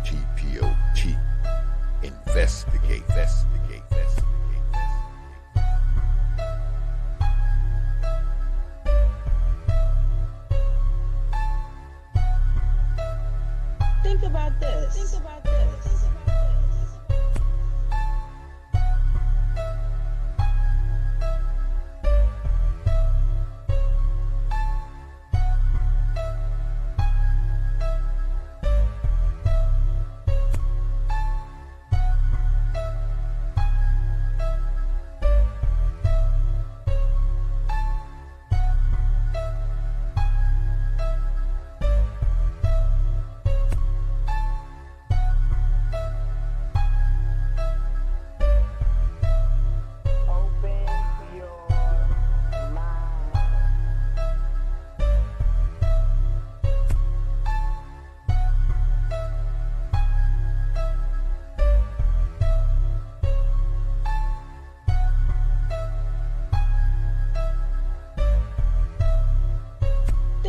T.P.O.T. Investigate. Think about this.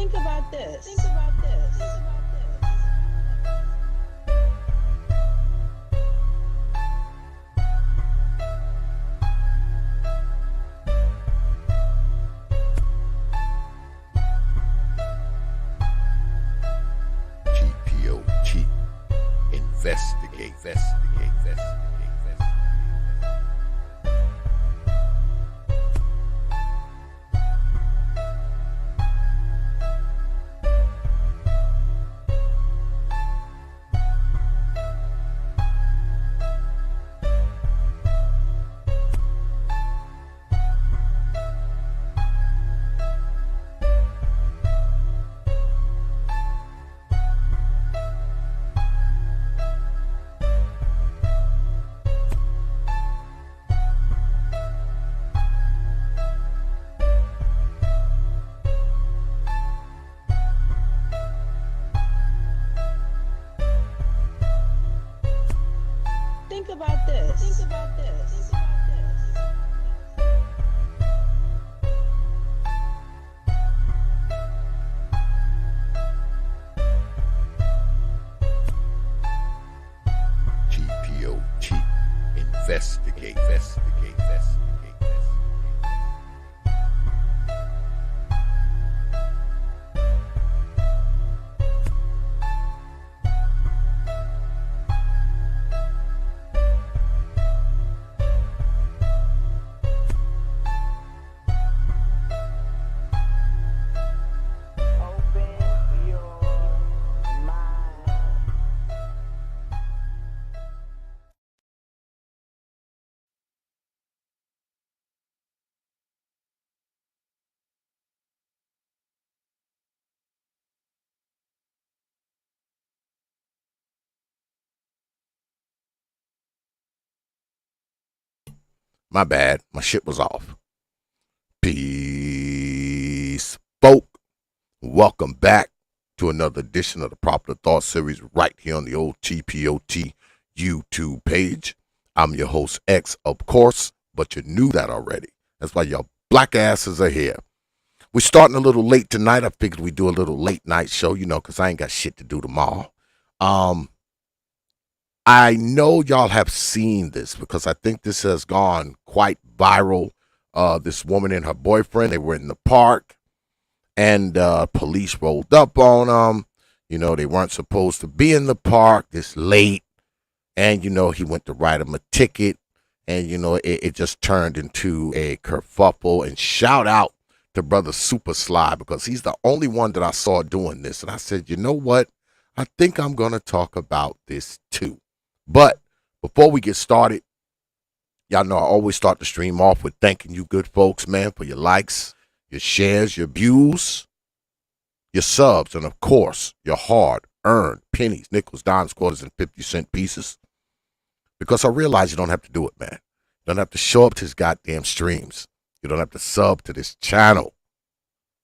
Think about this. T.P.O.T. Investigate. Think about this. T.P.O.T. Investigate. My bad. My shit was off. Peace, folk. Welcome back to another edition of the Popular Thought Series right here on the old T.P.O.T. YouTube page. I'm your host, X, of course, but you knew that already. That's why y'all black asses are here. We're starting a little late tonight. I figured we'd do a little late night show, because I ain't got shit to do tomorrow. I know y'all have seen this because I think this has gone quite viral. This woman and her boyfriend, they were in the park, and police rolled up on them. They weren't supposed to be in the park this late, and, he went to write them a ticket, and, it just turned into a kerfuffle. And shout out to Brother Super Sly because he's the only one that I saw doing this. And I said, you know what? I think I'm going to talk about this too. But before we get started, y'all know I always start the stream off with thanking you good folks, man, for your likes, your shares, your views, your subs, and of course, your hard-earned pennies, nickels, dimes, quarters, and 50-cent pieces. Because I realize you don't have to do it, man. You don't have to show up to his goddamn streams. You don't have to sub to this channel.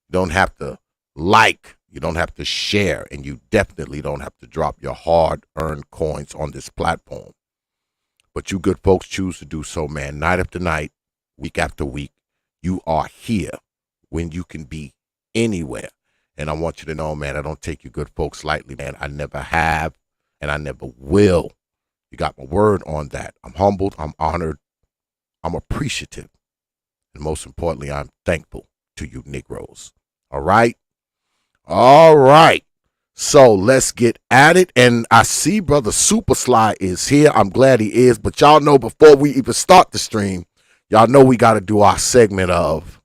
You don't have to like. You don't have to share, and you definitely don't have to drop your hard-earned coins on this platform. But you good folks choose to do so, man, night after night, week after week. You are here when you can be anywhere. And I want you to know, man, I don't take you good folks lightly, man. I never have, and I never will. You got my word on that. I'm humbled. I'm honored. I'm appreciative. And most importantly, I'm thankful to you Negroes. All right? All right. So let's get at it. And I see Brother Super Sly is here. I'm glad he is. But y'all know before we even start the stream, y'all know we got to do our segment of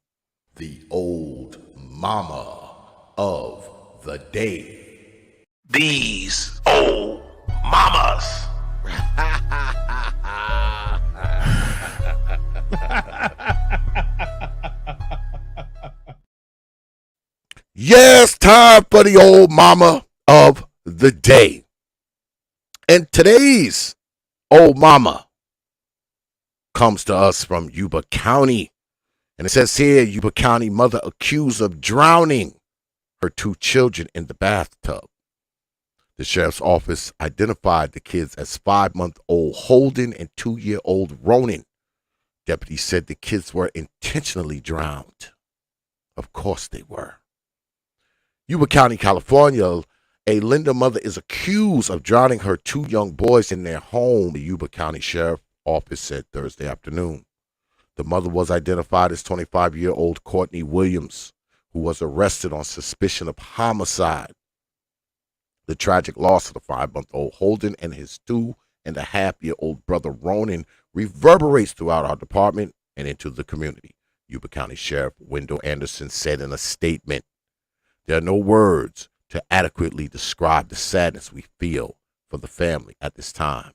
the old mama of the day. These old mamas. Yes, time for the old mama of the day. And today's old mama comes to us from Yuba County. And it says here, Yuba County mother accused of drowning her 2 children in the bathtub. The sheriff's office identified the kids as 5-month-old Holden and 2-year-old Ronan. Deputies said the kids were intentionally drowned. Of course they were. Yuba County, California, a Linda mother is accused of drowning her 2 young boys in their home, the Yuba County Sheriff's Office said Thursday afternoon. The mother was identified as 25-year-old Courtney Williams, who was arrested on suspicion of homicide. The tragic loss of the 5-month-old Holden and his 2.5-year-old brother Ronan reverberates throughout our department and into the community, Yuba County Sheriff Wendell Anderson said in a statement. There are no words to adequately describe the sadness we feel for the family at this time.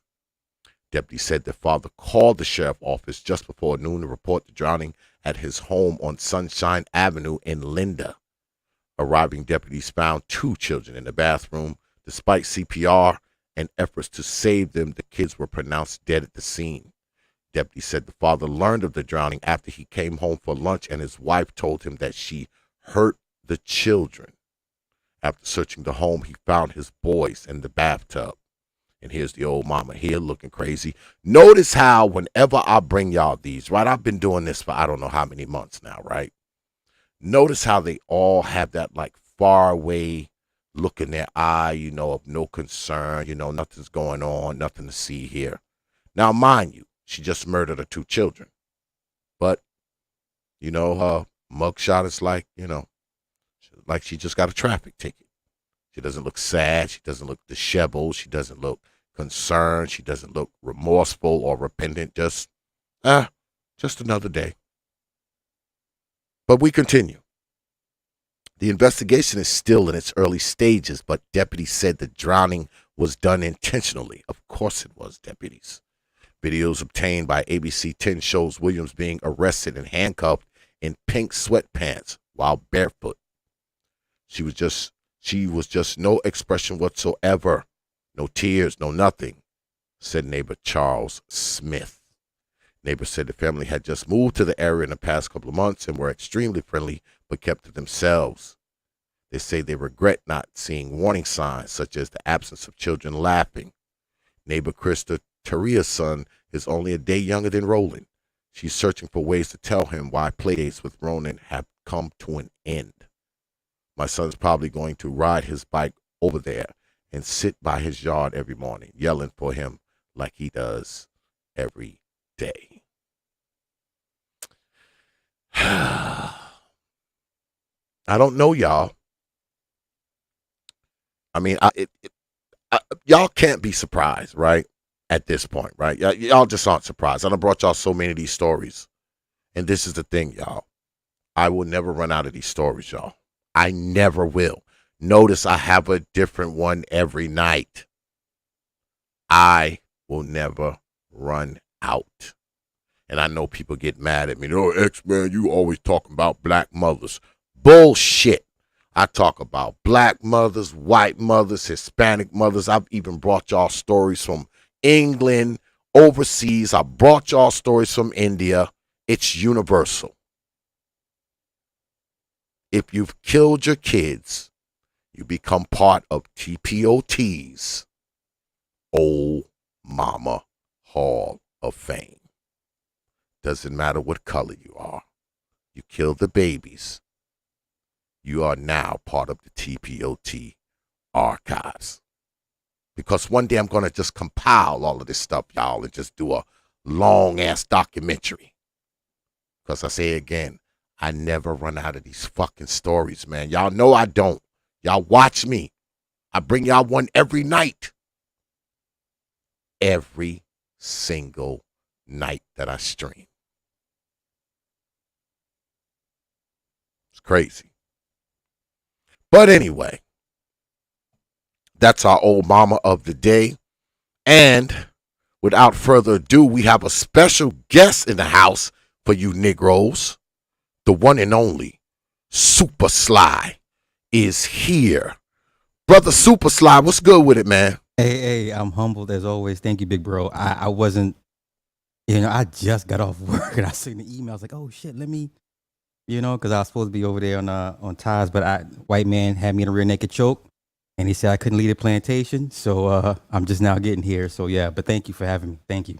Deputy said the father called the sheriff's office just before noon to report the drowning at his home on Sunshine Avenue in Linda. Arriving deputies found 2 children in the bathroom. Despite CPR and efforts to save them, the kids were pronounced dead at the scene. Deputy said the father learned of the drowning after he came home for lunch and his wife told him that she hurt the children. After searching the home, he found his boys in the bathtub. And here's the old mama here looking crazy. Notice how whenever I bring y'all these, right? I've been doing this for I don't know how many months now, right? Notice how they all have that like far away look in their eye, of no concern, nothing's going on, nothing to see here. Now, mind you, she just murdered her 2 children. But, her mugshot is like, like she just got a traffic ticket. She doesn't look sad. She doesn't look disheveled. She doesn't look concerned. She doesn't look remorseful or repentant. Just another day. But we continue. The investigation is still in its early stages, but deputies said the drowning was done intentionally. Of course it was, deputies. Videos obtained by ABC 10 shows Williams being arrested and handcuffed in pink sweatpants while barefoot. She was just no expression whatsoever, no tears, no nothing, said neighbor Charles Smith. Neighbors said the family had just moved to the area in the past couple of months and were extremely friendly but kept to themselves. They say they regret not seeing warning signs such as the absence of children laughing. Neighbor Krista Taria's son is only a day younger than Roland. She's searching for ways to tell him why playdates with Ronan have come to an end. My son's probably going to ride his bike over there and sit by his yard every morning, yelling for him like he does every day. I don't know, y'all. I mean, y'all can't be surprised, right? At this point, right? Y'all just aren't surprised. I done brought y'all so many of these stories. And this is the thing, y'all. I will never run out of these stories, y'all. I never will. Notice I have a different one every night. I will never run out. And I know people get mad at me. X-Man, you always talking about black mothers. Bullshit. I talk about black mothers, white mothers, Hispanic mothers. I've even brought y'all stories from England, overseas. I brought y'all stories from India. It's universal. If you've killed your kids, you become part of T.P.O.T's Old Mama Hall of Fame. doesn't matter what color you are. You kill the babies. You are now part of the T.P.O.T archives. Because one day I'm going to just compile all of this stuff, y'all, and just do a long-ass documentary. Because I say again, I never run out of these fucking stories, man. Y'all know I don't. Y'all watch me. I bring y'all one every night. Every single night that I stream. It's crazy. But anyway, that's our old mama of the day. And without further ado, we have a special guest in the house for you Negroes. The one and only Super Sly is here. Brother Super Sly, what's good with it, man? Hey, I'm humbled as always. Thank you, big bro. I wasn't, I just got off work and I seen the email. I was like, oh shit, let me, because I was supposed to be over there on ties, but white man had me in a rear naked choke and he said I couldn't leave the plantation. So I'm just now getting here. So yeah, but thank you for having me. Thank you.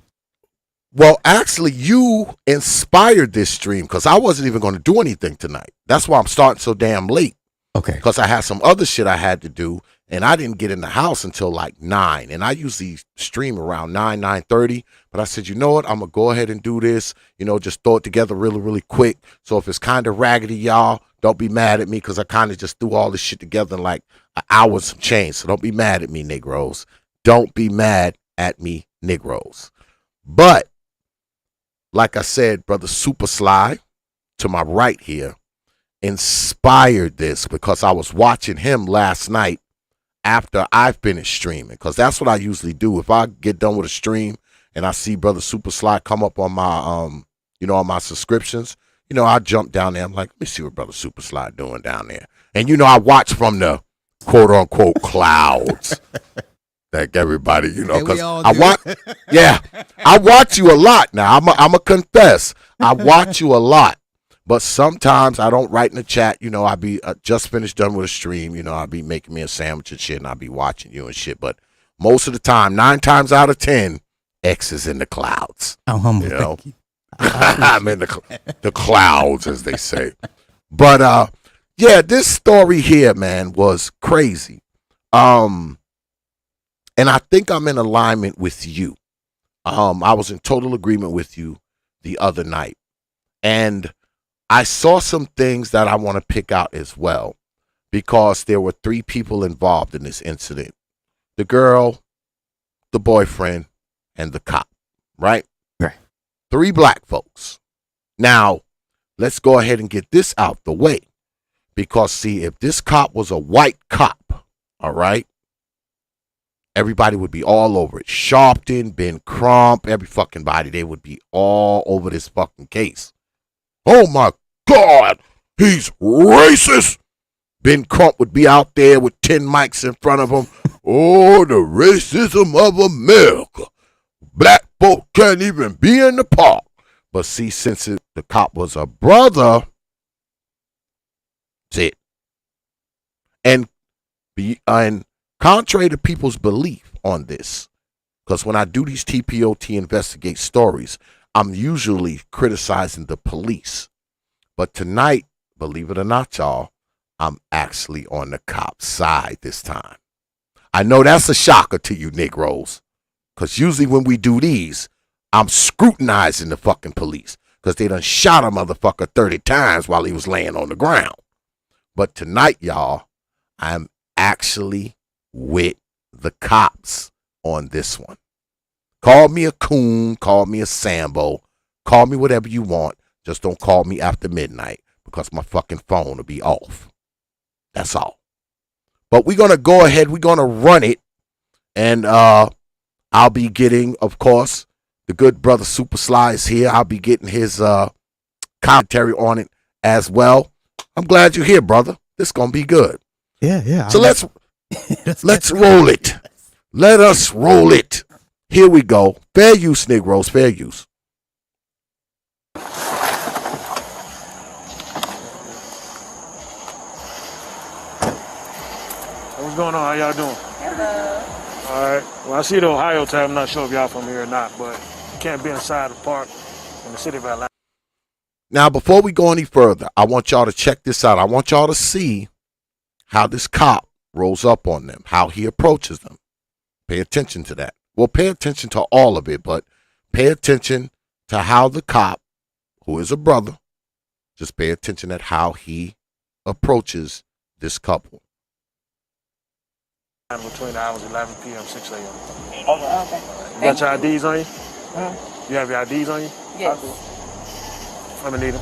Well, actually, you inspired this stream because I wasn't even going to do anything tonight. That's why I'm starting so damn late. Okay. Because I had some other shit I had to do, and I didn't get in the house until like 9. And I usually stream around 9:30. But I said, you know what? I'm going to go ahead and do this, just throw it together really, really quick. So if it's kind of raggedy, y'all, don't be mad at me because I kind of just threw all this shit together in like an hour and some change. So don't be mad at me, Negroes. Don't be mad at me, Negroes. But like I said, Brother Super Sly, to my right here, inspired this because I was watching him last night after I finished streaming. Because that's what I usually do. If I get done with a stream and I see Brother Super Sly come up on my, on my subscriptions, I jump down there. I'm like, let me see what Brother Super Sly doing down there. And, I watch from the quote unquote clouds. Like everybody, because I watch you a lot now. I'm a confess. I watch you a lot, but sometimes I don't write in the chat. I be just finished done with a stream. I'll be making me a sandwich and shit, and I'll be watching you and shit. But most of the time, 9 times out of 10, X is in the clouds. I'm humble. Thank you. I'm in the clouds, as they say. But this story here, man, was crazy. And I think I'm in alignment with you. I was in total agreement with you the other night. And I saw some things that I want to pick out as well, because there were 3 people involved in this incident. The girl, the boyfriend, and the cop, right? Right. 3 black folks. Now, let's go ahead and get this out the way. Because, see, if this cop was a white cop, all right, everybody would be all over it. Sharpton, Ben Crump, every fucking body, they would be all over this fucking case. Oh my God, he's racist. Ben Crump would be out there with 10 mics in front of him. Oh, the racism of America. Black folk can't even be in the park. But see, since the cop was a brother, that's it. And contrary to people's belief on this, because when I do these T.P.O.T investigate stories, I'm usually criticizing the police. But tonight, believe it or not, y'all, I'm actually on the cop's side this time. I know that's a shocker to you Negroes, because usually when we do these, I'm scrutinizing the fucking police, because they done shot a motherfucker 30 times while he was laying on the ground. But tonight, y'all, I'm actually with the cops on this one. Call me a coon, call me a Sambo, call me whatever you want. Just don't call me after midnight because my fucking phone will be off. That's all. But we're going to go ahead, we're going to run it. And I'll be getting, of course, the good brother Super Sly is here. I'll be getting his commentary on it as well. I'm glad you're here, brother. This is going to be good. Yeah. So let's roll it. Let us roll it. Here we go. Fair use, Negroes. Fair use. What's going on? How y'all doing? Hello. All right. Well, I see the Ohio tag. I'm not sure if y'all from here or not, but you can't be inside the park. in the city of Atlanta. Now, before we go any further, I want y'all to check this out. I want y'all to see how this cop rolls up on them, how he approaches them. Pay attention to that. Well, pay attention to all of it, but pay attention to how the cop, who is a brother, just pay attention at how he approaches this couple. Between the hours 11 p.m. 6 a.m. Okay. You got your IDs on you? Uh-huh. You have your IDs on you? Yes. Let me need them.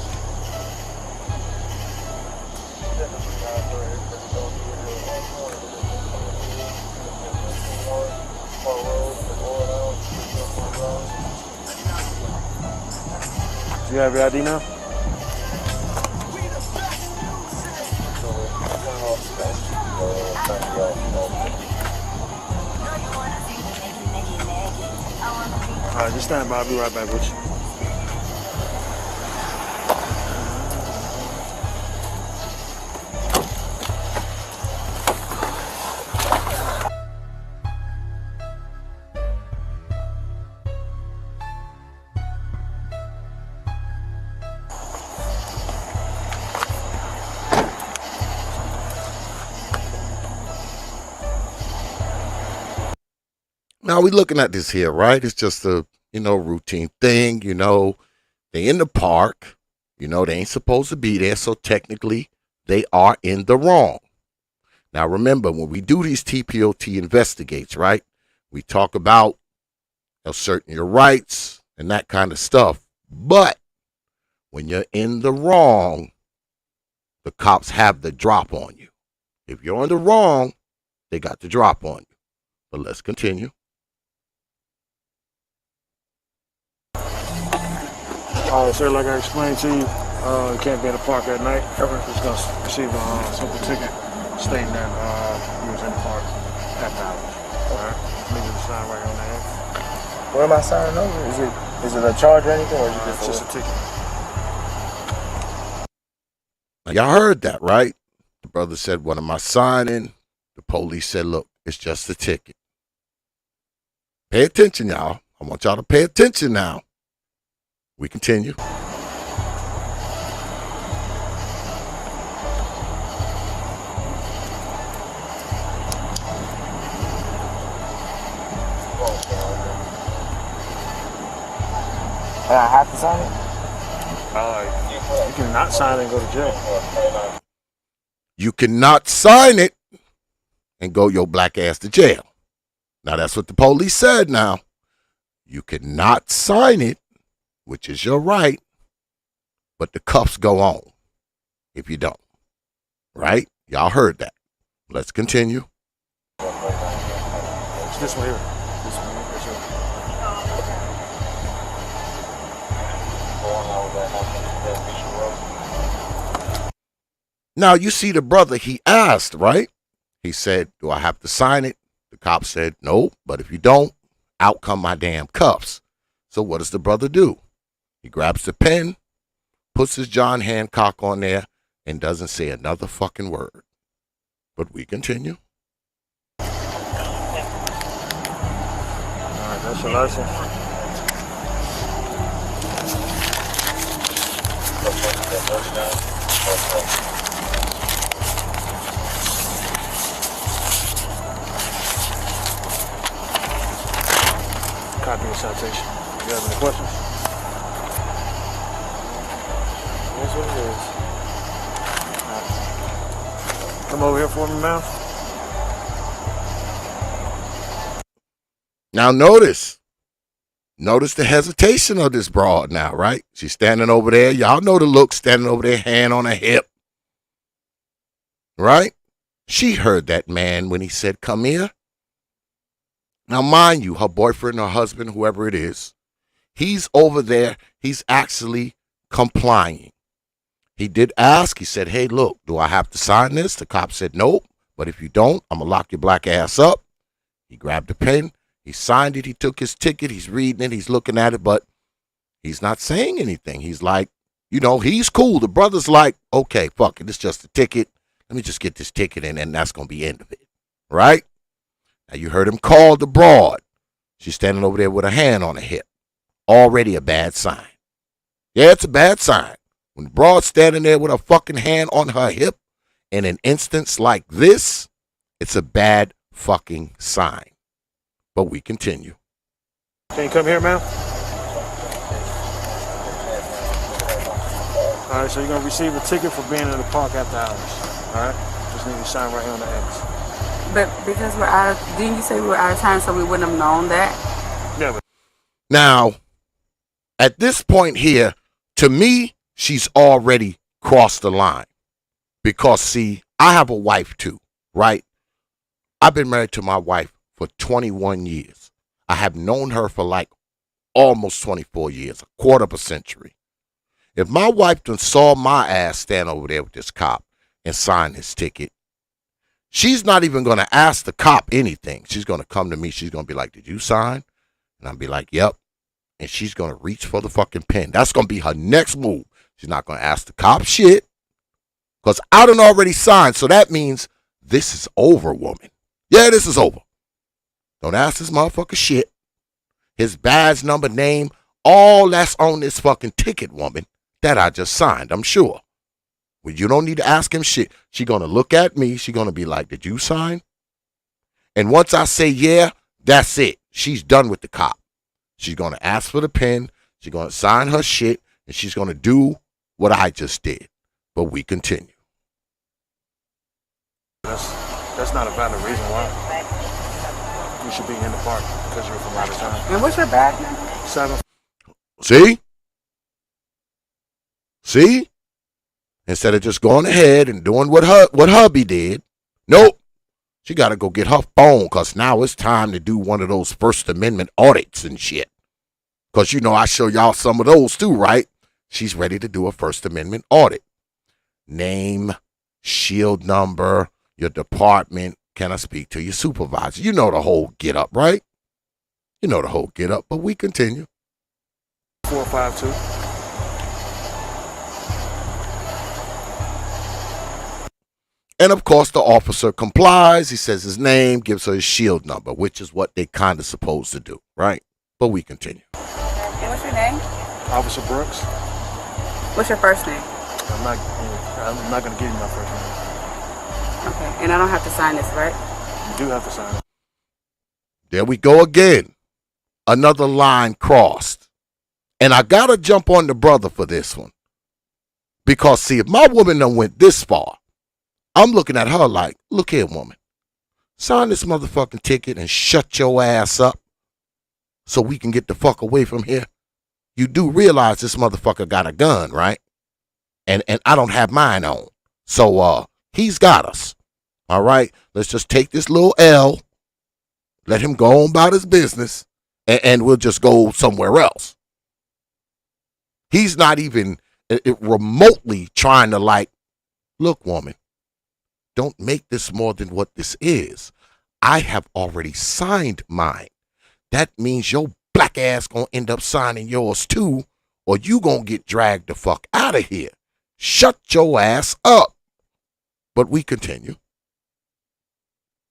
You have your ID now? All right, just stand by. I'll be right back with you. Now we looking at this here, right? It's just a, routine thing. They in the park. They ain't supposed to be there. So technically they are in the wrong. Now remember, when we do these T.P.O.T investigates, right? We talk about asserting your rights and that kind of stuff. But when you're in the wrong, the cops have the drop on you. If you're in the wrong, they got the drop on you. But let's continue. All right, sir, like I explained to you, you can't be in the park at night. Everyone's going to receive a simple ticket stating that you was in the park at the hours. All right? Leave the sign right on there. What am I signing over? Is it a charge or anything, or is it It's just a ticket. Now, y'all heard that, right? The brother said, what am I signing? The police said, look, it's just a ticket. Pay attention, y'all. I want y'all to pay attention now. We continue. And I have to sign it? You cannot sign it and go to jail. You cannot sign it and go your black ass to jail. Now, that's what the police said now. You cannot sign it, which is your right, but the cuffs go on if you don't. Right? Y'all heard that. Let's continue. It's this one here. This one here. That's yours. Now, you see the brother, he asked, right? He said, do I have to sign it? The cop said, no, but if you don't, out come my damn cuffs. So what does the brother do? He grabs the pen, puts his John Hancock on there, and doesn't say another fucking word. But we continue. All right, that's your license. Copy of citation. You have any questions? That's what it is. Come over here for me, ma'am. Now notice the hesitation of this broad now, right? She's standing over there. Y'all know the look, standing over there, hand on her hip. Right? She heard that man when he said, come here. Now, mind you, her boyfriend, her husband, whoever it is, he's over there. He's actually complying. He did ask. He said, hey, look, do I have to sign this? The cop said, nope. But if you don't, I'm going to lock your black ass up. He grabbed a pen. He signed it. He took his ticket. He's reading it. He's looking at it, but he's not saying anything. He's like, he's cool. The brother's like, okay, fuck it. It's just a ticket. Let me just get this ticket in, and that's going to be the end of it. Right? Now, you heard him call the broad. She's standing over there with her hand on her hip. Already a bad sign. Yeah, it's a bad sign. When the broad's standing there with a fucking hand on her hip in an instance like this, it's a bad fucking sign. But we continue. Can you come here, ma'am? All right, so you're going to receive a ticket for being in the park after hours. All right? Just need to sign right here on the X. But because we're out of, didn't you say we were out of time so we wouldn't have known that? Yeah, but Now, at this point here, to me, she's already crossed the line. Because, see, I have a wife too, right? I've been married to my wife for 21 years. I have known her for like almost 24 years, a quarter of a century. If my wife done saw my ass stand over there with this cop and sign his ticket, she's not even going to ask the cop anything. She's going to come to me. She's going to be like, did you sign? And I'll be like, yep. And she's going to reach for the fucking pen. That's going to be her next move. She's not going to ask the cop shit because I done already signed. So that means this is over, woman. Yeah, this is over. Don't ask this motherfucker shit. His badge number, name, all that's on this fucking ticket, woman, that I just signed, I'm sure. Well, you don't need to ask him shit. She going to look at me. She going to be like, did you sign? And once I say yeah, that's it. She's done with the cop. She's going to ask for the pen. She's going to sign her shit. And she's going to do what I just did. But we continue. that's not a valid reason why you should be in the park because you're from out of town. And what's your badge number? 7. See? See? Instead of just going ahead and doing what hubby did. Nope. She got to go get her phone because now it's time to do one of those First Amendment audits and shit. Because, you know, I show y'all some of those too, right? She's ready to do a First Amendment audit. Name, shield number, your department. Can I speak to your supervisor? You know the whole get up, right? You know the whole get up, but we continue. 452. And of course, the officer complies. He says his name, gives her his shield number, which is what they kind of supposed to do, right? But we continue. And what's your name? Officer Brooks. What's your first name? I'm not going to give you my first name. Okay, and I don't have to sign this, right? You do have to sign it. There we go again. Another line crossed. And I got to jump on the brother for this one. Because, see, if my woman done went this far, I'm looking at her like, look here, woman. Sign this motherfucking ticket and shut your ass up so we can get the fuck away from here. You do realize this motherfucker got a gun, right? And I don't have mine on. So he's got us. All right? Let's just take this little L, let him go on about his business, and we'll just go somewhere else. He's not even remotely trying to like, look, woman, don't make this more than what this is. I have already signed mine. That means your black ass gonna end up signing yours too, or you gonna get dragged the fuck out of here. Shut your ass up. But we continue.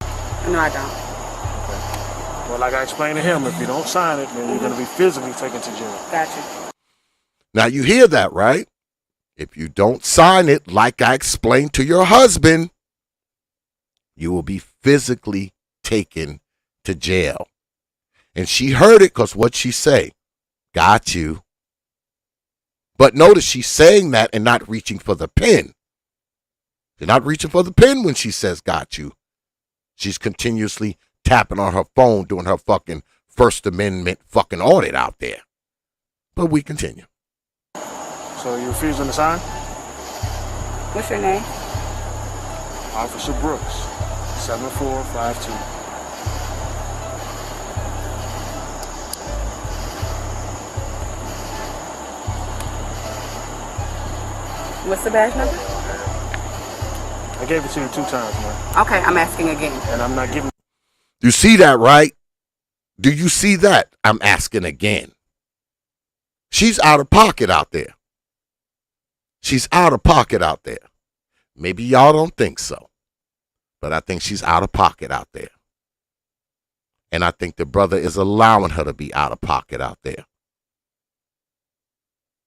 No, I don't. Well, like I explained to him, if you don't sign it, then you're going to be physically taken to jail. Gotcha. Now you hear that, right? If you don't sign it, like I explained to your husband, you will be physically taken to jail. And she heard it because what she say? Got you. But notice she's saying that and not reaching for the pen. She's not reaching for the pen when she says got you. She's continuously tapping on her phone, doing her fucking First Amendment fucking audit out there. But we continue. So you refusing to sign? What's your name? Officer Brooks, 7452. What's the badge number? I gave it to you 2 times, man. Okay, I'm asking again. And I'm not giving. You see that, right? Do you see that? I'm asking again. She's out of pocket out there. She's out of pocket out there. Maybe y'all don't think so, but I think she's out of pocket out there. And I think the brother is allowing her to be out of pocket out there.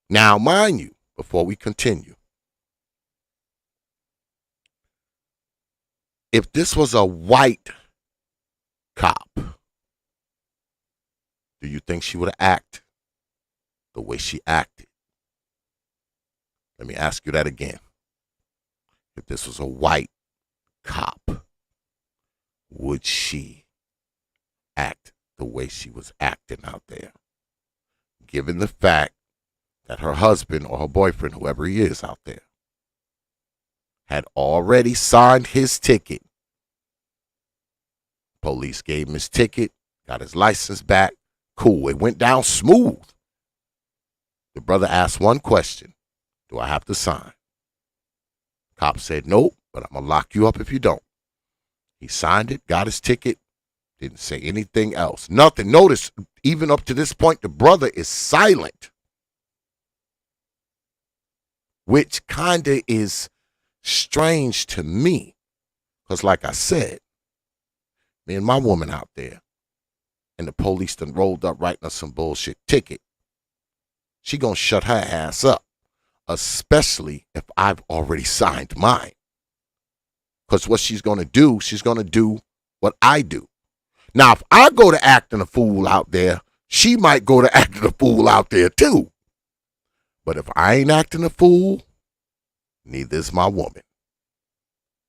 Now, mind you, before we continue, if this was a white cop, do you think she would have acted the way she acted? Let me ask you that again. If this was a white cop, would she act the way she was acting out there? Given the fact that her husband or her boyfriend, whoever he is out there, had already signed his ticket. Police gave him his ticket, got his license back. Cool. It went down smooth. The brother asked one question. Do I have to sign? Cop said, nope, but I'm going to lock you up if you don't. He signed it, got his ticket, didn't say anything else. Nothing. Notice, even up to this point, the brother is silent, which kind of is strange to me. Because like I said, me and my woman out there, and the police done rolled up writing us some bullshit ticket, she gonna shut her ass up, especially if I've already signed mine. Because what she's gonna do what I do. Now, if I go to acting a fool out there, she might go to acting a fool out there too. But if I ain't acting a fool, neither is my woman.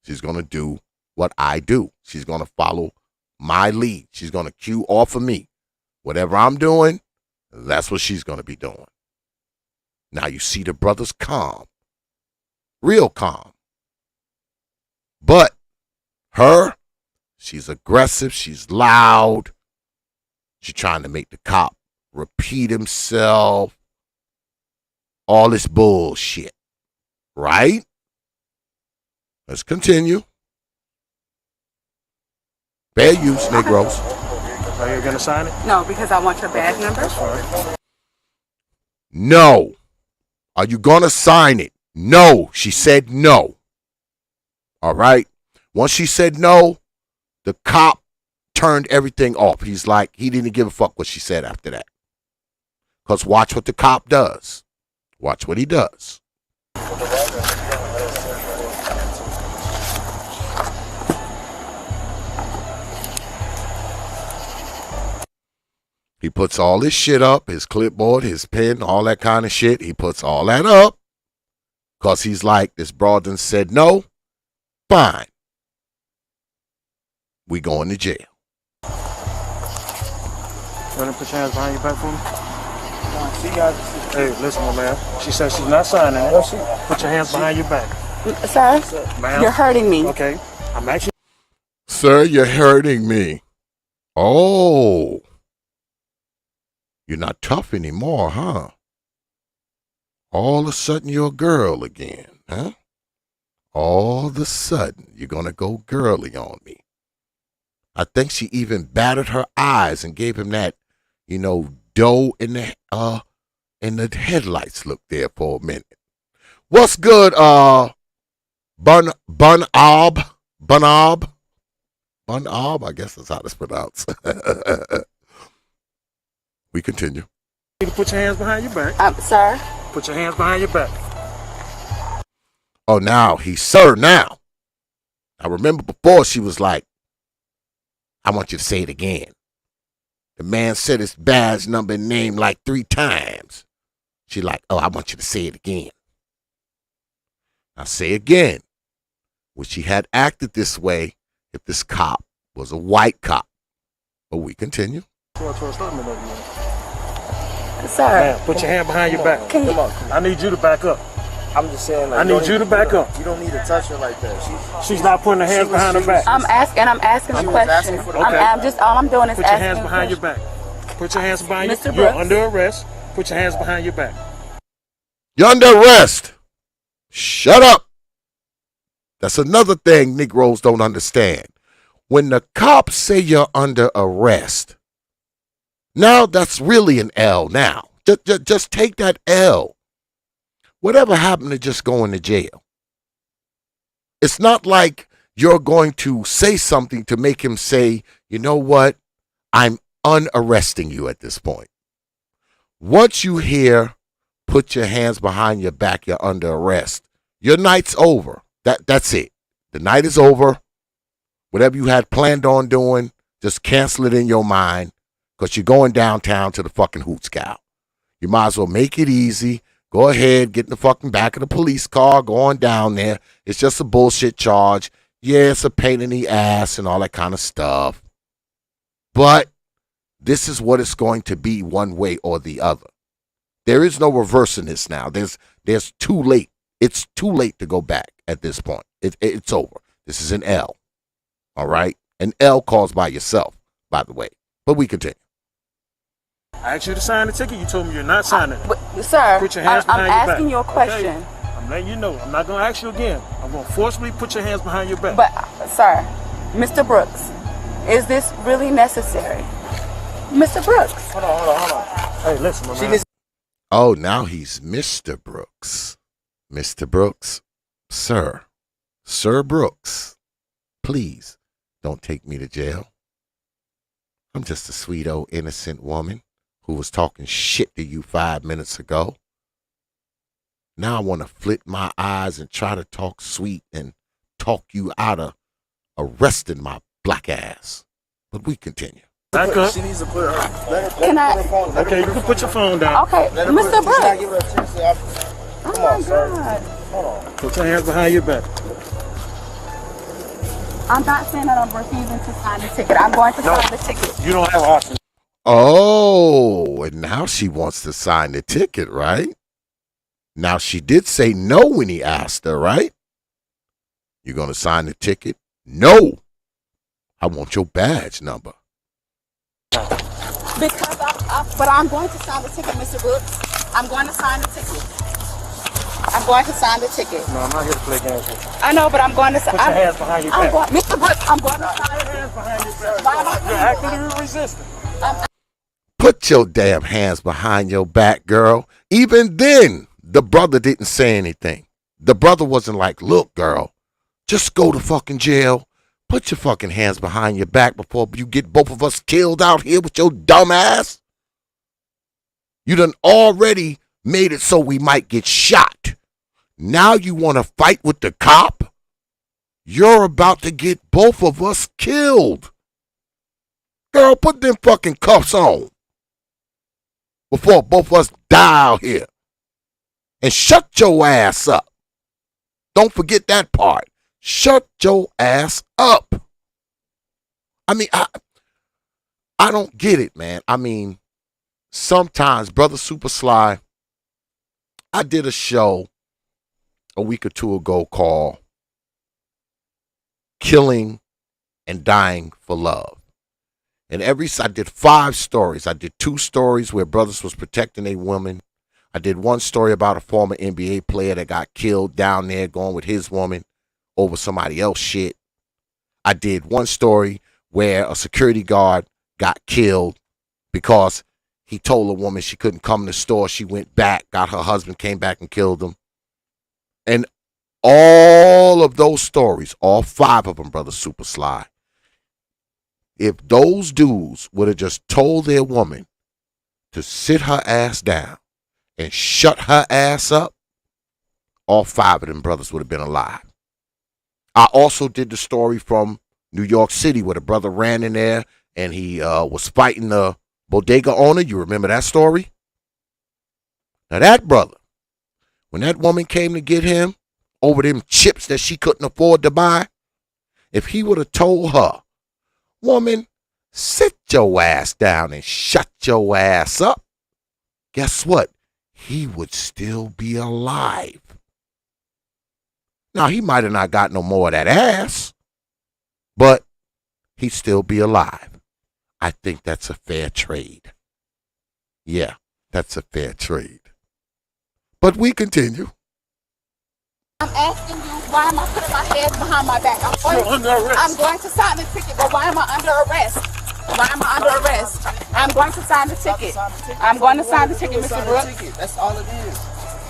She's gonna do what I do. She's gonna follow my lead. She's gonna cue off of me. Whatever I'm doing, that's what she's gonna be doing. Now you see the brother's calm. Real calm. But her, she's aggressive, she's loud. She's trying to make the cop repeat himself. All this bullshit. Right? Let's continue. Fair use, Negroes. Are you going to sign it? No, because I want your badge number. That's fine. No. Are you going to sign it? No. She said no. All right? Once she said no, the cop turned everything off. He's like, he didn't give a fuck what she said after that. Because watch what the cop does. Watch what he does. He puts all his shit up, his clipboard, his pen, all that kind of shit. He puts all that up because he's like, this broad done said no. Fine. We going to jail. Want to put your hands behind your back for me? Hey, listen, my man. She said she's not signing it. Put your hands behind your back. Sir, Ma'am. you're hurting me. Okay. I'm actually... Sir, you're hurting me. Oh. You're not tough anymore, huh? All of a sudden you're a girl again, huh? All of a sudden you're going to go girly on me. I think she even batted her eyes and gave him that, doe in the headlights look there for a minute. What's good, Bunab? I guess that's how it's pronounced. We continue. You put your hands behind your back. Sir? Put your hands behind your back. Oh, now he's sir now. I remember before she was like, I want you to say it again. The man said his badge number and name like 3 times. She like, oh, I want you to say it again. Now say again. Would she had acted this way if this cop was a white cop? But we continue. Sir. Man, put your hand behind your back. Come on. I need you to back up. I'm just saying, like, I need you to back up. You don't need to touch her like that. She's not putting her hands behind her back. I'm asking a question. All I'm doing is Put your asking hands a behind your question. back. Put your hands behind Mr. you. Brooks. You're under arrest. Put your hands behind your back. You're under arrest. Shut up. That's another thing Negroes don't understand. When the cops say you're under arrest, now that's really an L now. Just take that L. Whatever happened to just going to jail? It's not like you're going to say something to make him say, you know what? I'm unarresting you at this point. Once you hear put your hands behind your back. You're under arrest. Your night's over. That's it. The night is over. Whatever you had planned on doing, just cancel it in your mind because you're going downtown to the fucking Hoots Cow. You might as well make it easy. Go ahead, get in the fucking back of the police car, go on down there. It's just a bullshit charge. Yeah, it's a pain in the ass and all that kind of stuff. But this is what it's going to be one way or the other. There is no reversing this now. There's too late. It's too late to go back at this point. It's over. This is an L. All right? An L caused by yourself, by the way. But we continue. I asked you to sign the ticket. You told me you're not signing it. But, sir, Put your hands I'm behind your back. asking you a question. Okay? I'm letting you know. I'm not going to ask you again. I'm going to forcibly put your hands behind your back. But, sir, Mr. Brooks, is this really necessary? Mr. Brooks. Hold on. Hey, listen, my man. Oh, now he's Mr. Brooks. Mr. Brooks, Sir Brooks, please don't take me to jail. I'm just a sweet old innocent woman who was talking shit to you 5 minutes ago. Now I want to flit my eyes and try to talk sweet and talk you out of arresting my black ass. But we continue. Back up. She needs to put her. Can I? Okay, you can put your phone down. Okay, Mr. Brooks. Oh my God. Hold on. Put your hands behind your back. I'm not saying that I'm refusing to sign the ticket. I'm going to sign the ticket. You don't have an option. Oh, and now she wants to sign the ticket, right? Now she did say no when he asked her, right? You gonna sign the ticket? No. I want your badge number. Because but I'm going to sign the ticket, Mr. Brooks. I'm going to sign the ticket. I'm going to sign the ticket. No, I'm not here to play games with you. I know, but I'm going to sign. Put your hands behind your back. Mr. Brooks, I'm going to sign Put your hands behind your Why am back. I You're actively resisting. Put your damn hands behind your back, girl. Even then, the brother didn't say anything. The brother wasn't like, look, girl, just go to fucking jail. Put your fucking hands behind your back before you get both of us killed out here with your dumb ass. You done already made it so we might get shot. Now you want to fight with the cop? You're about to get both of us killed. Girl, put them fucking cuffs on before both of us die out here. And shut your ass up. Don't forget that part. Shut your ass up. I mean, I don't get it, man. I mean, sometimes, Brother Super Sly, I did a show a week or two ago called Killing and Dying for Love. And I did 5 stories. I did 2 stories where brothers was protecting a woman. I did 1 story about a former NBA player that got killed down there going with his woman over somebody else's shit. I did 1 story where a security guard got killed because he told a woman she couldn't come in the store. She went back, got her husband, came back and killed him. And all of those stories, all 5 of them, Brother Super Sly, if those dudes would have just told their woman to sit her ass down and shut her ass up, all 5 of them brothers would have been alive. I also did the story from New York City where the brother ran in there and he was fighting the bodega owner. You remember that story? Now that brother, when that woman came to get him over them chips that she couldn't afford to buy, if he would have told her, woman, sit your ass down and shut your ass up, guess what? He would still be alive. Now, he might have not got no more of that ass, but he'd still be alive. I think that's a fair trade. Yeah, that's a fair trade. But we continue. I'm asking you, why am I putting my hands behind my back? You're under arrest. I'm going to sign the ticket, but why am I under arrest? Why am I under arrest? I'm going to sign the ticket. I'm going to sign the ticket, Mr. Brooks. That's all it is.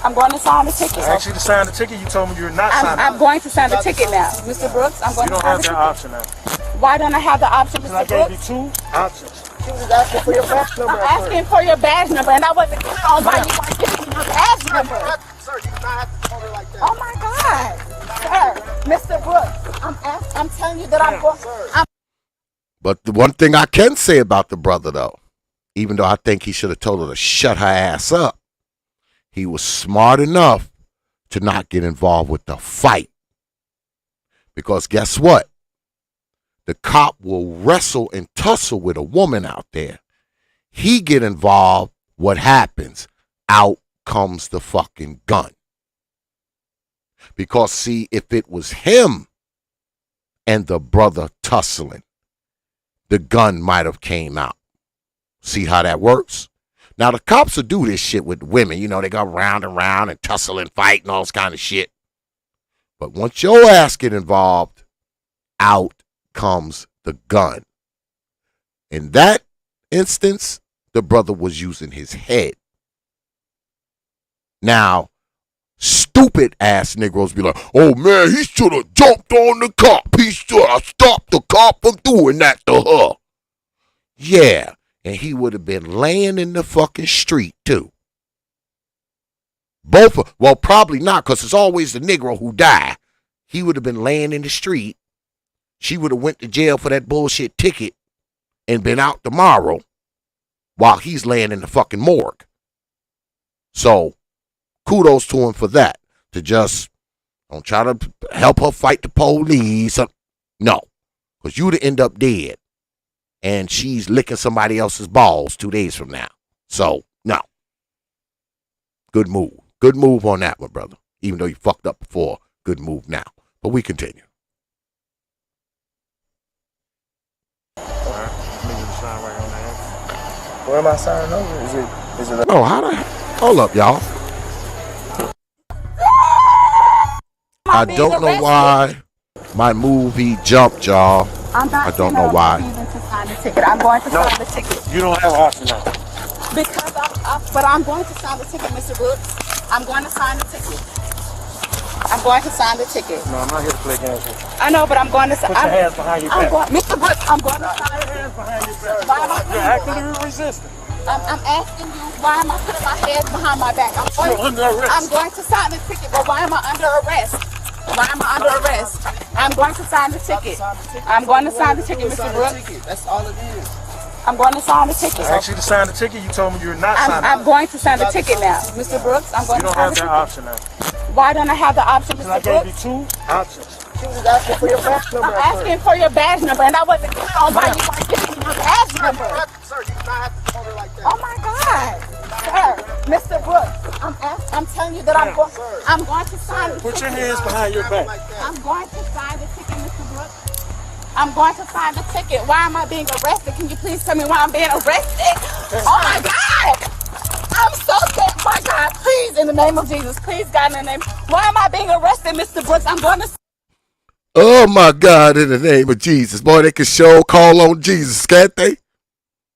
I'm going to sign the ticket. I asked you to sign the ticket. You told me you're not signing I'm it. going to sign the ticket now. Mr. Brooks, I'm going You to don't sign have the that ticket. option now. Why don't I have the option, And I Mr. gave you Brooks? 2 options. She was just asking for your badge number. I'm asking for your badge number, and I wasn't clear on why you weren't giving me your badge number. Sir, you do not have to call her like that. Oh my God, sir, Mr. Brooks, I'm telling you that I'm going. But the one thing I can say about the brother, though, even though I think he should have told her to shut her ass up, he was smart enough to not get involved with the fight. Because guess what? The cop will wrestle and tussle with a woman out there. He get involved, what happens? Out comes the fucking gun. Because see, if it was him and the brother tussling, the gun might have came out. See how that works? Now the cops will do this shit with women. You know, they go round and round and tussle and fight and all this kind of shit. But once your ass get involved, out comes the gun. In that instance, the brother was using his head. Now, stupid ass Negroes be like, oh man, he should have jumped on the cop. He should have stopped the cop from doing that to her. Yeah, and he would have been laying in the fucking street too. Well, probably not, because it's always the Negro who die. He would have been laying in the street. She would have went to jail for that bullshit ticket and been out tomorrow while he's laying in the fucking morgue. So, kudos to him for that. To just, don't try to help her fight the police. No, because you'd end up dead. And she's licking somebody else's balls 2 days from now. So, no. Good move. Good move on that one, brother. Even though you fucked up before, good move now. But we continue. Where am I signing over? Is it Oh, how the hold up, y'all. I don't know why my movie jumped, y'all. I don't know why. I'm going to sign the ticket. You don't have an option now. Because but I'm going to sign the ticket, Mr. Brooks. I'm going to sign the ticket. I'm going to sign the ticket. No, I'm not here to play games with you. I know, but I'm going to sign. Put your hands behind your back. Mr. Brooks, I'm going to sign Put your hands behind your back. Why am I You're actively resisting. I'm asking you, why am I putting my hands behind my back? You're under arrest. I'm going to sign the ticket, but why am I under arrest? Why am I under arrest? I'm going to sign the ticket. I'm going to sign the ticket, Mr. Brooks. That's all it is. I'm going to sign the ticket. I asked you to sign the ticket. You told me you're not signing I'm going to sign the ticket now. Mr. Brooks, I'm going You to don't sign have the that ticket. option now. Why don't I have the option, And I Mr. gave you Brooks? 2 options. She was asking for your badge number. I'm asking for your badge number, and I wasn't clear on why you weren't giving me your badge number. Sir, you do not have to call her like that. Oh my God, sir, Mr. Brooks, I'm telling you that I'm going to sign the Put your ticket. hands behind your back. I'm going to sign the ticket, Mr. Brooks. I'm going to sign the ticket. Why am I being arrested? Can you please tell me why I'm being arrested? Oh my God! I'm so scared. My God, please, in the name of Jesus, please, God, in the name. Why am I being arrested, Mr. Brooks? I'm going to. Oh my God, in the name of Jesus. Boy, they can sure call on Jesus, can't they?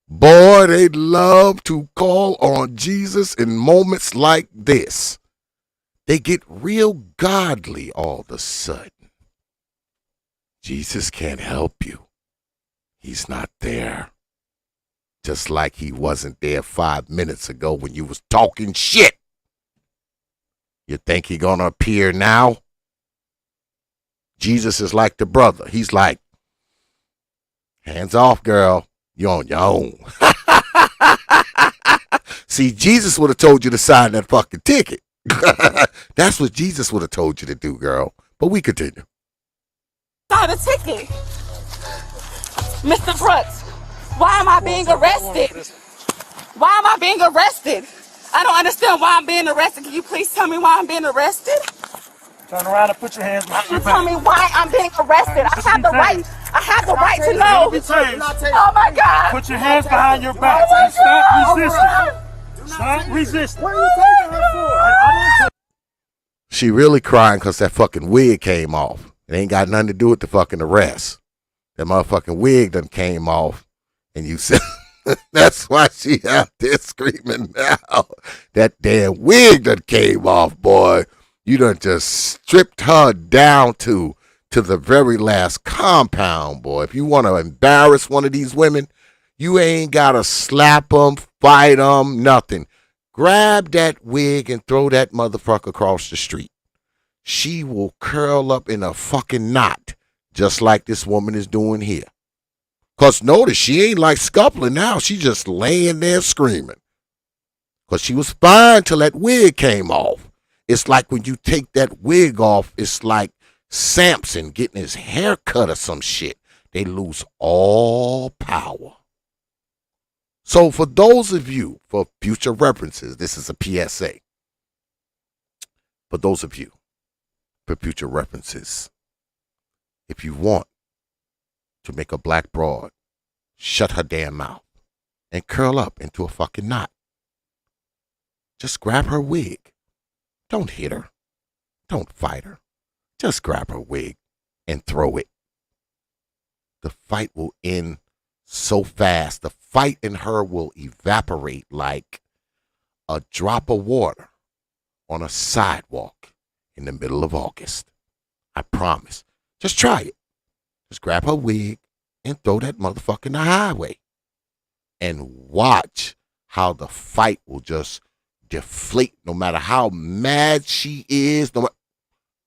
Boy, they love to call on Jesus in moments like this. They get real godly all of a sudden. Jesus can't help you. He's not there. Just like he wasn't there 5 minutes ago when you was talking shit. You think he gonna appear now? Jesus is like the brother. He's like, hands off, girl. You're on your own. See, Jesus would have told you to sign that fucking ticket. That's what Jesus would have told you to do, girl. But we continue. Sign the ticket. Mr. Brooks, why am I being arrested? Why am I being arrested? I don't understand why I'm being arrested. Can you please tell me why I'm being arrested? Turn around and put your hands behind your Tell back. me why I'm being arrested. I have the right. I have the right to know. Oh my God. Put your hands behind your back. And stop resisting. Stop resisting. What are you taking her for? She really crying because that fucking wig came off. It ain't got nothing to do with the fucking arrest. That motherfucking wig done came off. And you said, that's why she out there screaming now. That damn wig done came off, boy. You done just stripped her down to the very last compound, boy. If you want to embarrass one of these women, you ain't got to slap them, fight them, nothing. grab that wig and throw that motherfucker across the street. She will curl up in a fucking knot, just like this woman is doing here. Because notice, she ain't like scuffling now. She just laying there screaming. Because she was fine till that wig came off. It's like when you take that wig off, it's like Samson getting his hair cut or some shit. They lose all power. So for those of you, for future references, this is a PSA. For those of you, for future references, if you want to make a black broad shut her damn mouth and curl up into a fucking knot, just grab her wig. Don't hit her. Don't fight her. Just grab her wig and throw it. The fight will end so fast. The fight in her will evaporate like a drop of water on a sidewalk in the middle of August. I promise. Just try it. Just grab her wig and throw that motherfucker in the highway. And watch how the fight will just deflate no matter how mad she is.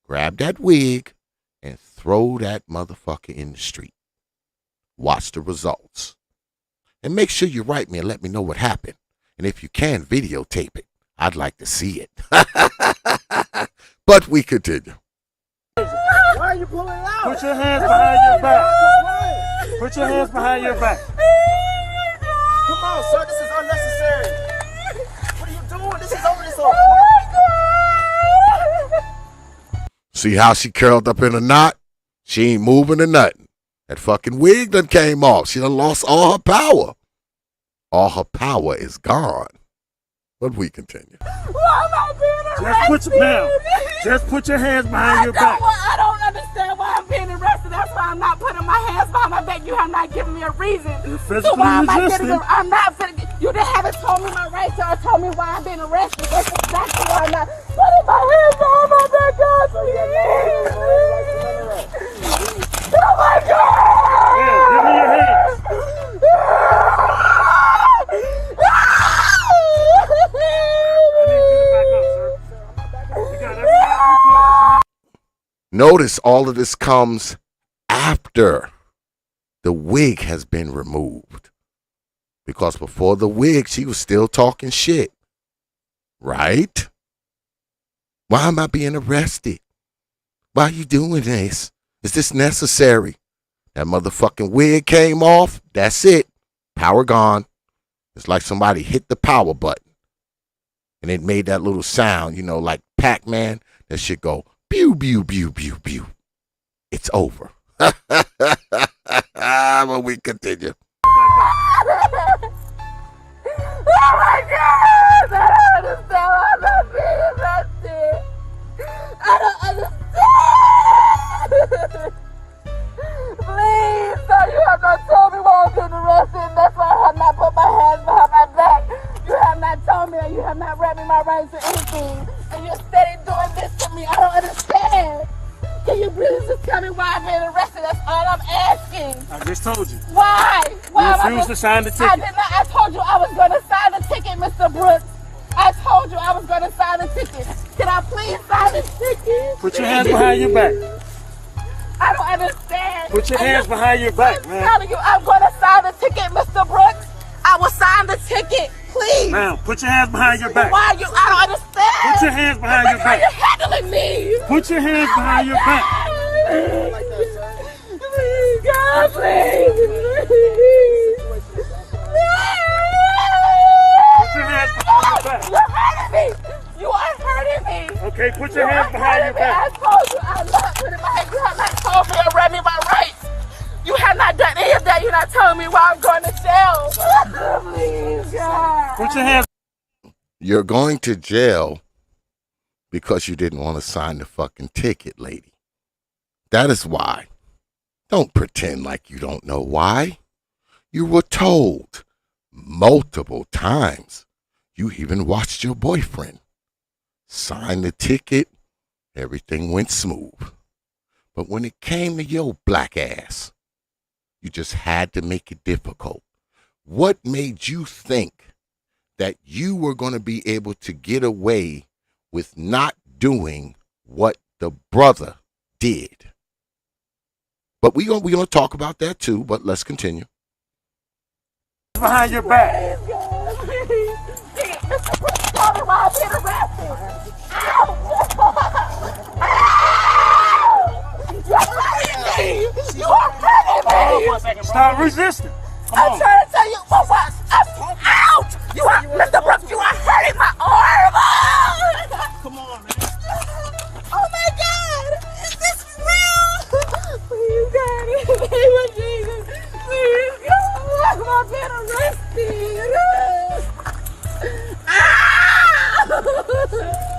Grab that wig and throw that motherfucker in the street. Watch the results. And make sure you write me and let me know what happened. And if you can, videotape it. I'd like to see it. But we continue. Why are you pulling it out? Put your hands behind your back. Put your hands behind your back. Come on, sir. This is unnecessary. What are you doing? This is over. This over. See how she curled up in a knot? She ain't moving or nothing. That fucking wig done came off. She done lost all her power. All her power is gone. But we continue. Why am I being arrested? Just put your hands behind your back. I don't understand why I'm being arrested. That's why I'm not putting my hands behind my back. You have not given me a reason. So why am I getting I'm not finna, you didn't haven't told me my rights or told me why I'm being arrested. That's exactly why I'm not putting my hands behind my back, God, please. Oh my God! Yeah, give me your hands. Notice all of this comes after the wig has been removed. Because before the wig, she was still talking shit. Right? Why am I being arrested? Why are you doing this? Is this necessary? That motherfucking wig came off. That's it. Power gone. It's like somebody hit the power button. And it made that little sound, you know, like Pac-Man. That shit go, pew, pew, pew, pew, pew. It's over. But we continue. Oh my God! I don't understand why I'm not being arrested. I don't understand. Please, sir, you have not told me why I'm being arrested. That's why I have not put my hands behind my back. You have not told me, and you have not read me my rights or anything. And you're steady doing this to me. I don't understand. Can you please just tell me why I'm being arrested? That's all I'm asking. I just told you. Why? Why You am I refused to sign the I ticket. did not. I told you I was going to sign the ticket, Mr. Brooks. I told you I was going to sign the ticket. Can I please sign the ticket? Put your hands behind your back. I don't understand. Put your hands behind your back, I'm man. telling you, I'm going to sign the ticket, Mr. Brooks. I will sign the ticket, please. Now, put your hands behind your back. Why you? I don't understand. Put your hands behind your How back. you handling me? Put your hands behind your back. Please, God, please. Put your hands behind your back. You're hurting me. You are hurting me. Okay, put your hands behind your I back. told you I'm not putting my hands. You have not told me or read me my rights. You have not done any of that. You're not telling me why I'm going to jail. Please, God. Put your hands. You're going to jail because you didn't want to sign the fucking ticket, lady. That is why. Don't pretend like you don't know why. You were told multiple times. You even watched your boyfriend sign the ticket. Everything went smooth. But when it came to your black ass, you just had to make it difficult. What made you think that you were going to be able to get away with not doing what the brother did. But we're gonna talk about that too, but let's continue. Behind your back. Stop resisting. I'm trying to tell you, what? Ouch! You are, Mr. Brooks, you are hurting my arm! Come on, man. Oh my God! Is this real? Please, God, in the name of Jesus, please, God, I'm being arrested.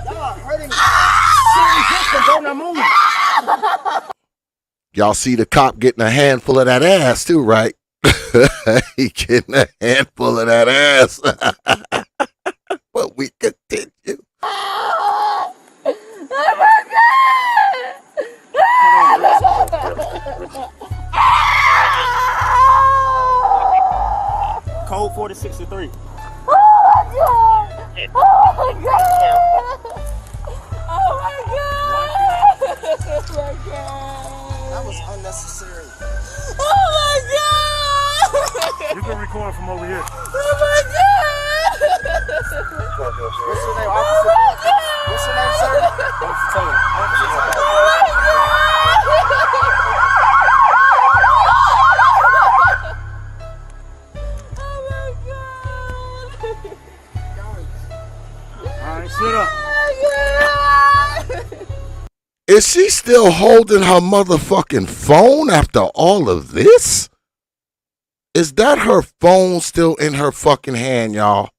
Y'all are hurting me. Resistance, don't now move. Y'all see the cop getting a handful of that ass too, right? He getting a handful of that ass. But we continue. Oh my God! Code 4063. Oh my God! Oh my God! Oh my God! Oh my God! That was unnecessary. Oh my God! You can record from over here. Oh my God! What's your name, officer? What's your name, sir? Officer Taylor. Officer Taylor. Oh my God! All right, sit up. Is she still holding her motherfucking phone after all of this? Is that her phone still in her fucking hand, y'all?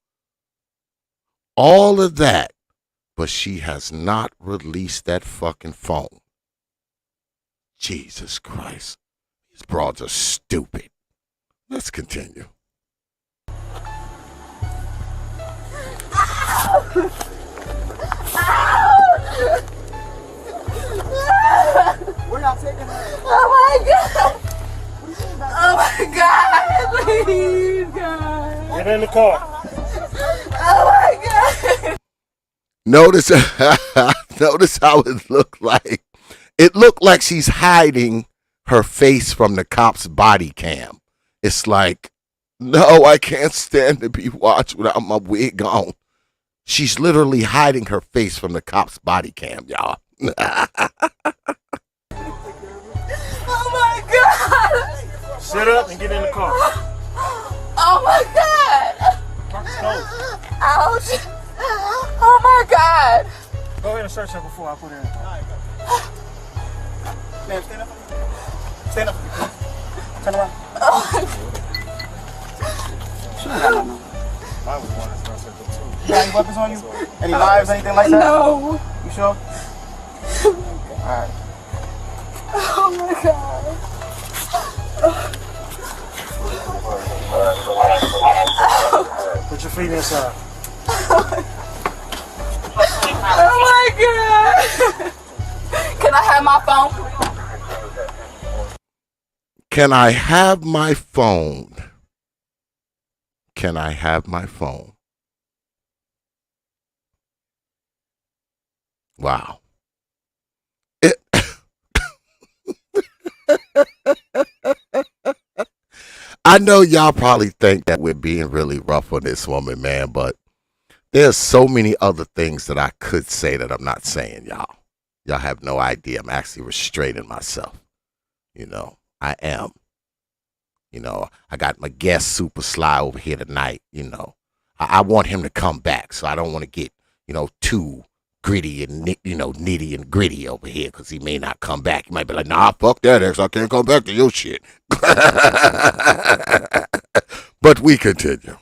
All of that, but she has not released that fucking phone. Jesus Christ. These broads are stupid. Let's continue. Where y'all taking her? Oh my God! Oh my God! Please, God! Get in the car. Oh my God! Notice, notice how it looked like. It looked like she's hiding her face from the cop's body cam. It's like, no, I can't stand to be watched without my wig on. She's literally hiding her face from the cop's body cam, y'all. Oh my God! Sit up and get in the car. Oh my God! Ouch! Oh my God! Go ahead and search her before I put her in the car. Ma'am, stand up. Stand up. Turn around. She don't got nothing. You got any weapons on you? Any knives, anything like that? No! You sure? Alright. Oh my God! Put your feet inside. Oh my God! Can I have my phone? Can I have my phone? Can I have my phone? Wow. I know y'all probably think that we're being really rough on this woman, man, but there's so many other things that I could say that I'm not saying, y'all. Y'all have no idea. I'm actually restraining myself. You know, I am. You know, I got my guest Super Sly over here tonight, you know. I want him to come back, so I don't want to get, you know, too gritty and, you know, nitty and gritty over here because he may not come back. He might be like, nah, fuck that, X. I can't come back to your shit. But we continue.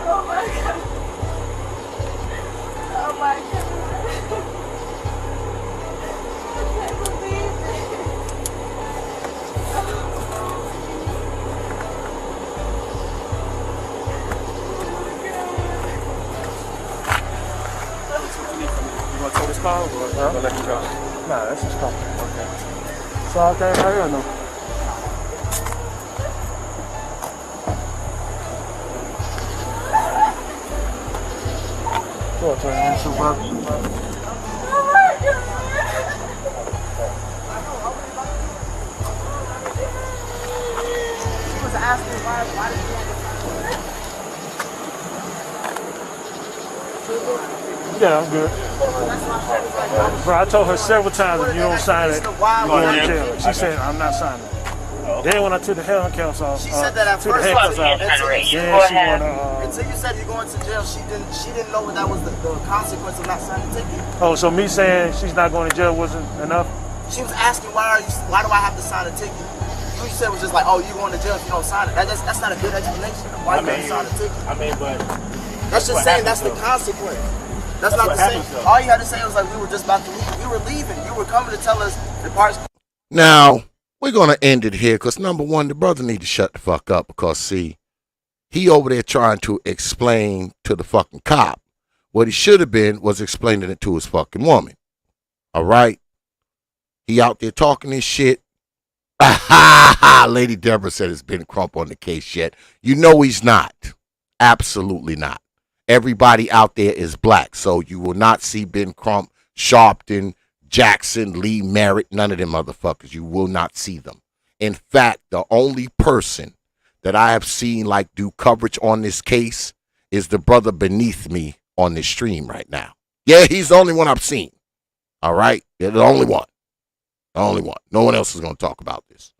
Oh my God! Oh my God! car? Or let you go? Nah, that's his car. Okay. So I came right here, no? Go turn your supervisor. Asking why did you Yeah, I'm good. Bro, I told her several times if you don't sign it, you're going to jail. She said, I'm not signing it. Then when I took the handcuffs off, She said that at took the first. handcuffs off, then she wanna, Until you said you're going to jail, she didn't know that was the consequence of not signing the ticket. oh, so me saying she's not going to jail wasn't enough? She was asking why do I have to sign a ticket? You said it was just like, oh, you're going to jail if you don't sign it. That's not a good explanation of why you got to sign a ticket. I mean, but That's just saying that's the consequence. That's not the same. All you had to say was like we were just about to leave. We were leaving. You were coming to tell us the parts. Now, we're going to end it here because, number one, the brother need to shut the fuck up because, see, he over there trying to explain to the fucking cop. What he should have been was explaining it to his fucking woman. All right? He out there talking this shit. Lady Deborah said it's been Crump on the case yet. You know he's not. Absolutely not. Everybody out there is black, so you will not see Ben Crump, Sharpton, Jackson, Lee Merritt, none of them motherfuckers. You will not see them. In fact, the only person that I have seen like do coverage on this case is the brother beneath me on this stream right now. Yeah, he's the only one I've seen. All right? They're the only one. The only one. No one else is going to talk about this.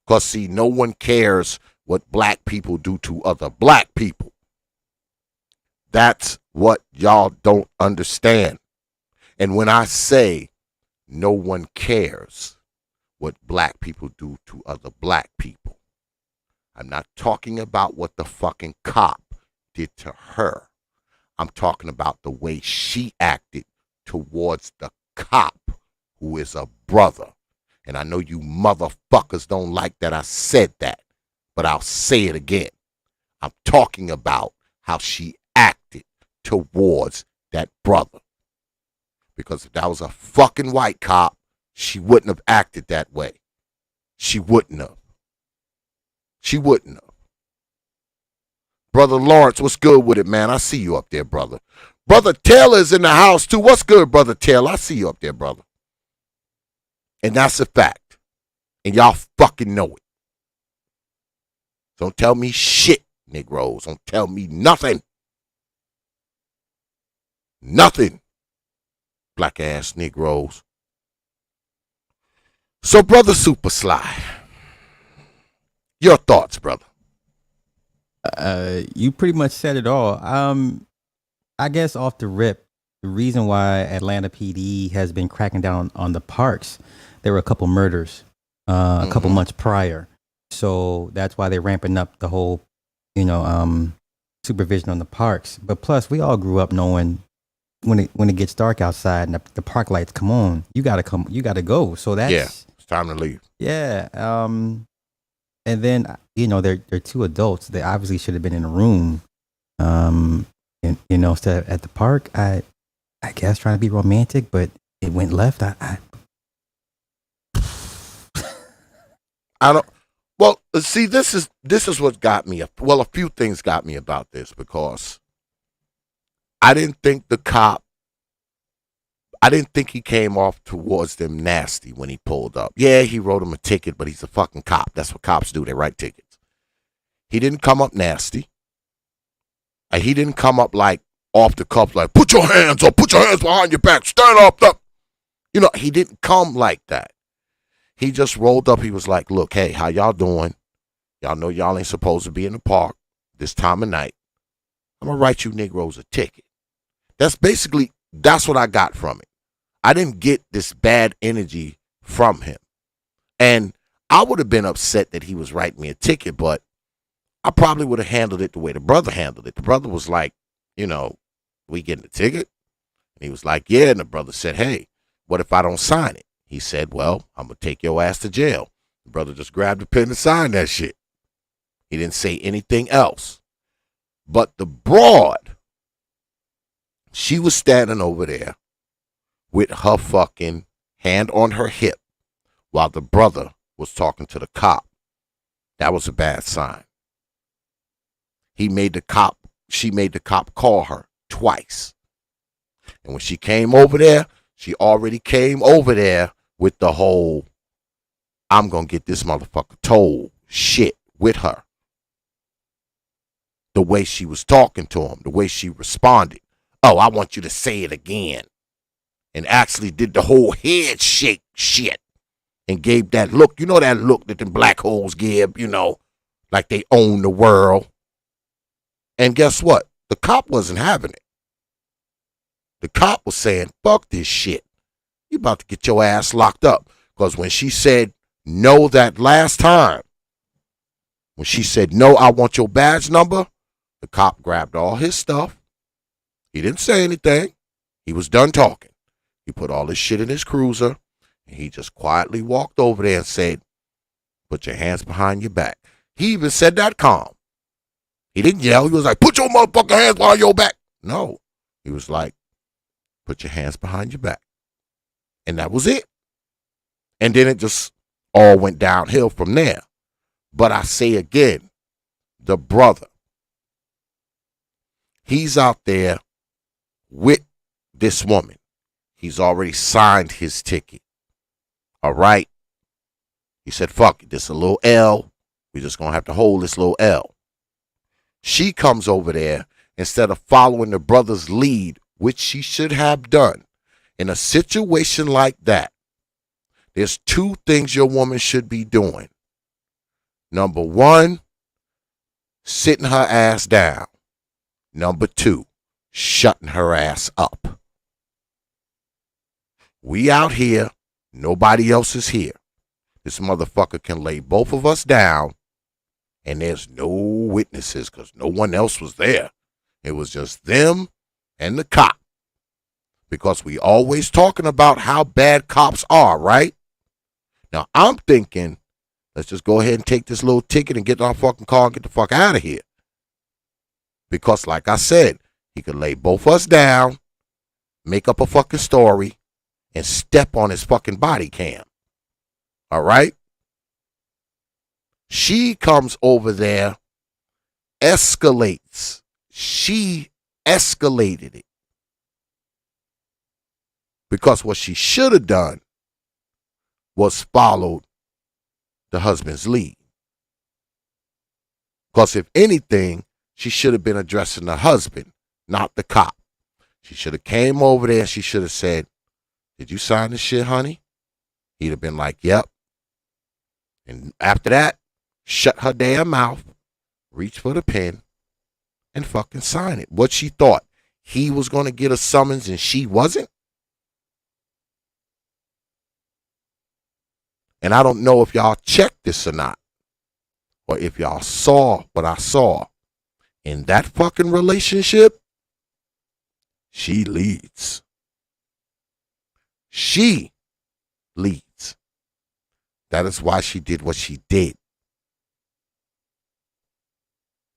Because, see, no one cares what black people do to other black people. That's what y'all don't understand. And when I say no one cares what black people do to other black people, I'm not talking about what the fucking cop did to her. I'm talking about the way she acted towards the cop, who is a brother. And I know you motherfuckers don't like that I said that, but I'll say it again. I'm talking about how she acted towards that brother. Because if that was a fucking white cop, she wouldn't have acted that way. She wouldn't have. She wouldn't have. Brother Lawrence, what's good with it, man? I see you up there, brother. Brother Taylor's in the house, too. What's good, Brother Taylor? I see you up there, brother. And that's a fact. And y'all fucking know it. Don't tell me shit, Negroes. Don't tell me nothing. Nothing. Black ass Negroes. So, Brother Super Sly, your thoughts, brother. You pretty much said it all. I guess off the rip, the reason why Atlanta PD has been cracking down on the parks, there were a couple murders a couple months prior. So that's why they're ramping up the whole, supervision on the parks. But plus, we all grew up knowing when it gets dark outside and the park lights come on, you gotta go. So that's it's time to leave. Yeah. And then they're two adults. They obviously should have been in a room. Instead of at the park. I guess trying to be romantic, but it went left. I don't. Well, see, this is what got me. A few things got me about this because I didn't think he came off towards them nasty when he pulled up. Yeah, he wrote him a ticket, but he's a fucking cop. That's what cops do. They write tickets. He didn't come up nasty. And he didn't come up like off the cuff, like, put your hands up, put your hands behind your back, stand up. He didn't come like that. He just rolled up. He was like, look, hey, how y'all doing? Y'all know y'all ain't supposed to be in the park this time of night. I'm going to write you Negroes a ticket. That's what I got from it. I didn't get this bad energy from him. And I would have been upset that he was writing me a ticket, but I probably would have handled it the way the brother handled it. The brother was like, we getting the ticket? And he was like, yeah. And the brother said, hey, what if I don't sign it? He said, well, I'm going to take your ass to jail. The brother just grabbed the pen and signed that shit. He didn't say anything else. But the broad, she was standing over there with her fucking hand on her hip while the brother was talking to the cop. That was a bad sign. She made the cop call her twice. And when she came over there, she already came over there with the whole, I'm going to get this motherfucker told shit with her. The way she was talking to him, the way she responded. Oh, I want you to say it again. And actually did the whole head shake shit. And gave that look, you know that look that the black holes give, you know, like they own the world. And guess what? The cop wasn't having it. The cop was saying, fuck this shit. You about to get your ass locked up. Because when she said no that last time, when she said, no, I want your badge number, the cop grabbed all his stuff. He didn't say anything. He was done talking. He put all his shit in his cruiser, and he just quietly walked over there and said, put your hands behind your back. He even said that calm. He didn't yell. He was like, put your motherfucking hands behind your back. No. He was like, put your hands behind your back. And that was it. And then it just all went downhill from there. But I say again, the brother, he's out there with this woman. He's already signed his ticket. All right? He said, fuck it, this is a little L. We're just going to have to hold this little L. She comes over there instead of following the brother's lead, which she should have done. In a situation like that, there's two things your woman should be doing. Number one, sitting her ass down. Number two, shutting her ass up. We out here. Nobody else is here. This motherfucker can lay both of us down, and there's no witnesses because no one else was there. It was just them and the cop. Because we always talking about how bad cops are, right? Now, I'm thinking, let's just go ahead and take this little ticket and get in our fucking car and get the fuck out of here. Because, like I said, he could lay both us down, make up a fucking story, and step on his fucking body cam. All right? She comes over there, escalates. She escalated it. Because what she should have done was followed the husband's lead. Because if anything, she should have been addressing the husband, not the cop. She should have came over there and she should have said, did you sign this shit, honey? He'd have been like, yep. And after that, shut her damn mouth, reach for the pen, and fucking sign it. What she thought, he was going to get a summons and she wasn't? And I don't know if y'all checked this or not, or if y'all saw what I saw. In that fucking relationship, she leads. She leads. That is why she did what she did.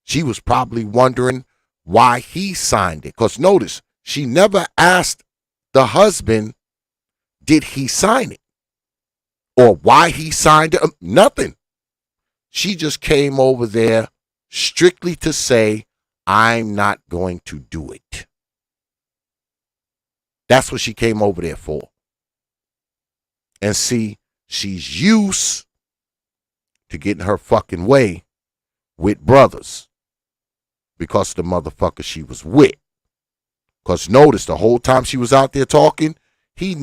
She was probably wondering why he signed it. Because notice, she never asked the husband, did he sign it? Or why he signed it? Nothing. She just came over there strictly to say, I'm not going to do it. That's what she came over there for. And see, she's used to getting her fucking way with brothers because of the motherfucker she was with. Because notice, the whole time she was out there talking, he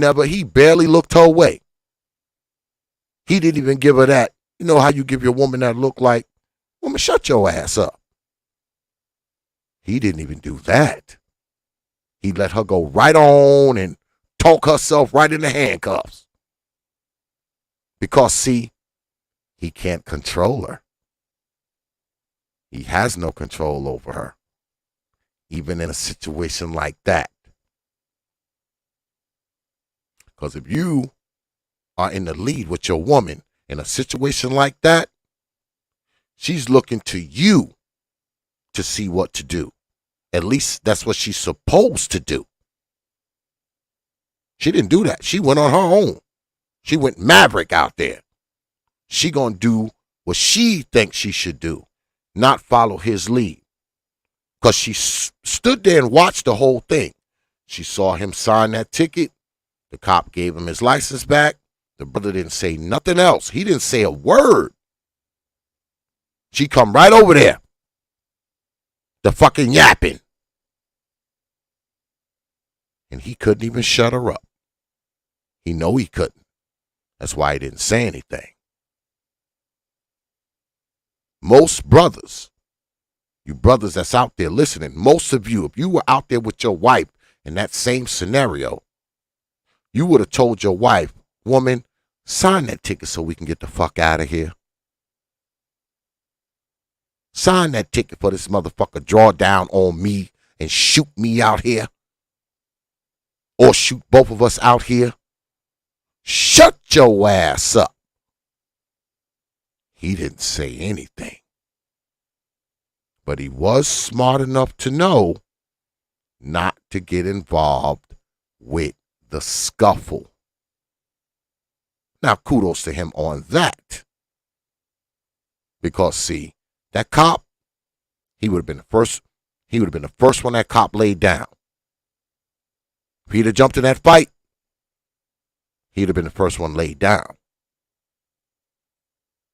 barely looked her way. He didn't even give her that. You know how you give your woman that look like, woman, shut your ass up. He didn't even do that. He let her go right on and talk herself right into handcuffs. Because, see, he can't control her. He has no control over her, even in a situation like that. Because if you are in the lead with your woman in a situation like that, she's looking to you to see what to do. At least that's what she's supposed to do. She didn't do that. She went on her own. She went maverick out there. She gonna do what she thinks she should do, not follow his lead. Because she stood there and watched the whole thing. She saw him sign that ticket. The cop gave him his license back. The brother didn't say nothing else. He didn't say a word. She come right over there. The fucking yapping. And he couldn't even shut her up. He know he couldn't. That's why he didn't say anything. Most brothers, you brothers that's out there listening, most of you, if you were out there with your wife in that same scenario, you would have told your wife, woman, sign that ticket so we can get the fuck out of here. Sign that ticket for this motherfucker draw down on me and shoot me out here. Or shoot both of us out here. Shut your ass up. He didn't say anything. But he was smart enough to know not to get involved with the scuffle. Now, kudos to him on that. Because, see, that cop, he would have been the first. He would have been the first one that cop laid down. If he'd have jumped in that fight, he'd have been the first one laid down.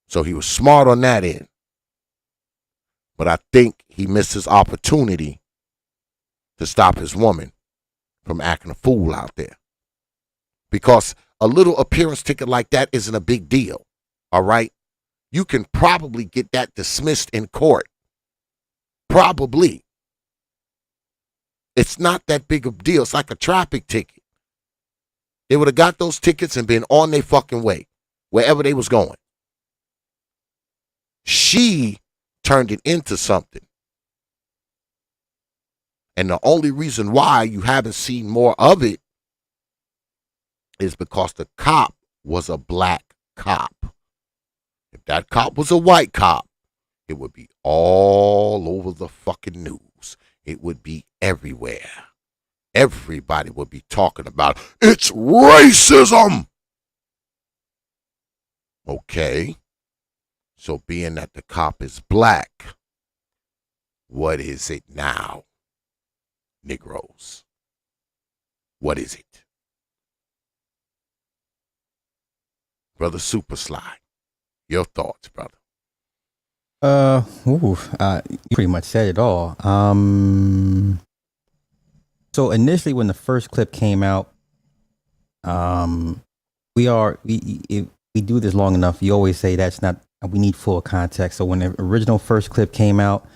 So he was smart on that end. But I think he missed his opportunity to stop his woman from acting a fool out there. Because a little appearance ticket like that isn't a big deal. All right? You can probably get that dismissed in court. Probably. It's not that big of a deal. It's like a traffic ticket. They would have got those tickets and been on their fucking way, wherever they was going. She turned it into something. And the only reason why you haven't seen more of it is because the cop was a black cop. If that cop was a white cop, it would be all over the fucking news. It would be everywhere. Everybody would be talking about it's racism. Okay. So being that the cop is black, what is it now? Negroes. What is it? Brother Super Sly, your thoughts, brother. You pretty much said it all. So initially when the first clip came out, we do this long enough. You always say we need full context. So when the original first clip came out,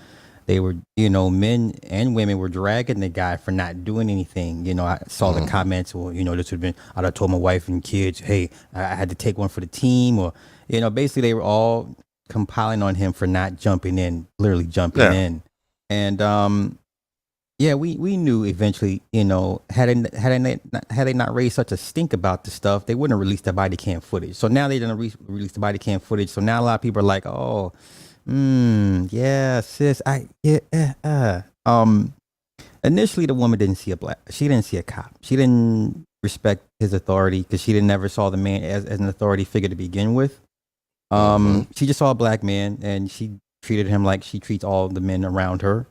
they were, men and women were dragging the guy for not doing anything. I saw the comments, or, this would have been, I'd have told my wife and kids, hey, I had to take one for the team, or, basically they were all compiling on him for not jumping in, literally jumping in. And, we knew eventually, had they not raised such a stink about the stuff, they wouldn't have released the body cam footage. So now they didn't release the body cam footage. So now a lot of people are like, oh, yeah, sis, initially the woman didn't see she didn't see a cop. She didn't respect his authority because she never saw the man as an authority figure to begin with. She just saw a black man and she treated him like she treats all the men around her.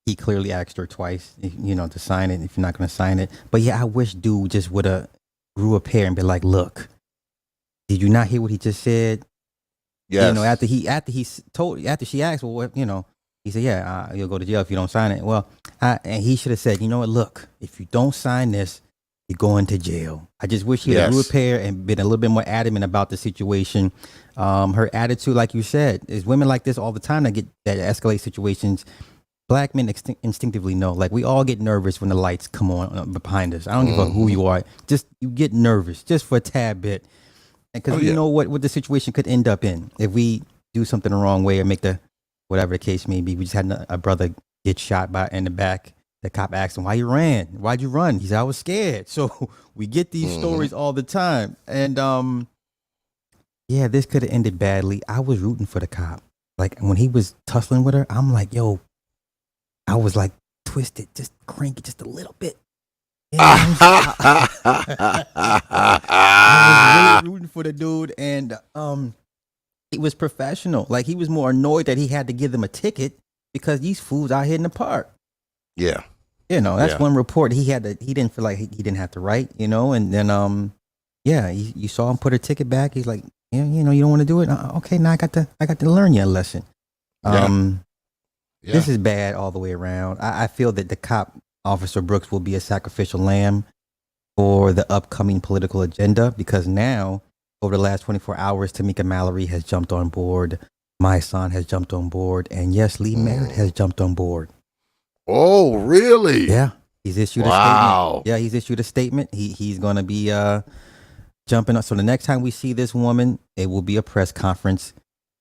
He clearly asked her twice, to sign it if you're not going to sign it. But yeah, I wish dude just would have grew a pair and be like, look, did you not hear what he just said? Yes. After she asked, well, what, he said, yeah, you'll go to jail if you don't sign it. Well, and he should have said, you know what, look, if you don't sign this, you're going to jail. I just wish he had grew a pair and been a little bit more adamant about the situation. Her attitude, like you said, is women like this all the time that escalate situations. Black men instinctively know. Like, we all get nervous when the lights come on behind us. I don't give a who you are. Just, you get nervous just for a tad bit. Because you know what the situation could end up in if we do something the wrong way or make whatever the case may be. We just had a brother get shot in the back. The cop asked him, why you ran? Why'd you run? He said, I was scared. So we get these stories all the time. And this could have ended badly. I was rooting for the cop. Like, when he was tussling with her, I'm like, yo, I was like, twist it, just crank it just a little bit. I was really rooting for the dude, and he was professional. Like, he was more annoyed that he had to give them a ticket because these fools out here in the park. Yeah. You know, that's Yeah. one report he had to. He didn't feel like he didn't have to write. You know, and then yeah, you saw him put a ticket back. He's like, yeah, you know, you don't want to do it. Okay, now I got to learn you a lesson. Yeah. This is bad all the way around. I feel that the cop, Officer Brooks, will be a sacrificial lamb for the upcoming political agenda, because now, over the last 24 hours, Tamika Mallory has jumped on board. My son has jumped on board. And yes, Lee Merritt has jumped on board. Oh, really? Yeah. He's issued a statement. Yeah, he's issued a statement. He's going to be jumping up. So the next time we see this woman, it will be a press conference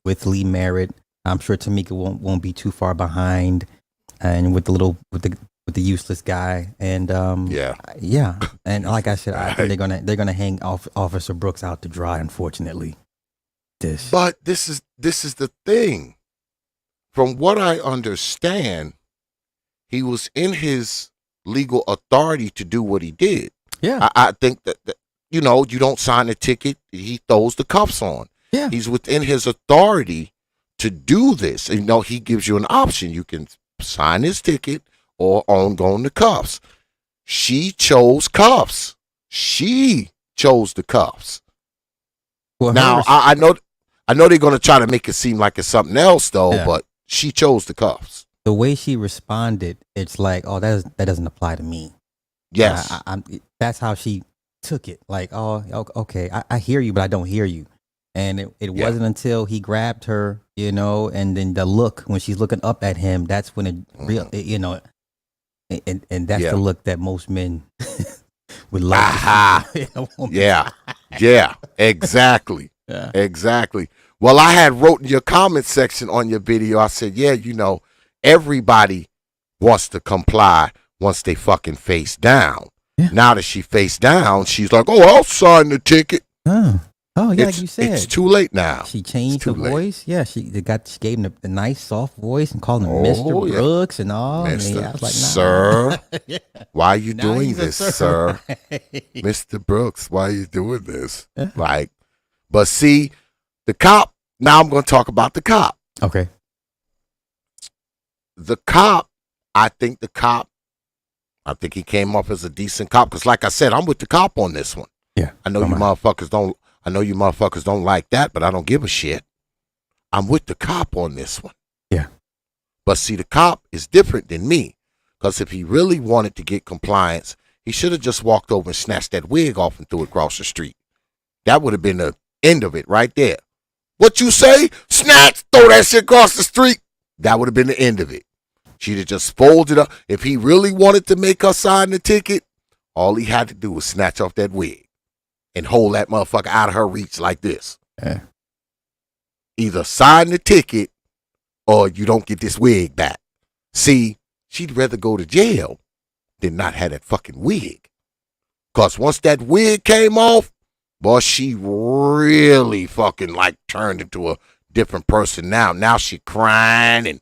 with Lee Merritt. I'm sure Tamika won't be too far behind, and with the useless guy. And yeah. And like I said, I think they're gonna hang Officer Brooks out to dry. Unfortunately, But this is the thing. From what I understand, he was in his legal authority to do what he did. Yeah. I think that, you know, you don't sign a ticket, he throws the cuffs on. Yeah. He's within his authority to do this. And, you know, he gives you an option. You can sign his ticket or go on the cuffs. She chose cuffs. She chose the cuffs. Well, now, I know they're going to try to make it seem like it's something else, though, but she chose the cuffs. The way she responded, it's like, oh, that doesn't apply to me. Yes. That's how she took it. Like, oh, okay, I hear you, but I don't hear you. And it wasn't until he grabbed her, you know, and then the look, when she's looking up at him, that's when you know, and that's the look that most men would love to see. Yeah, exactly. Yeah. Exactly. Well, I had wrote in your comment section on your video, I said, yeah, you know, everybody wants to comply once they fucking face down. Yeah. Now that she face down, she's like, oh, I'll sign the ticket. Oh, yeah, like you said. It's too late now. She changed her voice. Yeah, she gave him a nice, soft voice and called him Mr. Brooks and all. Mr. I was like, nah. Sir, why are you doing this, sir? Mr. Brooks, why are you doing this? Like, but see, the cop, now I'm going to talk about the cop. Okay. The cop, I think he came off as a decent cop, because like I said, I'm with the cop on this one. Yeah. I know you motherfuckers don't like that, but I don't give a shit. I'm with the cop on this one. Yeah. But see, the cop is different than me, because if he really wanted to get compliance, he should have just walked over and snatched that wig off and threw it across the street. That would have been the end of it right there. What you say? Snatch, throw that shit across the street. That would have been the end of it. She'd have just folded up. If he really wanted to make her sign the ticket, all he had to do was snatch off that wig and hold that motherfucker out of her reach like this. Yeah. Either sign the ticket or you don't get this wig back. See, she'd rather go to jail than not have that fucking wig. Because once that wig came off, boy, she really fucking like turned into a different person now. Now she crying and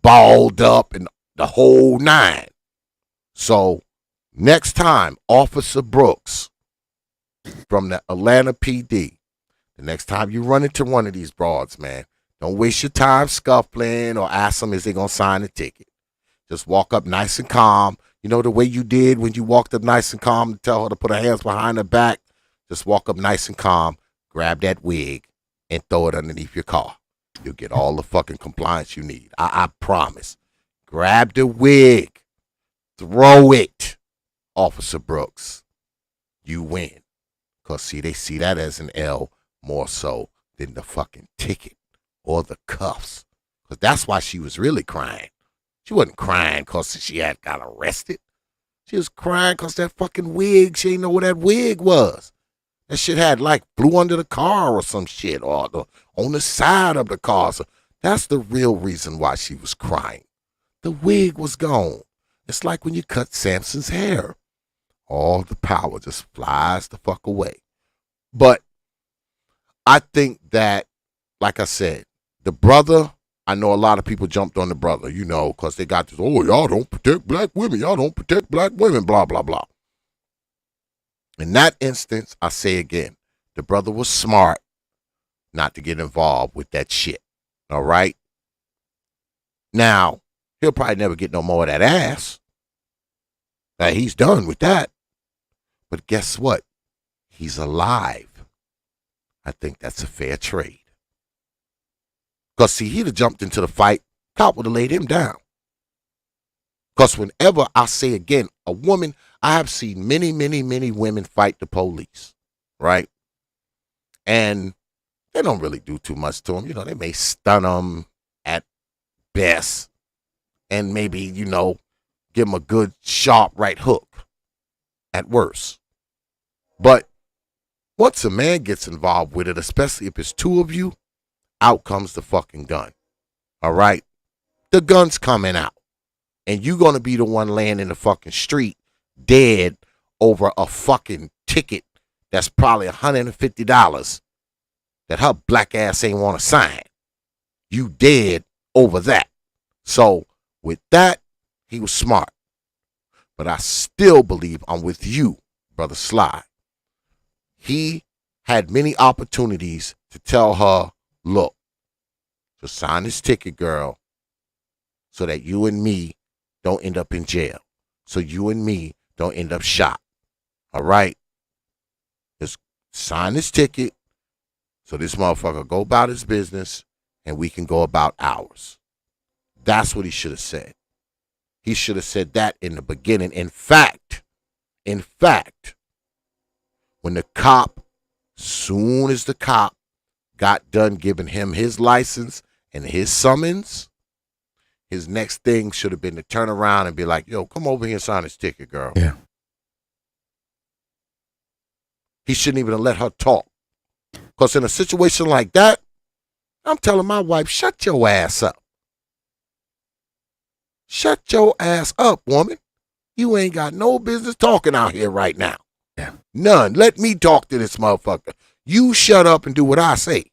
balled up and the whole nine. So next time, Officer Brooks from the Atlanta PD, the next time you run into one of these broads, man, don't waste your time scuffling or ask them, is they going to sign the ticket? Just walk up nice and calm. You know, the way you did when you walked up nice and calm to tell her to put her hands behind her back. Just walk up nice and calm, grab that wig, and throw it underneath your car. You'll get all the fucking compliance you need. I promise. Grab the wig. Throw it, Officer Brooks. You win. Because, see, they see that as an L more so than the fucking ticket or the cuffs. Because that's why she was really crying. She wasn't crying because she had got arrested. She was crying because that fucking wig, she didn't know what that wig was. That shit had like flew under the car or some shit, or on the side of the car. So that's the real reason why she was crying. The wig was gone. It's like when you cut Samson's hair. All the power just flies the fuck away. But I think that, like I said, the brother, I know a lot of people jumped on the brother, you know, because they got this, oh, y'all don't protect black women. Y'all don't protect black women, blah, blah, blah. In that instance, I say again, the brother was smart not to get involved with that shit. All right? Now, he'll probably never get no more of that ass. He's done with that. But guess what? He's alive. I think that's a fair trade. Because, see, he'd have jumped into the fight. Cop would have laid him down. Because whenever I say again, a woman, I have seen many, many, many women fight the police, right? And they don't really do too much to them. You know, they may stun them at best and maybe, you know, give them a good, sharp right hook at worst. But once a man gets involved with it, especially if it's two of you, out comes the fucking gun. All right? The gun's coming out. And you're going to be the one laying in the fucking street dead over a fucking ticket that's probably $150 that her black ass ain't want to sign. You dead over that. So with that, he was smart. But I still believe I'm with you, Brother Sly. He had many opportunities to tell her, look, just sign this ticket, girl, so that you and me don't end up in jail. So you and me don't end up shot. All right? Just sign this ticket so this motherfucker go about his business and we can go about ours. That's what he should have said. He should have said that in the beginning. In fact, when the cop, soon as the cop got done giving him his license and his summons, his next thing should have been to turn around and be like, yo, come over here and sign this ticket, girl. Yeah. He shouldn't even have let her talk. Because in a situation like that, I'm telling my wife, shut your ass up. Shut your ass up, woman. You ain't got no business talking out here right now. Yeah. None. Let me talk to this motherfucker. You shut up and do what I say.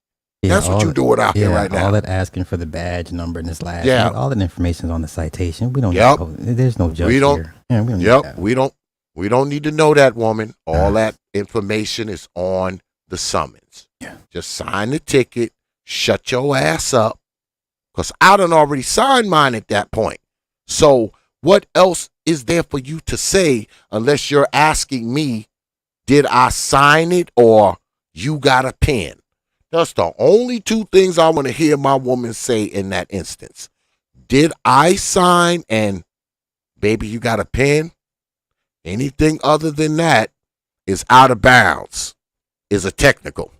Yeah, that's what you doing out here right now. All that asking for the badge number and this last. Yeah. All that information's on the citation. We don't. Yep. There's no judge here. Yeah, we don't need that. We don't need to know that, woman. All that information is on the summons. Yeah. Just sign the ticket. Shut your ass up. Because I done already signed mine at that point. So what else is there for you to say unless you're asking me, did I sign it or you got a pen? That's the only two things I want to hear my woman say in that instance. Did I sign and baby, you got a pen? Anything other than that is out of bounds, is a technical.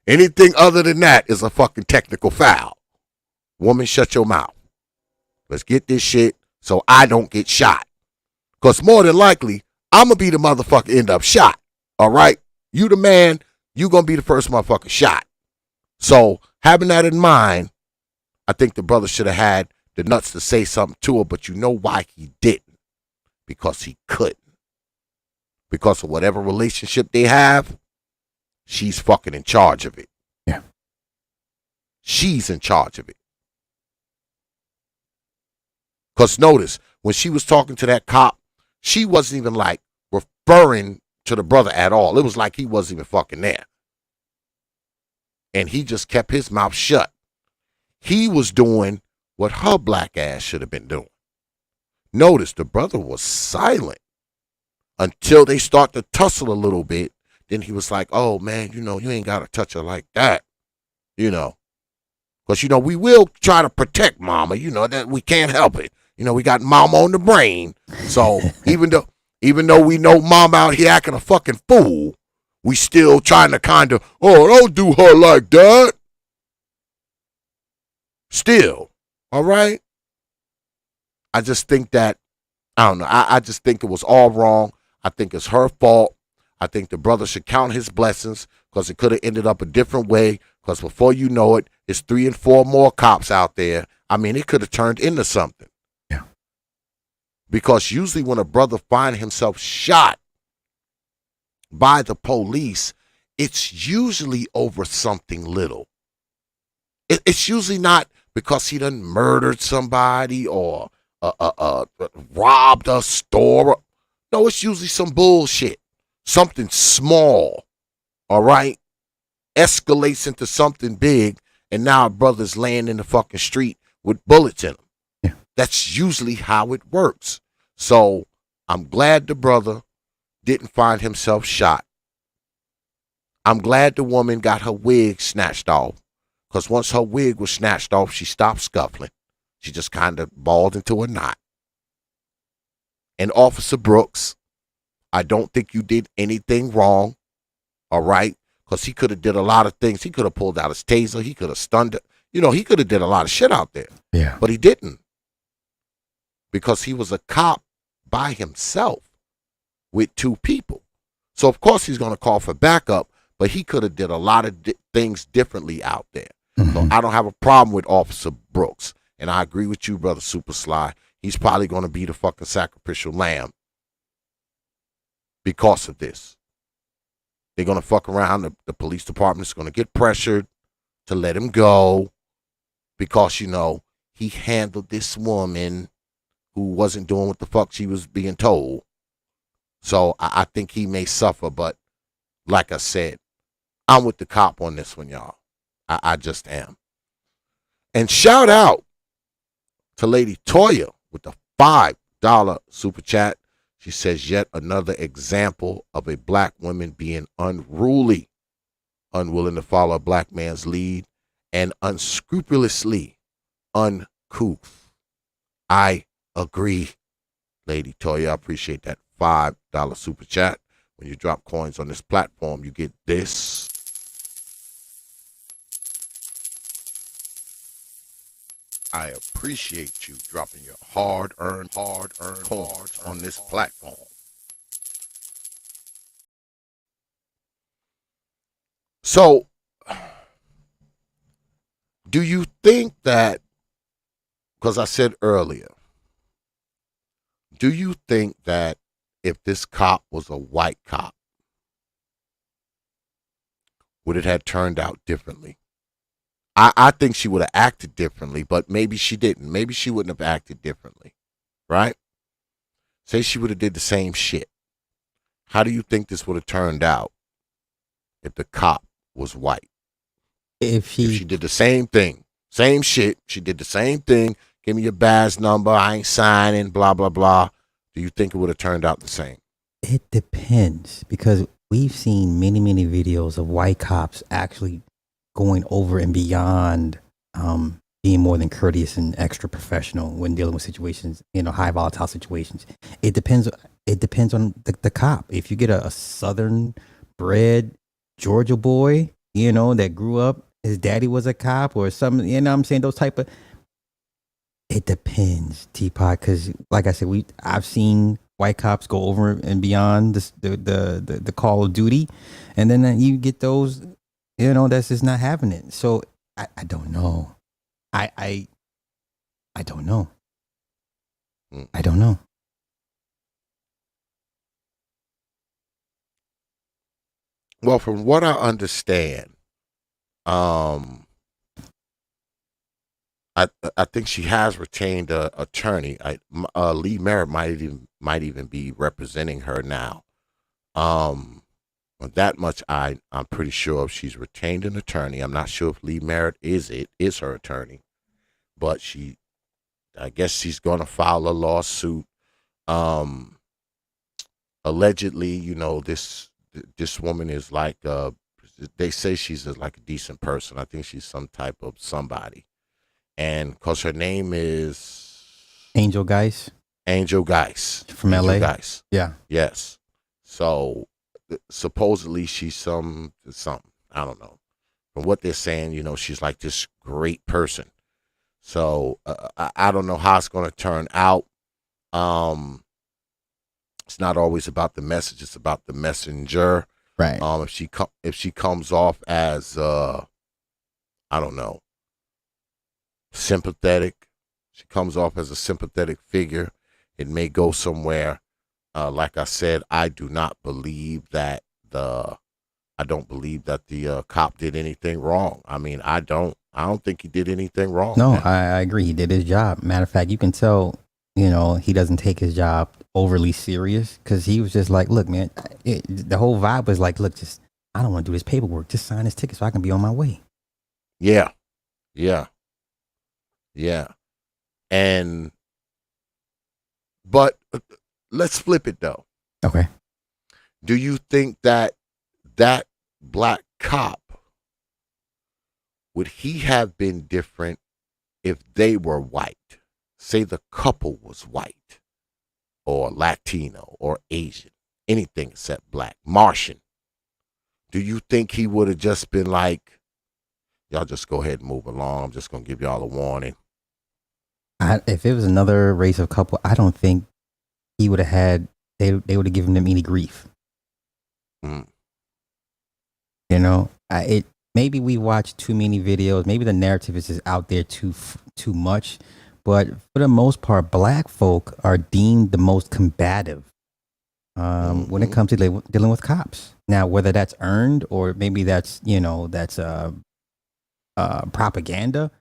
Anything other than that is a fucking technical foul. Woman, shut your mouth. Let's get this shit so I don't get shot. Because more than likely, I'm going to be the motherfucker end up shot. All right? You the man, you going to be the first motherfucker shot. So having that in mind, I think the brother should have had the nuts to say something to her, but you know why he didn't. Because he couldn't. Because of whatever relationship they have, she's fucking in charge of it. Yeah. She's in charge of it. Because notice, when she was talking to that cop, she wasn't even like referring to the brother at all. It was like he wasn't even fucking there. And he just kept his mouth shut. He was doing what her black ass should have been doing. Notice the brother was silent until they start to tussle a little bit. Then he was like, oh man, you know, you ain't got to touch her like that. You know, because, you know, we will try to protect mama, you know, that we can't help it. You know, we got mama on the brain. So even though we know mama out here acting a fucking fool, we still trying to kind of, oh, don't do her like that. Still, all right? I just think that, I don't know, I just think it was all wrong. I think it's her fault. I think the brother should count his blessings because it could have ended up a different way because before you know it, it's 3 and 4 more cops out there. I mean, it could have turned into something. Yeah. Because usually when a brother finds himself shot by the police, it's usually over something little. It's usually not because he done murdered somebody or robbed a store. No, it's usually some bullshit. Something small, all right, escalates into something big, and now a brother's laying in the fucking street with bullets in him. Yeah. That's usually how it works. So I'm glad the brother didn't find himself shot. I'm glad the woman got her wig snatched off, because once her wig was snatched off, she stopped scuffling. She just kind of balled into a knot. And Officer Brooks, I don't think you did anything wrong, all right? Because he could have did a lot of things. He could have pulled out his taser. He could have stunned it. You know, he could have did a lot of shit out there. Yeah. But he didn't. Because he was a cop by himself with two people. So, of course, he's going to call for backup, but he could have did a lot of things differently out there. Mm-hmm. So I don't have a problem with Officer Brooks. And I agree with you, Brother Super Sly. He's probably going to be the fucking sacrificial lamb because of this. They're going to fuck around. The police department is going to get pressured to let him go because, you know, he handled this woman who wasn't doing what the fuck she was being told. So I think he may suffer, but like I said, I'm with the cop on this one, y'all. I just am. And shout out to Lady Toya with the $5 super chat. She says, yet another example of a black woman being unruly, unwilling to follow a black man's lead, and unscrupulously uncouth. I agree, Lady Toya. I appreciate that $5 super chat. When you drop coins on this platform, you get this. I appreciate you dropping your hard-earned coins on this platform. So, do you think that, because I said earlier, do you think that if this cop was a white cop, would it have turned out differently? I think she would have acted differently, but maybe she didn't. Maybe she wouldn't have acted differently, right? Say she would have did the same shit. How do you think this would have turned out if the cop was white? If she did the same thing, same shit, she did the same thing, give me your badge number, I ain't signing, blah, blah, blah. Do you think it would have turned out the same? It depends, because we've seen many, many videos of white cops actually going over and beyond being more than courteous and extra professional when dealing with situations, you know, high volatile situations. It depends on the cop. If you get a southern bred Georgia boy, you know, that grew up, his daddy was a cop or something, you know what I'm saying? Those type of, it depends, T.P.O.T, because like I said, I've seen white cops go over and beyond the call of duty, and then you get those, you know, that's just not having it. So I don't know. I don't know. I don't know. Well, from what I understand, I think she has retained an attorney. Lee Merritt might even be representing her now. That much I'm pretty sure she's retained an attorney. I'm not sure if Lee Merritt is her attorney, but I guess she's gonna file a lawsuit. Allegedly, you know, this woman is like they say she's like a decent person. I think she's some type of somebody, and because her name is Angel Geis from LA. Geis. Yeah. Yes. So supposedly she's something. I don't know. From what they're saying, you know, she's like this great person. So I don't know how it's going to turn out. It's not always about the message; it's about the messenger. Right. If she comes off as I don't know, sympathetic. She comes off as a sympathetic figure. It may go somewhere. Like I said, I don't believe that the cop did anything wrong. I mean, I don't think he did anything wrong. No, man. I agree. He did his job. Matter of fact, you can tell he doesn't take his job overly serious, because he was just like, look, man, the whole vibe was like, look, just I don't want to do this paperwork. Just sign this ticket so I can be on my way. Yeah. Yeah. Yeah. And, but let's flip it though. Okay. Do you think that black cop, would he have been different if they were white? Say the couple was white or Latino or Asian, anything except black, Martian. Do you think he would have just been like, y'all just go ahead and move along. I'm just going to give y'all a warning? If it was another race of couple, I don't think he would have had, they would have given them any grief. Mm. Maybe we watch too many videos. Maybe the narrative is just out there too much. But for the most part, black folk are deemed the most combative when it comes to dealing with cops. Now, whether that's earned or maybe that's propaganda,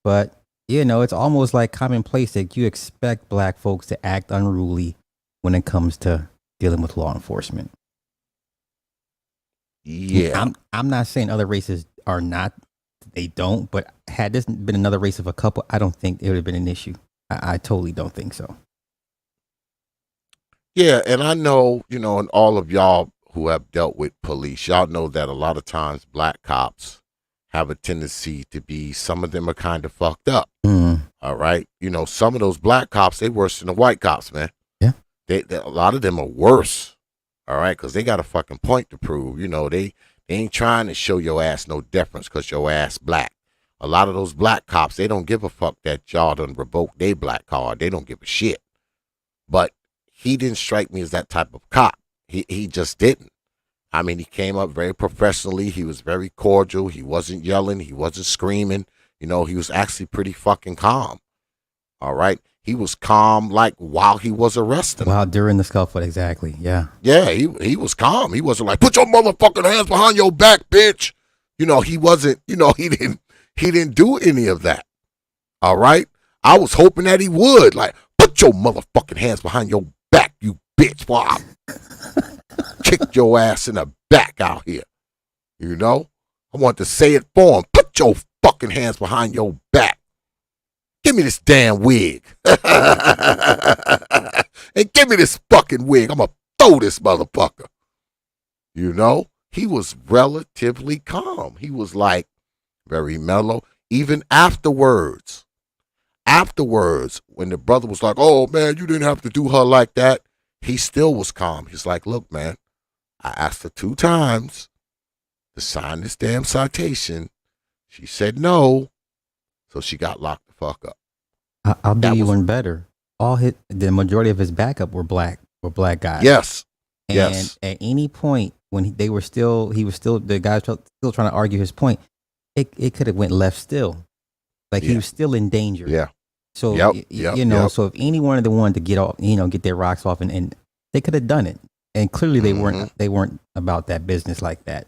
but it's almost like commonplace that you expect black folks to act unruly when it comes to dealing with law enforcement. Yeah, I'm not saying other races are not. They don't, but had this been another race of a couple, I don't think it would have been an issue. I totally don't think so. Yeah, and I know, and all of y'all who have dealt with police, y'all know that a lot of times black cops have a tendency to be, some of them are kind of fucked up. All right. Some of those black cops, they worse than the white cops, man. Yeah. A lot of them are worse. All right. Because they got a fucking point to prove. They ain't trying to show your ass no deference because your ass black. A lot of those black cops, they don't give a fuck that y'all done revoked their black card. They don't give a shit. But he didn't strike me as that type of cop. He just didn't. I mean, he came up very professionally. He was very cordial. He wasn't yelling. He wasn't screaming. He was actually pretty fucking calm. All right. He was calm like while he was arresting. While during the scuffle, exactly. Yeah. Yeah, he was calm. He wasn't like, put your motherfucking hands behind your back, bitch. He wasn't, he didn't do any of that. All right. I was hoping that he would. Like, put your motherfucking hands behind your back, you bitch. Wow. Kick your ass in the back out here. I want to say it for him. Put your fucking hands behind your back. Give me this damn wig. And give me this fucking wig. I'm going to throw this motherfucker. He was relatively calm. He was like very mellow. Even afterwards, when the brother was like, oh man, you didn't have to do her like that, he still was calm. He's like, look, man, I asked her 2 times to sign this damn citation. She said no. So she got locked the fuck up. I'll do you one better. The majority of his backup were black guys. Yes. And at any point when he was still the guy still trying to argue his point, it could have went left still. Like he was still in danger. Yeah. So so if any one of them wanted to get off, get their rocks off, and they could have done it. And clearly they weren't about that business like that.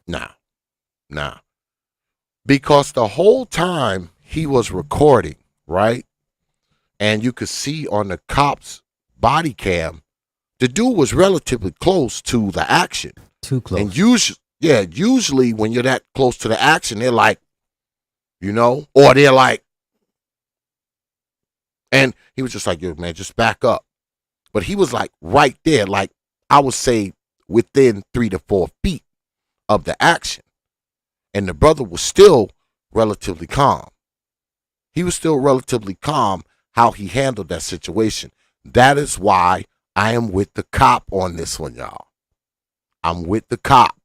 Nah. Because the whole time he was recording, right? And you could see on the cop's body cam, the dude was relatively close to the action. Too close. And usually when you're that close to the action, they're like, or they're like, and he was just like, yo, man, just back up. But he was like right there, like I would say within 3 to 4 feet of the action. And the brother was still relatively calm. He was still relatively calm how he handled that situation. That is why I am with the cop on this one, y'all. I'm with the cop.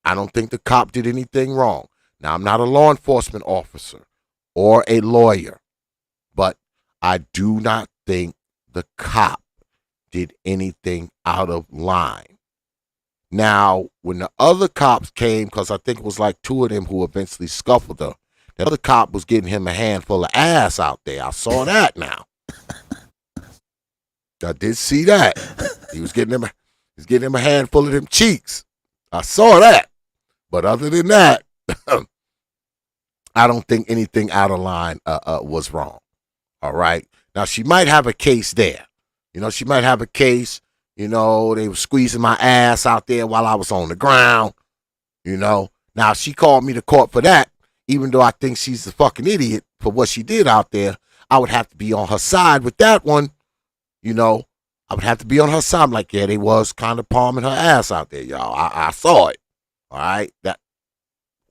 I don't think the cop did anything wrong. Now, I'm not a law enforcement officer or a lawyer, but I do not think the cop did anything out of line. Now, when the other cops came, because I think it was like 2 of them who eventually scuffled her, the other cop was getting him a handful of ass out there. I saw that now. I did see that. He was getting him a handful of them cheeks. I saw that. But other than that, I don't think anything out of line was wrong. All right. Now, she might have a case there. You know, she might have a case. You know, they were squeezing my ass out there while I was on the ground. You know, now she called me to court for that, even though I think she's a fucking idiot for what she did out there. I would have to be on her side with that one. You know, I would have to be on her side. I'm like, yeah, they was kind of palming her ass out there, y'all. I saw it. All right.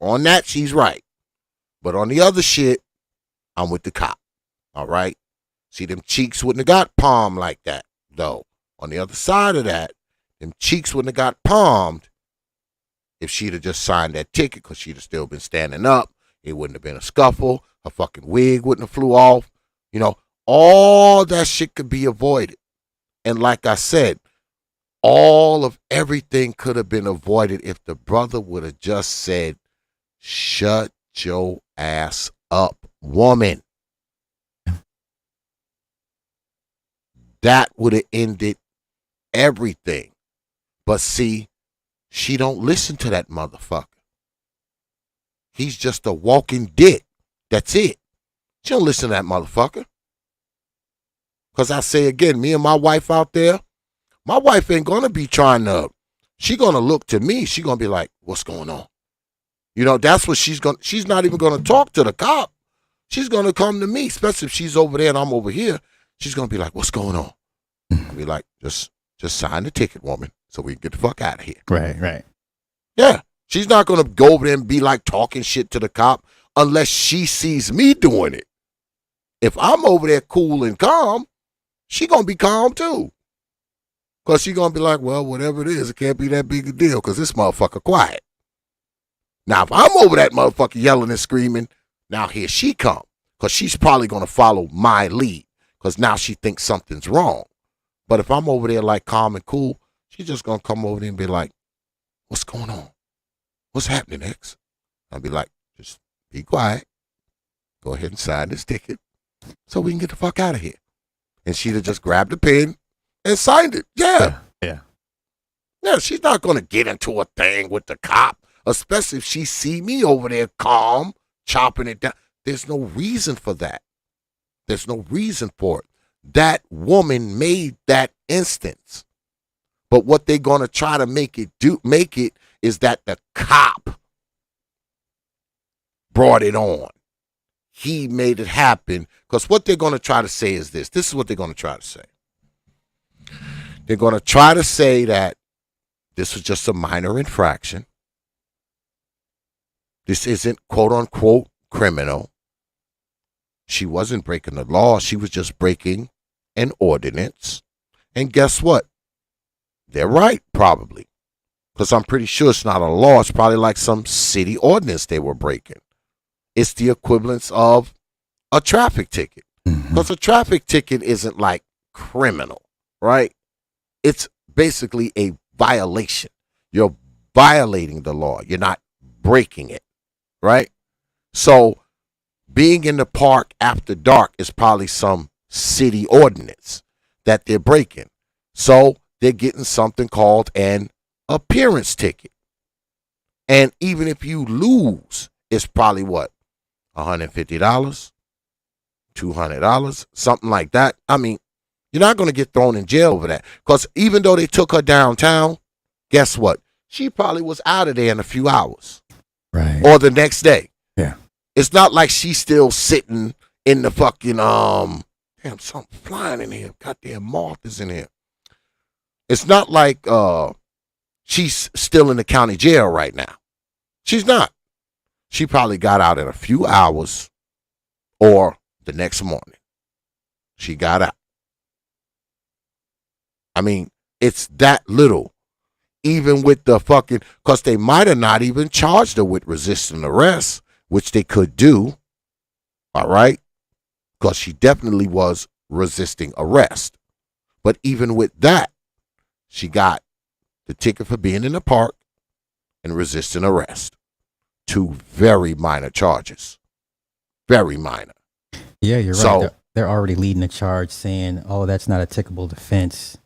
On that, she's right. But on the other shit, I'm with the cop. All right. See, them cheeks wouldn't have got palmed like that, though. On the other side of that, them cheeks wouldn't have got palmed if she'd have just signed that ticket, because she'd have still been standing up. It wouldn't have been a scuffle. Her fucking wig wouldn't have flew off. You know, all that shit could be avoided. And like I said, all of everything could have been avoided if the brother would have just said, shut your ass up, woman. That would have ended everything. But see, she don't listen to that motherfucker. He's just a walking dick. That's it. She don't listen to that motherfucker. Because I say again, me and my wife out there, my wife ain't going to be trying to, she going to look to me. She going to be like, what's going on? You know, that's what she's not even going to talk to the cop. She's going to come to me, especially if she's over there and I'm over here. She's going to be like, what's going on? I'll be like, just sign the ticket, woman, so we can get the fuck out of here. Right. Yeah. She's not going to go over there and be like talking shit to the cop unless she sees me doing it. If I'm over there cool and calm, she going to be calm too. Because she going to be like, well, whatever it is, it can't be that big a deal because this motherfucker quiet. Now, if I'm over that motherfucker yelling and screaming, now here she come. Because she's probably going to follow my lead because now she thinks something's wrong. But if I'm over there like calm and cool, she's just going to come over there and be like, what's going on? What's happening, X? I'll be like, just be quiet. Go ahead and sign this ticket so we can get the fuck out of here. And she'd have just grabbed the pen and signed it. Yeah. Yeah, she's not going to get into a thing with the cop, especially if she see me over there calm, chopping it down. There's no reason for that. There's no reason for it. That woman made that instance. But what they're going to try to make it is that the cop brought it on. He made it happen. Because what they're going to try to say is this. This is what they're going to try to say. They're going to try to say that this was just a minor infraction. This isn't quote unquote criminal. She wasn't breaking the law. She was just breaking an ordinance. And guess what? They're right, probably. Because I'm pretty sure it's not a law. It's probably like some city ordinance they were breaking. It's the equivalence of a traffic ticket. Because a traffic ticket isn't like criminal, right? It's basically a violation. You're violating the law. You're not breaking it, right? So being in the park after dark is probably some city ordinance that they're breaking. So they're getting something called an appearance ticket. And even if you lose, it's probably what? $150, $200, something like that. I mean, you're not going to get thrown in jail over that. Because even though they took her downtown, guess what? She probably was out of there in a few hours. Right. Or the next day. Yeah. It's not like she's still sitting in the fucking, damn, something flying in here. Goddamn moth is in here. It's not like she's still in the county jail right now. She's not. She probably got out in a few hours or the next morning. She got out. I mean, it's that little. Even with the fucking, because they might have not even charged her with resisting arrest, which they could do. All right? Because she definitely was resisting arrest. But even with that, she got the ticket for being in the park and resisting arrest. 2 very minor charges. Very minor. Yeah, you're So- right. They're already leading the charge saying, oh, that's not a tickable defense.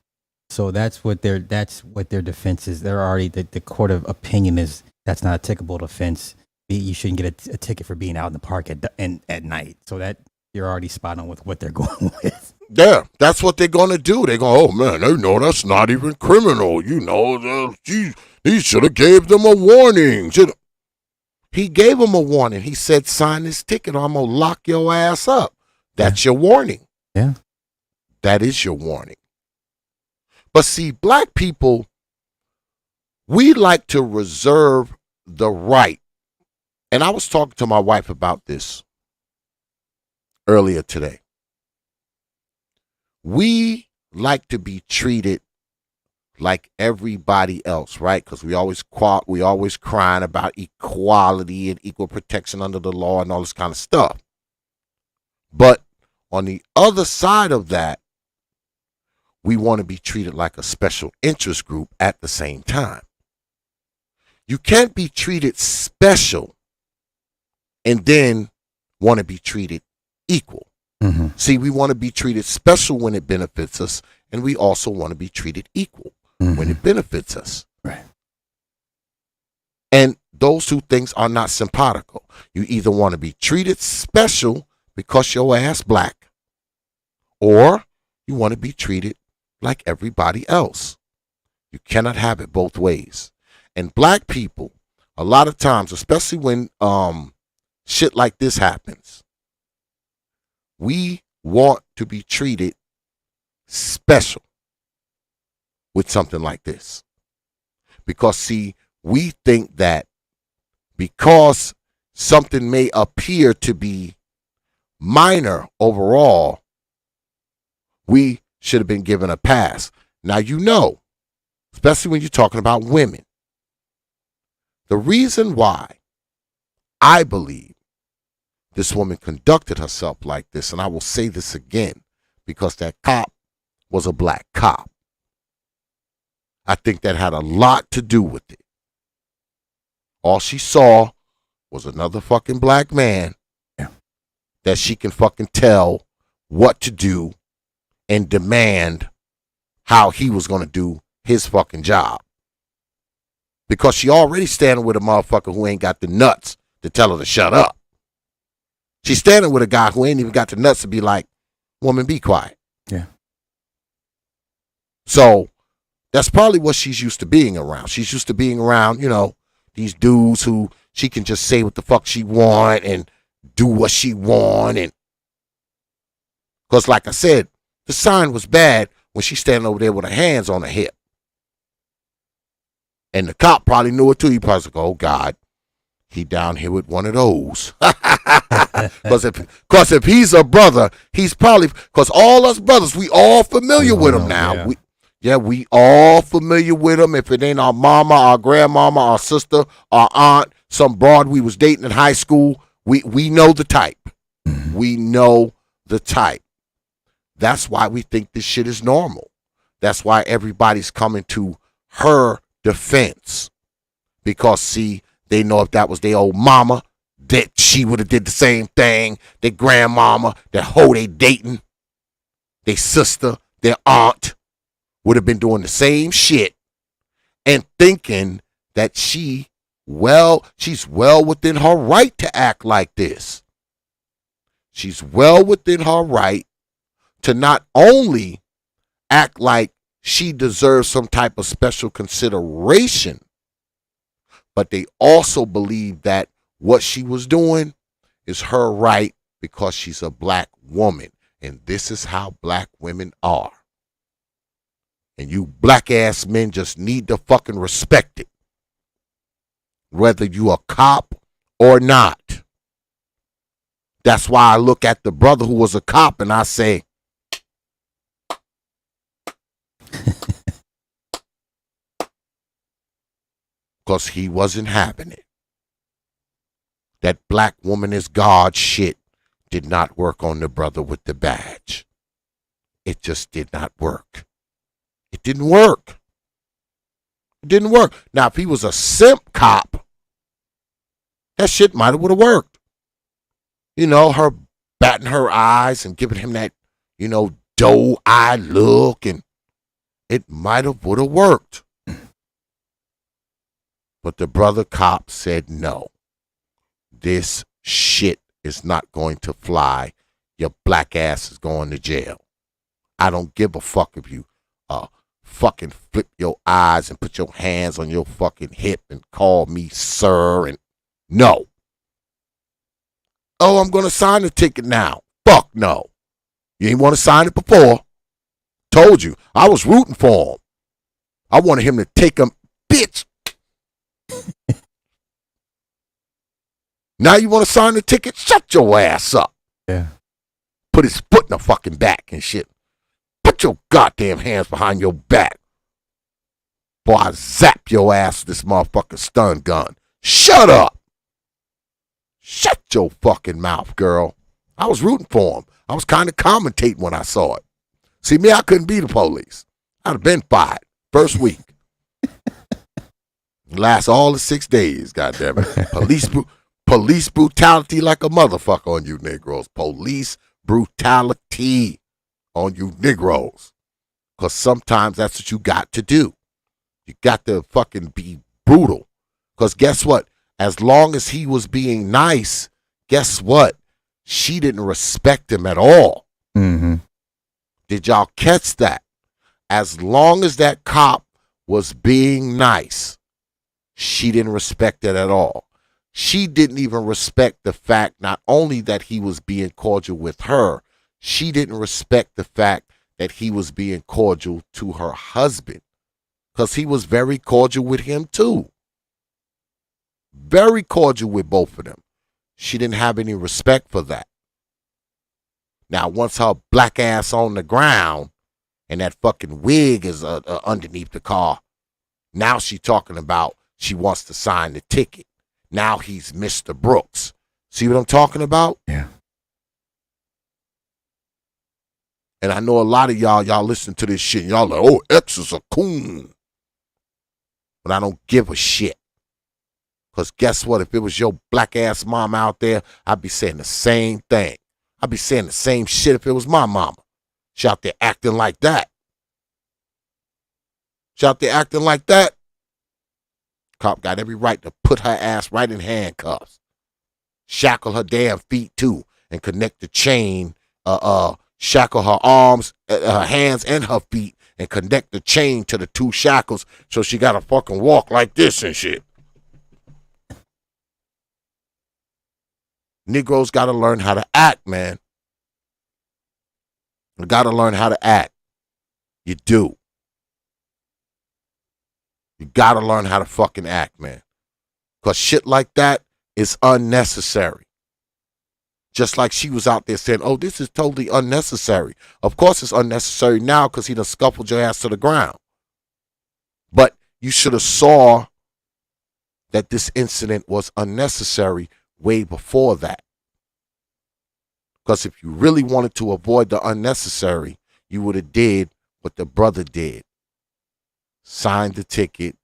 So that's what their defense is. They're already, the court of opinion is that's not a tickable offense. You shouldn't get a ticket for being out in the park at night. So that you're already spot on with what they're going with. Yeah, that's what they're gonna do. They're going, oh man, they know that's not even criminal. You know, he should have gave them a warning. He gave them a warning. He said, sign this ticket or I'm gonna lock your ass up. That's your warning. Yeah. That is your warning. But see, black people, we like to reserve the right. And I was talking to my wife about this earlier today. We like to be treated like everybody else, right? Because we always crying about equality and equal protection under the law and all this kind of stuff. But on the other side of that, we want to be treated like a special interest group at the same time. You can't be treated special and then want to be treated equal. Mm-hmm. See, we want to be treated special when it benefits us, and we also want to be treated equal when it benefits us. Right. And those two things are not simpatico. You either want to be treated special because your ass black, or you want to be treated like everybody else. You cannot have it both ways. And black people, a lot of times, especially when shit like this happens, we want to be treated special with something like this. Because, see, we think that because something may appear to be minor overall, we should have been given a pass. Now, you know, especially when you're talking about women, the reason why I believe this woman conducted herself like this, and I will say this again, because that cop was a black cop. I think that had a lot to do with it. All she saw was another fucking black man that she can fucking tell what to do and demand how he was going to do his fucking job. Because she already standing with a motherfucker who ain't got the nuts to tell her to shut up. She's standing with a guy who ain't even got the nuts to be like, woman, be quiet. Yeah. So that's probably what she's used to being around. She's used to being around, you know, these dudes who she can just say what the fuck she want and do what she want. And because like I said, the sign was bad when she's standing over there with her hands on her hip. And the cop probably knew it too. He probably was like, oh God, he down here with one of those. Because if he's a brother, he's probably, because all us brothers, we all familiar with him now. We all familiar with him. If it ain't our mama, our grandmama, our sister, our aunt, some broad we was dating in high school, we know the type. We know the type. That's why we think this shit is normal. That's why everybody's coming to her defense. Because, see, they know if that was their old mama, that she would have did the same thing. Their grandmama, their hoe they dating, their sister, their aunt would have been doing the same shit and thinking that she's well within her right to act like this. She's well within her right to not only act like she deserves some type of special consideration, but they also believe that what she was doing is her right because she's a black woman. And this is how black women are. And you black ass men just need to fucking respect it. Whether you a cop or not. That's why I look at the brother who was a cop and I say, because he wasn't having it. That black woman is God shit did not work on the brother with the badge. It just did not work. It didn't work. It didn't work. Now, if he was a simp cop, that shit might have would have worked. You know, her batting her eyes and giving him that, you know, doe-eyed look, and it might have would have worked. But the brother cop said no. This shit is not going to fly. Your black ass is going to jail. I don't give a fuck if you fucking flip your eyes and put your hands on your fucking hip and call me sir and no. Oh, I'm going to sign the ticket now. Fuck no. You ain't want to sign it before. Told you. I was rooting for him. I wanted him to take him. Bitch. Now you want to sign the ticket? Shut your ass up. Yeah. Put his foot in the fucking back and shit. Put your goddamn hands behind your back. Boy, I zap your ass with this motherfucking stun gun. Shut up. Shut your fucking mouth, girl. I was rooting for him. I was kind of commentating when I saw it. See, me, I couldn't be the police. I'd have been fired first week. Last all the 6 days, goddammit. Police brutality like a motherfucker on you Negroes. Police brutality on you Negroes. Because sometimes that's what you got to do. You got to fucking be brutal. Because guess what? As long as he was being nice, guess what? She didn't respect him at all. Mm-hmm. Did y'all catch that? As long as that cop was being nice, she didn't respect it at all. She didn't even respect the fact not only that he was being cordial with her, she didn't respect the fact that he was being cordial to her husband. Because he was very cordial with him too. Very cordial with both of them. She didn't have any respect for that. Now, once her black ass on the ground and that fucking wig is underneath the car, now she talking about she wants to sign the ticket. Now he's Mr. Brooks. See what I'm talking about? Yeah. And I know a lot of y'all listen to this shit and y'all like, oh, X is a coon. But I don't give a shit. Because guess what? If it was your black ass mom out there, I'd be saying the same thing. I'd be saying the same shit if it was my mama. She out there acting like that. She out there acting like that. Cop got every right to put her ass right in handcuffs. Shackle her damn feet too and connect the chain. Shackle her arms, her hands and her feet and connect the chain to the two shackles so she got to fucking walk like this and shit. Negroes got to learn how to act, man. You got to learn how to act. You do. You got to learn how to fucking act, man. Because shit like that is unnecessary. Just like she was out there saying, oh, this is totally unnecessary. Of course it's unnecessary now because he done scuffled your ass to the ground. But you should have saw that this incident was unnecessary way before that. Because if you really wanted to avoid the unnecessary, you would have did what the brother did. Signed the ticket,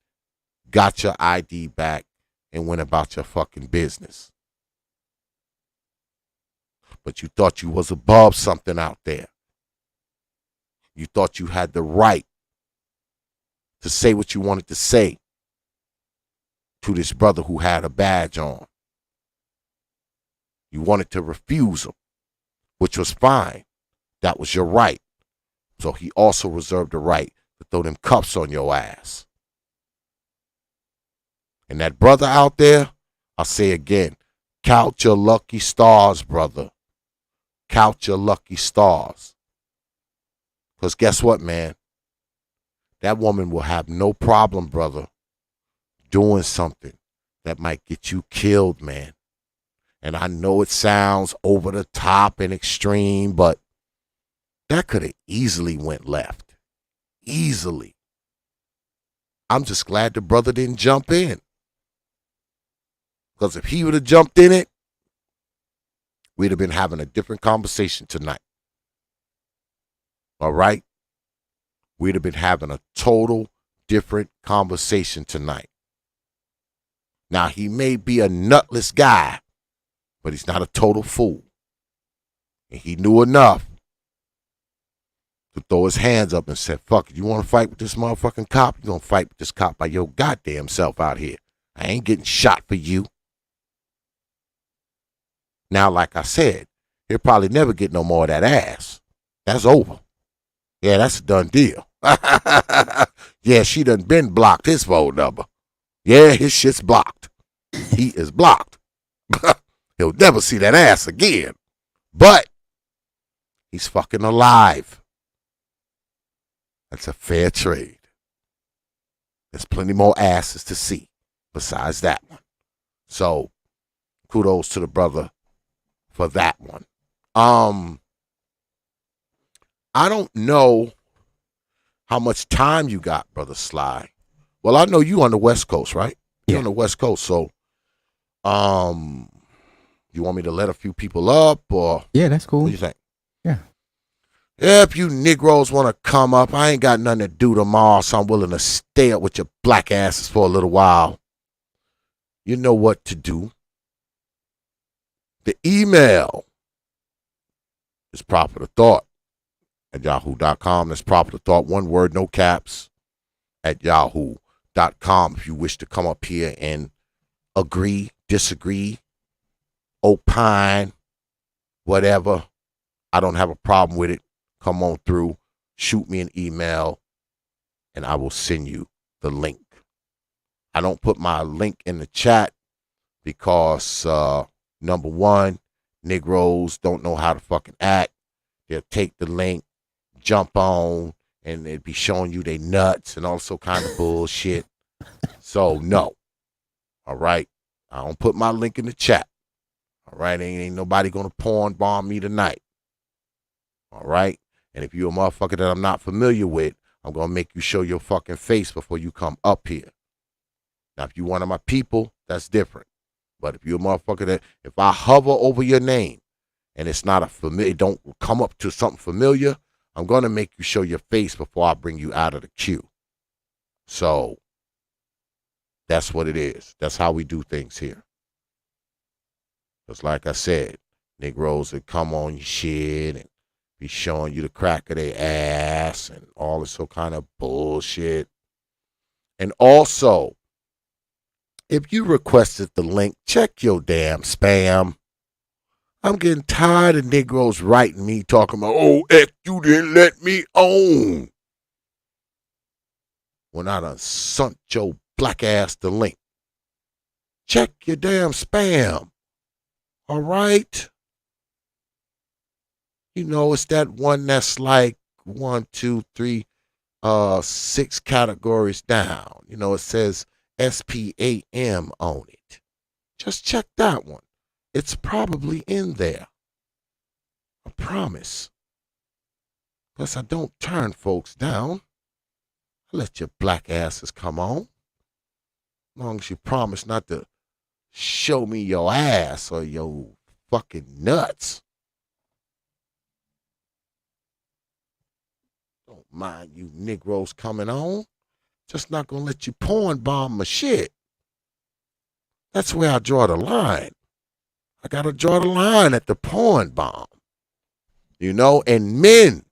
got your ID back, and went about your fucking business. But you thought you was above something out there. You thought you had the right to say what you wanted to say to this brother who had a badge on. You wanted to refuse him, which was fine. That was your right. So he also reserved the right to throw them cuffs on your ass. And that brother out there, I'll say again, count your lucky stars, brother. Count your lucky stars. Because guess what, man? That woman will have no problem, brother, doing something that might get you killed, man. And I know it sounds over the top and extreme, but that could have easily went left. Easily. I'm just glad the brother didn't jump in. Because if he would have jumped in it, we'd have been having a different conversation tonight. All right? We'd have been having a total different conversation tonight. Now, he may be a nutless guy, but he's not a total fool. And he knew enough to throw his hands up and said, fuck it, you want to fight with this motherfucking cop? You're going to fight with this cop by your goddamn self out here. I ain't getting shot for you. Now, like I said, he'll probably never get no more of that ass. That's over. Yeah, that's a done deal. Yeah, she done been blocked his phone number. Yeah, his shit's blocked. He is blocked. He'll never see that ass again. But he's fucking alive. That's a fair trade. There's plenty more asses to see besides that one. So kudos to the brother for that one. I don't know how much time you got, Brother Sly. Well, I know you on the West Coast, right? You're on the West Coast, so you want me to let a few people up, or Yeah, that's cool. what do you think? Yeah. If you Negroes want to come up, I ain't got nothing to do tomorrow, so I'm willing to stay up with your black asses for a little while. You know what to do. The email is propertothought@yahoo.com. That's propertothought, one word, no caps, @yahoo.com. If you wish to come up here and agree, disagree, opine, whatever, I don't have a problem with it. Come on through, shoot me an email, and I will send you the link. I don't put my link in the chat because, number one, Negroes don't know how to fucking act. They'll take the link, jump on, and it'd be showing you they nuts and also kind of bullshit. So, no. All right? I don't put my link in the chat. All right? Ain't nobody going to porn bomb me tonight. All right? And if you're a motherfucker that I'm not familiar with, I'm going to make you show your fucking face before you come up here. Now, if you're one of my people, that's different. But if you're a motherfucker that, if I hover over your name and it's not a familiar, don't come up to something familiar, I'm going to make you show your face before I bring you out of the queue. So, that's what it is. That's how we do things here. Just like I said, Negroes that come on your shit and be showing you the crack of their ass and all this kind of bullshit. And also, if you requested the link, check your damn spam. I'm getting tired of Negroes writing me talking about, oh, X, you didn't let me on. When I done sent your black ass the link. Check your damn spam. All right? You know, it's that one that's like 1, 2, 3, 6 categories down. You know, it says SPAM on it. Just check that one. It's probably in there. I promise. Plus, I don't turn folks down. I let your black asses come on. As long as you promise not to show me your ass or your fucking nuts. Don't mind you Negroes coming on. Just not gonna let you porn bomb my shit. That's where I draw the line. I gotta draw the line at the porn bomb. You know, and men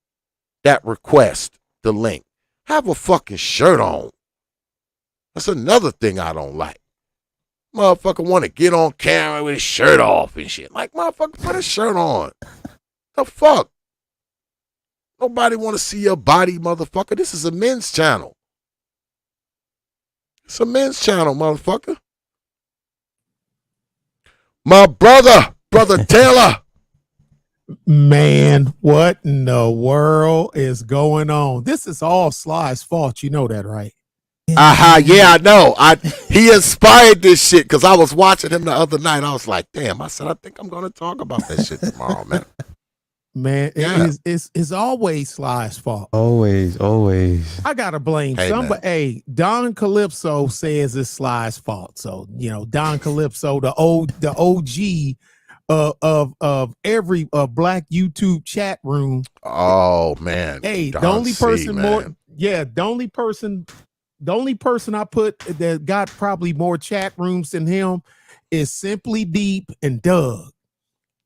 that request the link have a fucking shirt on. That's another thing I don't like. Motherfucker want to get on camera with his shirt off and shit. Like, motherfucker, put a shirt on. The fuck? Nobody want to see your body, motherfucker. This is a men's channel. It's a men's channel, motherfucker. My brother Taylor. Man, what in the world is going on? This is all Sly's fault. You know that, right? Yeah, I know. He inspired this shit because I was watching him the other night. I was like, damn, I said, I think I'm going to talk about that shit tomorrow, man. Man, Yeah. it's always Sly's fault. Always. I gotta blame Hey, somebody. man. Hey, Don Calypso says it's Sly's fault. So you know, Don Calypso, the OG of every black YouTube chat room. Oh, man. Hey, Don the only C, person man. the only person I put that got probably more chat rooms than him is Simply Deep and Doug.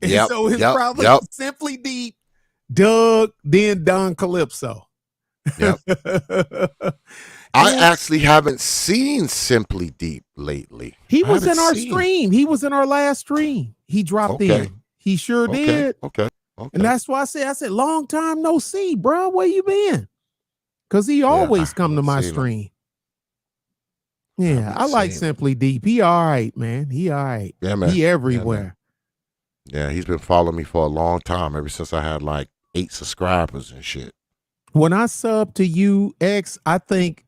And Yep, so it's yep, probably yep. Simply Deep, Doug, then Don Calypso. Yep. I actually haven't seen Simply Deep lately. He I was in haven't our seen- stream. He was in our last stream. He dropped Okay. in. He sure Okay. did. Okay. Okay. And that's why I said, long time no see, bro. Where you been? Because he Yeah, always I come to haven't my seen him. stream. I Yeah, haven't I like seen him. Simply Deep. He all right, man. He all right. Yeah, man. He Yeah, everywhere. man. Yeah, he's been following me for a long time, ever since I had like 8 subscribers and shit. When I subbed to you, X, I think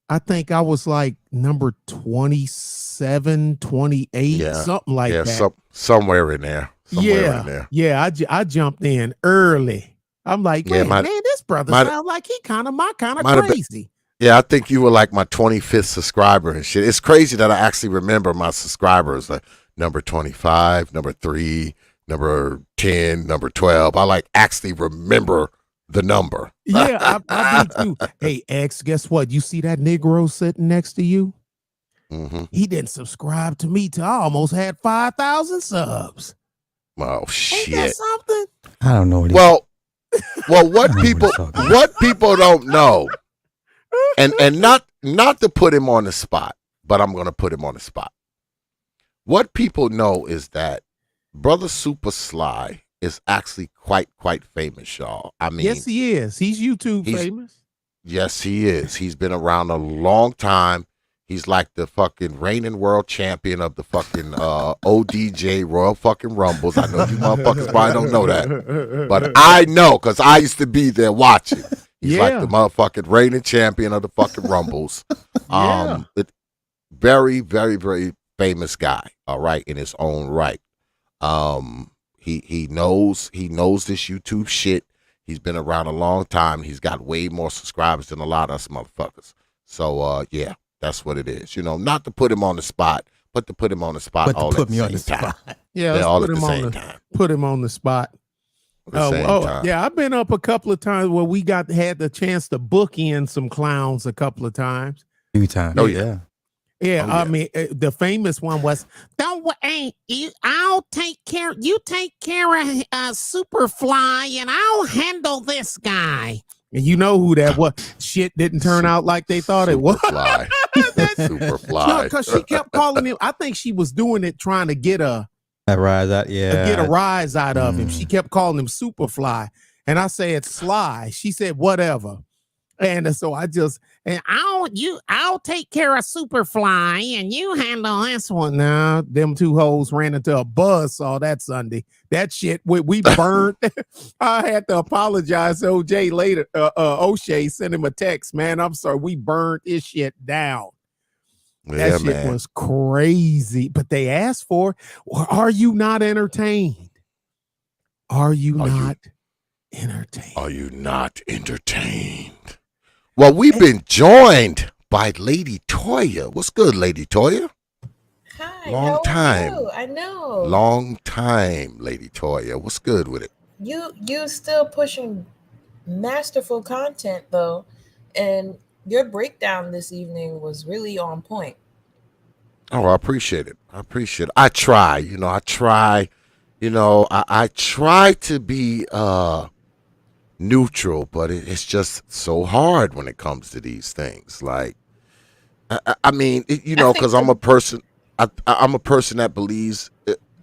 I was like number 27, 28, Yeah. something like Yeah, that. somewhere in there. Somewhere in there. Yeah, I jumped in early. I'm like, Yeah, man, this brother might- sounds like he kind of my kind of might have been- crazy. Yeah, I think you were like my 25th subscriber and shit. It's crazy that I actually remember my subscribers, like number 25, number 3, number 10, number 12. I like actually remember the number. Yeah, I do too. Hey, X, guess what? You see that Negro sitting next to you? Mm-hmm. He didn't subscribe to me till I almost had 5,000 subs. Oh, Ain't that shit. something? I don't know what Well, what know people what he's talking don't know, and not to put him on the spot, but I'm gonna put him on the spot. What people know is that Brother Super Sly is actually quite famous, y'all. I mean, Yes, he is. He's YouTube he's- famous. yes, he is. He's been around a long time. He's like the fucking reigning world champion of the fucking ODJ Royal fucking Rumbles. I know you motherfuckers probably don't know that, but I know because I used to be there watching. He's like the motherfucking reigning champion of the fucking Rumbles. Very famous guy. All right, in his own right. He knows this YouTube shit. He's been around a long time. He's got way more subscribers than a lot of us motherfuckers. So yeah, that's what it is. You know, not to put him on the spot, but to put him on the spot But to all put at the me on same the time. spot. Yeah, They're let's all put at the him on same the time. put him on the spot. At the same time. Yeah, I've been up a couple of times where we had the chance to book in some clowns a couple of times. 2 times. Oh, yeah. Yeah, Oh, I yeah. mean, the famous one was, I'll take care, you take care of Superfly and I'll handle this guy. And you know who that was. Shit didn't turn out like they thought it was. Superfly. Superfly. No, because she kept calling him. I think she was doing it trying to get a That rise out. Yeah. get a rise out of him. Mm. She kept calling him Superfly. And I said Sly. She said whatever. And so I'll take care of Superfly and you handle this one. Now, them two hoes ran into a buzzsaw that Sunday. That shit, we burned. I had to apologize to OJ later. O'Shea sent him a text, man. I'm sorry. We burned this shit down. That shit was crazy. But they asked for, are you not entertained? Are you not entertained? Are you not entertained? Well, we've been joined by Lady Toya. What's good, Lady Toya? Hi. Long how time. Are you? I know. Long time, Lady Toya. What's good with it? You still pushing masterful content though, and your breakdown this evening was really on point. Oh, I appreciate it. I try, I try to be neutral, but it's just so hard when it comes to these things. Like, I mean, because I'm a person, I'm a person that believes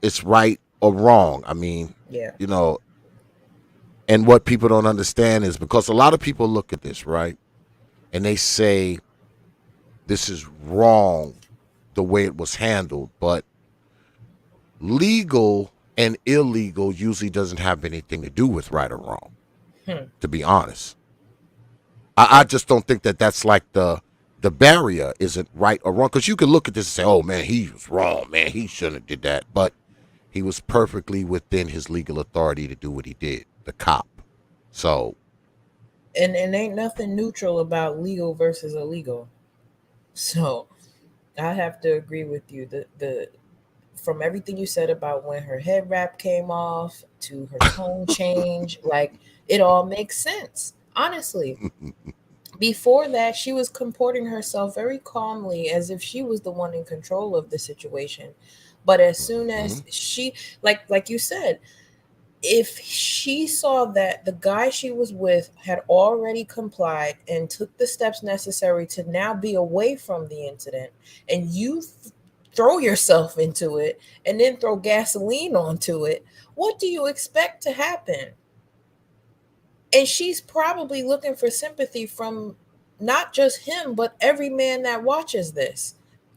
it's right or wrong. I mean, Yeah. And what people don't understand is because a lot of people look at this, right, and they say this is wrong the way it was handled, but legal and illegal usually doesn't have anything to do with right or wrong. To be honest, I just don't think that's like the barrier isn't right or wrong, because you can look at this and say, oh man, he was wrong, man, he shouldn't have did that, but he was perfectly within his legal authority to do what he did, the cop. So And ain't nothing neutral about legal versus illegal. So I have to agree with you. The from everything you said about when her head wrap came off to her tone change, like it all makes sense. Honestly. Before that, she was comporting herself very calmly as if she was the one in control of the situation. But as soon as she, like you said, if she saw that the guy she was with had already complied and took the steps necessary to now be away from the incident, and you throw yourself into it and then throw gasoline onto it, what do you expect to happen? And she's probably looking for sympathy from not just him, but every man that watches this.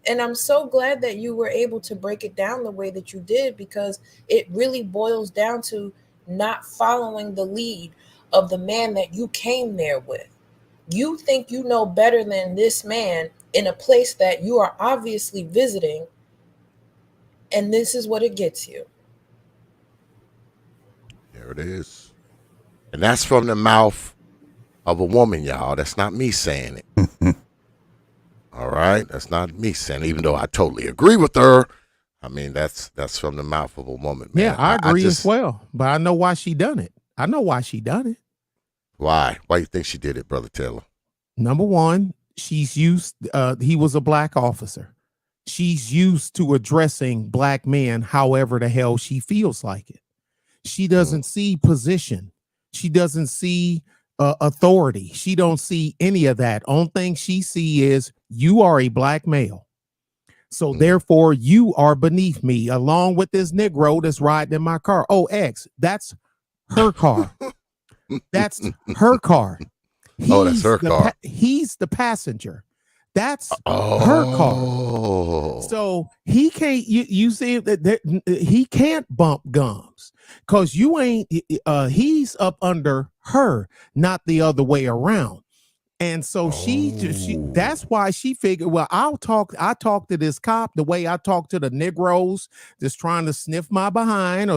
And I'm so glad that you were able to break it down the way that you did, because it really boils down to not following the lead of the man that you came there with. You think you know better than this man in a place that you are obviously visiting, and this is what it gets you. There it is. And that's from the mouth of a woman, y'all. That's not me saying it. All right? That's not me saying it, even though I totally agree with her. I mean, that's from the mouth of a woman, man. Yeah, I agree as well. But I know why she done it. I know why she done it. Why? Why you think she did it, Brother Taylor? Number one, she's used, he was a black officer. She's used to addressing black men however the hell she feels like it. She doesn't see position. She doesn't see authority. She don't see any of that. Only thing she see is you are a black male. So therefore you are beneath me, along with this Negro that's riding in my car. Oh, X, that's her car. That's her car. That's her car. He's the passenger. That's her car. So he can't. You see that he can't bump gums because you ain't. He's up under her, not the other way around. And so she that's why she figured, well, I talk to this cop the way I talk to the Negroes that's trying to sniff my behind,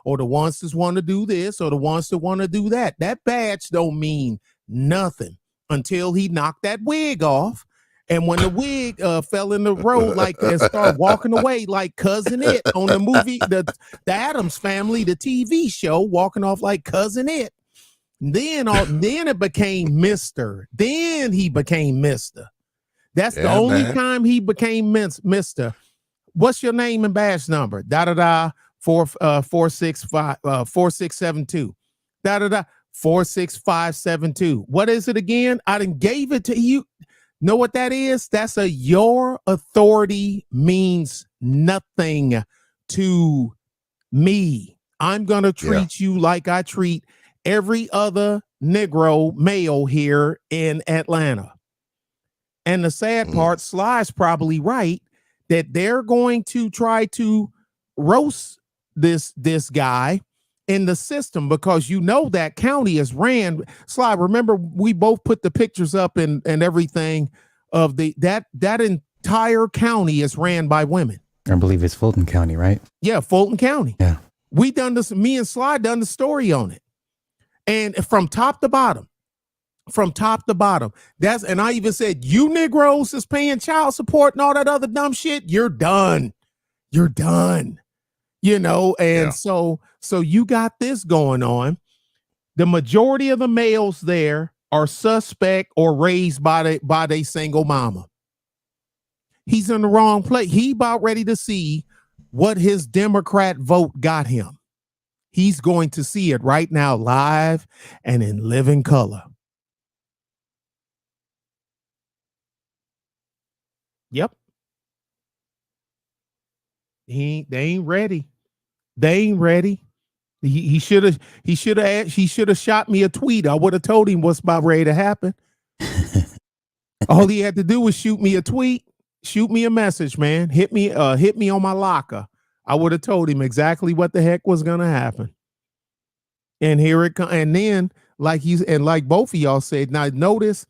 or the ones that want to do this, or the ones that want to do that. That badge don't mean nothing until he knocked that wig off. And when the wig fell in the road, and started walking away like Cousin It on the movie, the Addams Family, the TV show, walking off like Cousin It. Then it became Mr. Then he became Mr. That's the only time he became Mr. What's your name and badge number? 4672. 46572. What is it again? I done gave it to you. Know what that is? That's your authority means nothing to me. I'm gonna treat you like I treat every other Negro male here in Atlanta. And the sad part, Sly's probably right, that they're going to try to roast this guy in the system, because you know that county is ran. Sly, remember we both put the pictures up and everything of that entire county is ran by women. I believe it's Fulton County, right? Yeah, Fulton County. Yeah. We done this, me and Sly done the story on it. And from top to bottom, and I even said, you Negroes is paying child support and all that other dumb shit, you're done. You know, and so you got this going on. The majority of the males there are suspect or raised by they single mama. He's in the wrong place. He about ready to see what his Democrat vote got him. He's going to see it right now, live and in living color. Yep. They ain't ready. He should have shot me a tweet. I would have told him what's about ready to happen. All he had to do was shoot me a tweet, shoot me a message, man. Hit me on my locker. I would have told him exactly what the heck was gonna happen. And here it comes. And then, like both of y'all said, now notice,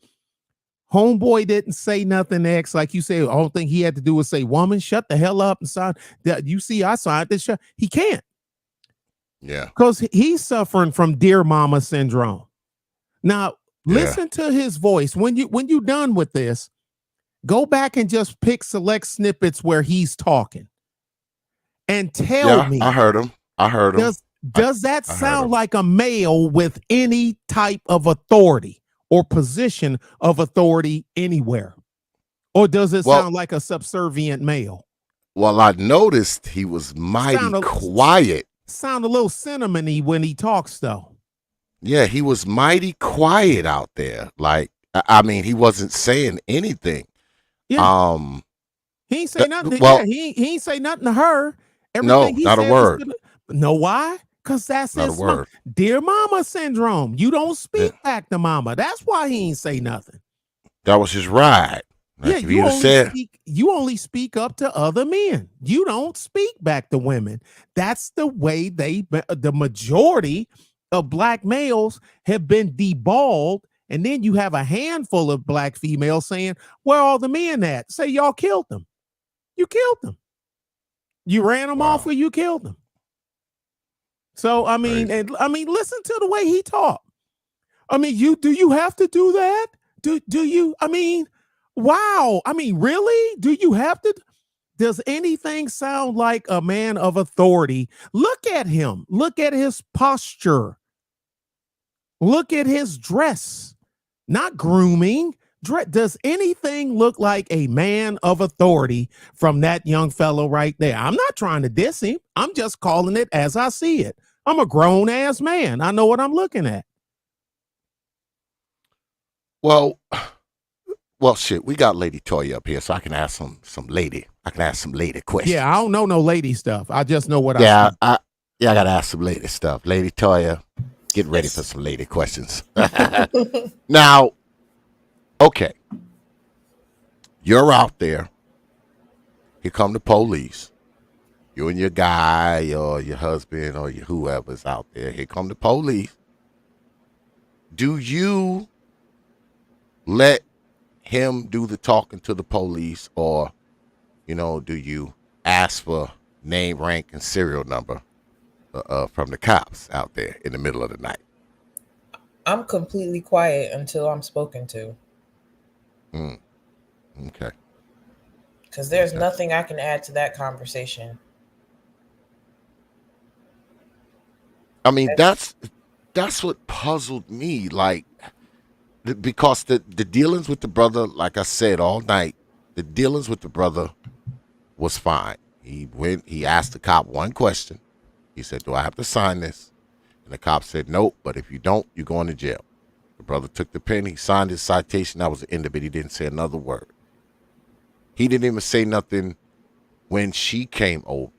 homeboy didn't say nothing X. Like you said, the only thing he had to do was say, woman, shut the hell up and sign that. You see, I signed this. He can't. Yeah. Because he's suffering from dear mama syndrome. Now, listen to his voice. When you done with this, go back and just pick select snippets where he's talking. And tell me. I heard him. Does that sound like a male with any type of authority or position of authority anywhere? Or does it sound like a subservient male? Well, I noticed he was mighty quiet. Sound a little cinnamony when he talks, though. Yeah, he was mighty quiet out there. Like, I mean, he wasn't saying anything. Yeah. He ain't say nothing. Well, He ain't say nothing to her. Everything no, he not a said was word. to the, know why? Because that's Not a his word. dear mama syndrome. You don't Yeah. speak back to mama. That's why he ain't say nothing. That was his ride. Yeah, Like if he'd have said, you only speak up to other men. You don't speak back to women. That's the way the majority of black males have been deballed. And then you have a handful of black females saying, where are all the men at? Say y'all killed them. You killed them. You ran them off or you killed them. So I mean, listen to the way he talked. I mean, do you have to do that? Do you? I mean, wow. I mean, really? Do you have to? Does anything sound like a man of authority? Look at him. Look at his posture. Look at his dress. Not grooming. Does anything look like a man of authority from that young fellow right there? I'm not trying to diss him. I'm just calling it as I see it. I'm a grown ass man. I know what I'm looking at. well, shit, we got Lady Toya up here, so I can ask some lady questions. Yeah, I don't know no lady stuff. I just know what I gotta ask some lady stuff. Lady Toya, get ready for some lady questions. Now, okay, you're out there. Here come the police. You and your guy or your husband or your whoever's out there. Here come the police. Do you let him do the talking to the police, or, do you ask for name, rank, and serial number from the cops out there in the middle of the night? I'm completely quiet until I'm spoken to. Okay. Because there's nothing I can add to that conversation. I mean, that's what puzzled me. Like, because the dealings with the brother, like I said all night, the dealings with the brother was fine. He asked the cop one question. He said, do I have to sign this? And the cop said, nope, but if you don't, you're going to jail. The brother took the pen, he signed his citation, that was the end of it. He didn't say another word. He didn't even say nothing when she came over.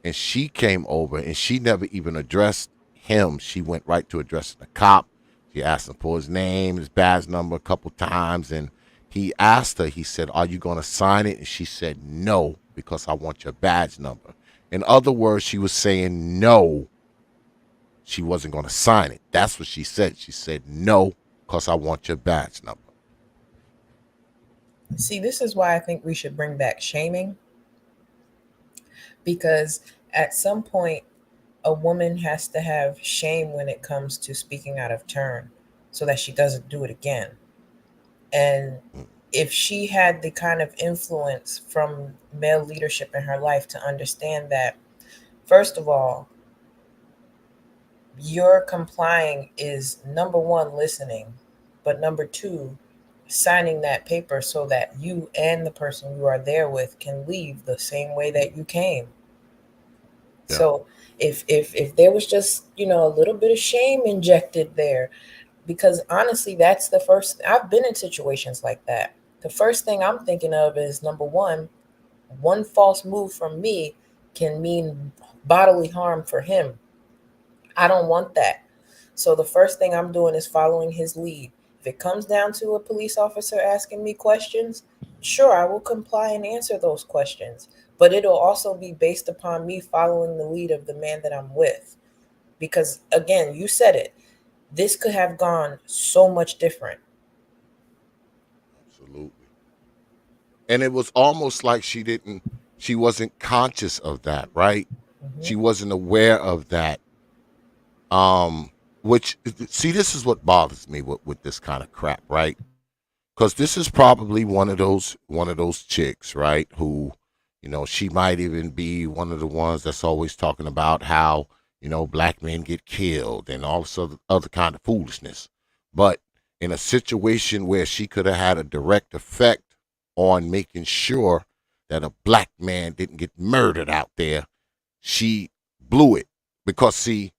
And she came over and she never even addressed him. She went right to addressing the cop. She asked him for his name, his badge number a couple times. And he asked her, he said, are you going to sign it? And she said, no, because I want your badge number. In other words, she was saying no, she wasn't going to sign it. That's what she said. She said, no, because I want your badge number. See, this is why I think we should bring back shaming. Because at some point, a woman has to have shame when it comes to speaking out of turn so that she doesn't do it again. And if she had the kind of influence from male leadership in her life to understand that, first of all, your complying is number one, listening, but number two, signing that paper so that you and the person you are there with can leave the same way that you came. Yeah. So if there was just, a little bit of shame injected there, because honestly, that's the first, I've been in situations like that. The first thing I'm thinking of is, number one false move from me can mean bodily harm for him. I don't want that. So the first thing I'm doing is following his lead. If it comes down to a police officer asking me questions, sure, I will comply and answer those questions. But it'll also be based upon me following the lead of the man that I'm with. Because, again, you said it. This could have gone so much different. Absolutely. And it was almost like she wasn't conscious of that, right? Mm-hmm. She wasn't aware of that. Which, see, this is what bothers me with this kind of crap, right? Because this is probably one of those chicks, right? Who, she might even be one of the ones that's always talking about how, black men get killed and all this other kind of foolishness. But in a situation where she could have had a direct effect on making sure that a black man didn't get murdered out there, she blew it. Because, see,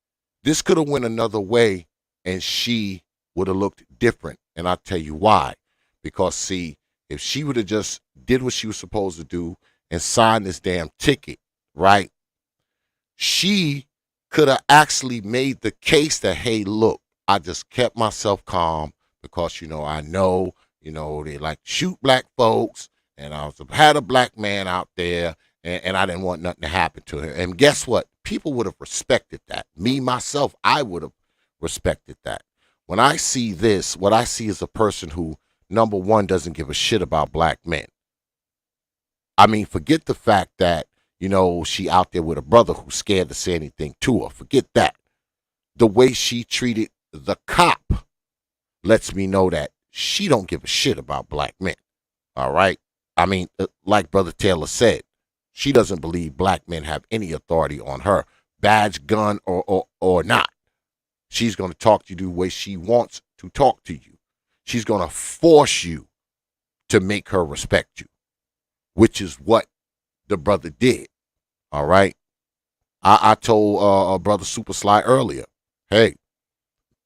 this could have went another way and she would have looked different. And I'll tell you why. Because, see, If she would have just did what she was supposed to do and signed this damn ticket, right? She could have actually made the case that, hey, look, I just kept myself calm because, I know, they like to shoot black folks, and I had a black man out there, and I didn't want nothing to happen to her. And guess what? People would have respected that. Me, myself, I would have respected that. When I see this, what I see is a person who, number one, doesn't give a shit about black men. I mean, forget the fact that, she out there with a brother who's scared to say anything to her. Forget that. The way she treated the cop lets me know that she don't give a shit about black men. All right? I mean, like Brother Taylor said, she doesn't believe black men have any authority on her, badge, gun, or not. She's going to talk to you the way she wants to talk to you. She's going to force you to make her respect you, which is what the brother did. All right. I told Brother Super Sly earlier, hey,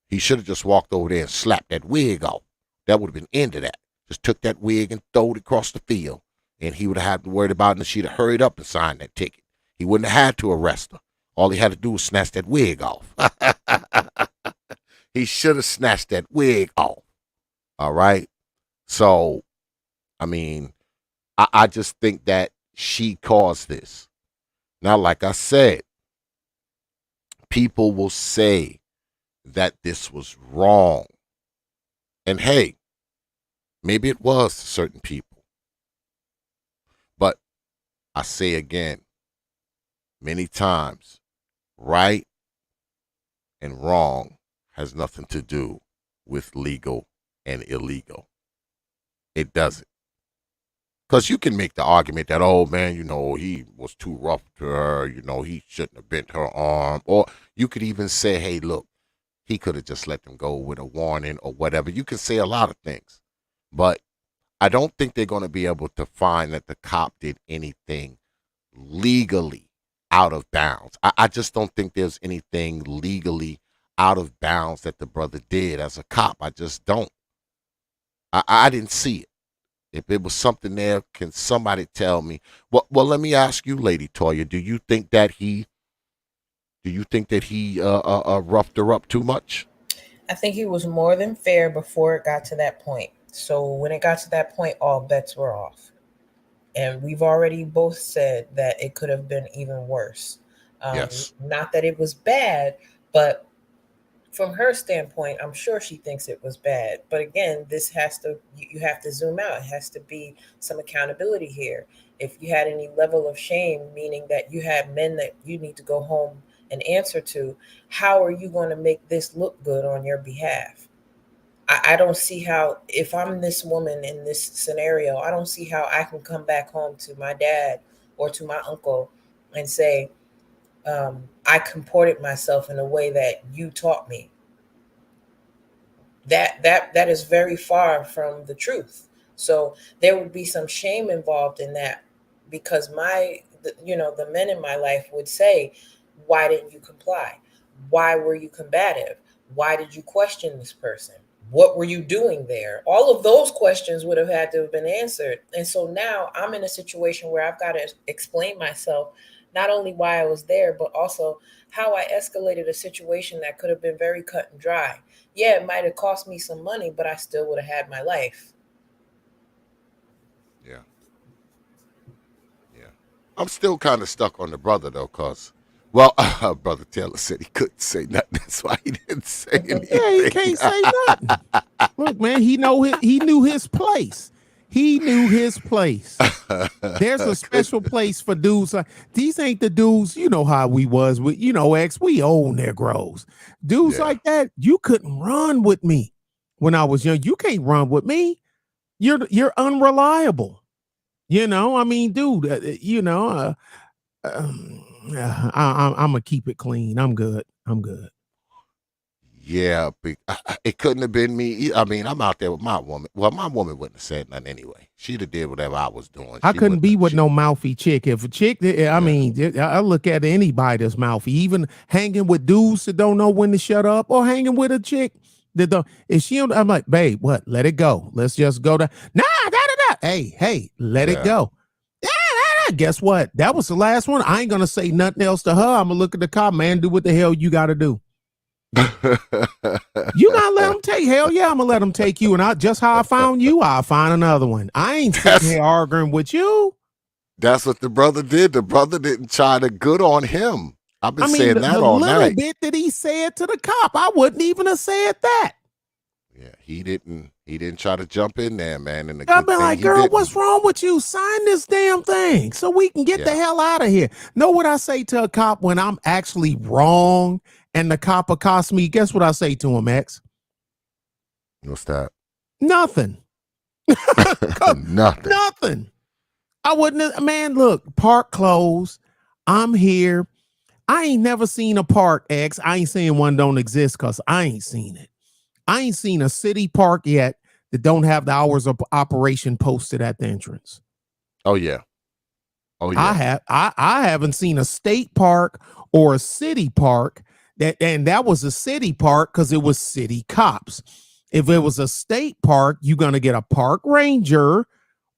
he should have just walked over there and slapped that wig off. That would have been the end of that. Just took that wig and threw it across the field, and he would have had to worry about it, and she'd have hurried up and signed that ticket. He wouldn't have had to arrest her. All he had to do was snatch that wig off. He should have snatched that wig off. All right. So, I mean, I just think that she caused this. Now, like I said, people will say that this was wrong. And hey, maybe it was to certain people. But I say again, many times, right and wrong has nothing to do with legal and illegal. It doesn't. Because you can make the argument that, oh, man, he was too rough to her. He shouldn't have bent her arm. Or you could even say, hey, look, he could have just let them go with a warning or whatever. You can say a lot of things. But I don't think they're going to be able to find that the cop did anything legally out of bounds. I just don't think there's anything legally out of bounds that the brother did as a cop. I just don't. I didn't see it. If it was something there, can somebody tell me? Well, let me ask you, Lady Toya, do you think that he roughed her up too much? I think he was more than fair before it got to that point. So when it got to that point, all bets were off. And we've already both said that it could have been even worse. Yes. Not that it was bad, but from her standpoint, I'm sure she thinks it was bad. But again, you have to zoom out. It has to be some accountability here. If you had any level of shame, meaning that you had men that you need to go home and answer to, how are you going to make this look good on your behalf? I don't see how, if I'm this woman in this scenario, I don't see how I can come back home to my dad or to my uncle and say, I comported myself in a way that you taught me. That is very far from the truth. So there would be some shame involved in that, because the men in my life would say, why didn't you comply? Why were you combative? Why did you question this person? What were you doing there? All of those questions would have had to have been answered. And so now I'm in a situation where I've got to explain myself, not only why I was there, but also how I escalated a situation that could have been very cut and dry. Yeah, it might have cost me some money, but I still would have had my life. Yeah. I'm still kind of stuck on the brother, though, because, Brother Taylor said he couldn't say nothing. That's why he didn't say anything. Yeah, he can't say nothing. Look, man, he knew his place. He knew his place. There's a special place for dudes. These ain't the dudes, you know how we was with, X, we old Negroes. Dudes like that, you couldn't run with me when I was young. You can't run with me. You're unreliable. Dude, I'm gonna keep it clean. I'm good. Yeah, it couldn't have been me. I mean, I'm out there with my woman. Well, my woman wouldn't have said nothing anyway. She'd have did whatever I was doing. I couldn't be with no mouthy chick. If a chick, I look at anybody that's mouthy, even hanging with dudes that don't know when to shut up, or hanging with a chick that don't. If she, I'm like, babe, what? Let it go. Let's just go to. Nah, Hey, let it Yeah. go. Guess what? That was the last one. I ain't gonna say nothing else to her. I'm gonna look at the cop, man. Do what the hell you gotta do. You gotta let them take. Hell yeah, I'm gonna let them take you. And I just how I found you, I'll find another one. I ain't sitting here arguing with you. That's what the brother did. The brother didn't try to good on him. I've been I mean, saying the that all little night. bit that he said to the cop, I wouldn't even have said that. Yeah, he didn't try to jump in there, man. And the I've good been thing like, he girl, didn't. what's wrong with you? Sign this damn thing so we can get the Yeah. hell out of here. Know what I say to a cop when I'm actually wrong and the cop accosts me? Guess what I say to him, X? What's that? Nothing. Nothing. Nothing. I wouldn't, man, look, park closed. I'm here. I ain't never seen a park, X. I ain't saying one don't exist because I ain't seen it. I ain't seen a city park yet that don't have the hours of operation posted at the entrance. Oh yeah. Oh yeah. I haven't seen a state park or a city park and that was a city park because it was city cops. If it was a state park, you're gonna get a park ranger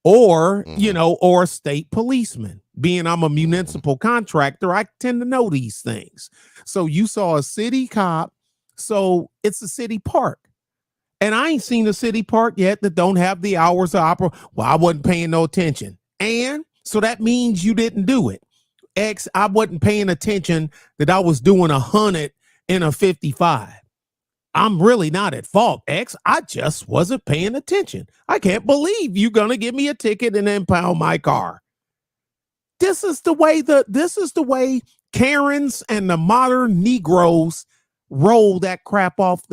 or or a state policeman. Being I'm a municipal contractor, I tend to know these things. So you saw a city cop, so it's a city park. And I ain't seen a city park yet that don't have the hours of opera. Well, I wasn't paying no attention. And so that means you didn't do it. X, I wasn't paying attention that I was doing 100 in a 55. I'm really not at fault, X. I just wasn't paying attention. I can't believe you're gonna give me a ticket and impound my car. This is the way Karens and the modern Negroes roll that crap off.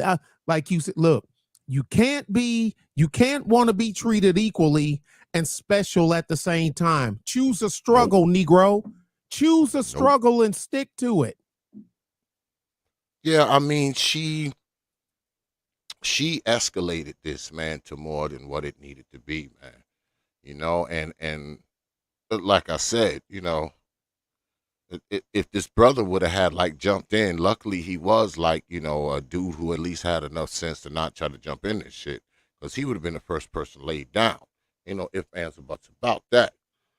Like you said, look, you can't want to be treated equally and special at the same time. Choose a struggle, Negro. Choose a struggle and stick to it. Yeah, I mean, she escalated this, man, to more than what it needed to be, man. And like I said, if this brother would have had like jumped in, luckily he was like, a dude who at least had enough sense to not try to jump in this shit, because he would have been the first person laid down. If ands or buts about that,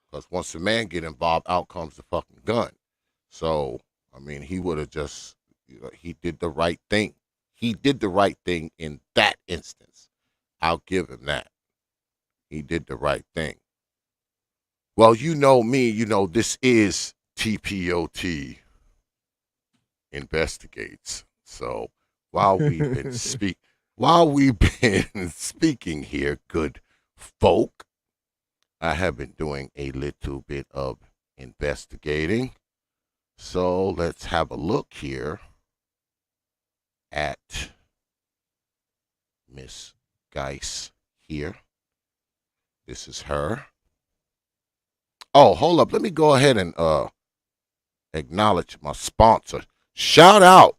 because once the man get involved, out comes the fucking gun. So I mean, he would have just, he did the right thing. He did the right thing in that instance. I'll give him that. He did the right thing. Well, you know me, this is T.P.O.T. Investigates. So while we've been speaking here, good folk, I have been doing a little bit of investigating. So let's have a look here at Miss Geis here. This is her. Oh, hold up. Let me go ahead and acknowledge my sponsor. Shout out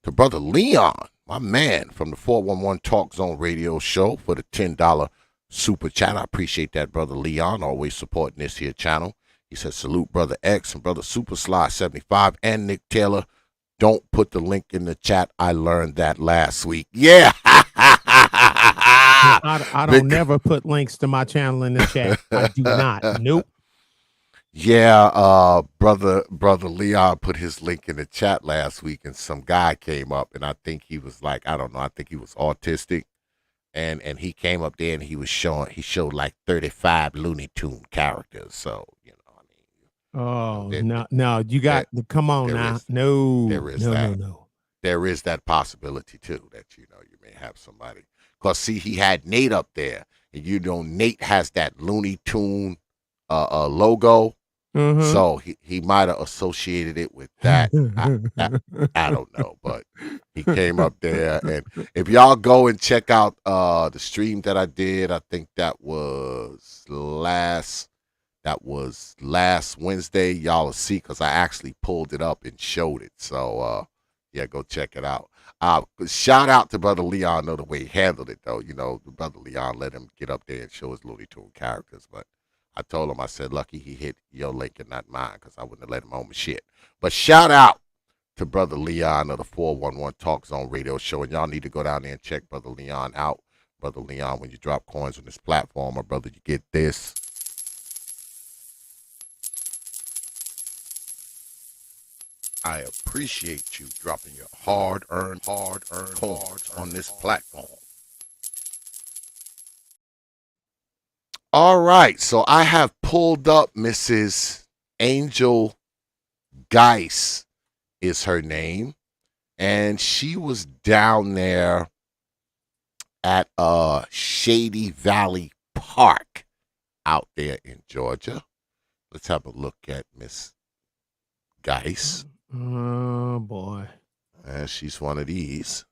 to Brother Leon, my man from the 411 Talk Zone radio show, for the $10 super chat. I appreciate that, Brother Leon, always supporting this here channel. He says, salute Brother X and Brother Super Sly 75 and Nick Taylor. Don't put the link in the chat. I learned that last week. Yeah. I don't never put links to my channel in the chat. I do not. Nope. Yeah, brother Leon put his link in the chat last week, and some guy came up, and I think he was like, I don't know, I think he was autistic, and he came up there and he showed like 35 Looney Tune characters. So oh, no, you got, come on now. No. There is that possibility too, that you may have somebody, because see, he had Nate up there, and Nate has that Looney Tune logo. Mm-hmm. So he might have associated it with that. I don't know, but he came up there, and if y'all go and check out the stream that I did, I think that was last Wednesday. Y'all will see, because I actually pulled it up and showed it. So yeah, go check it out. Shout out to Brother Leon, the way he handled it though. Brother Leon let him get up there and show his Looney Tune characters, but I told him, I said, lucky he hit your link and not mine, because I wouldn't have let him on my shit. But shout out to Brother Leon of the 411 Talk Zone radio show. And y'all need to go down there and check Brother Leon out. Brother Leon, when you drop coins on this platform, my brother, you get this. I appreciate you dropping your hard-earned coins on this platform. All right, so I have pulled up Mrs. Angel Geis is her name, and she was down there at Shady Valley Park out there in Georgia. Let's have a look at Miss Geis. Oh boy. And she's one of these.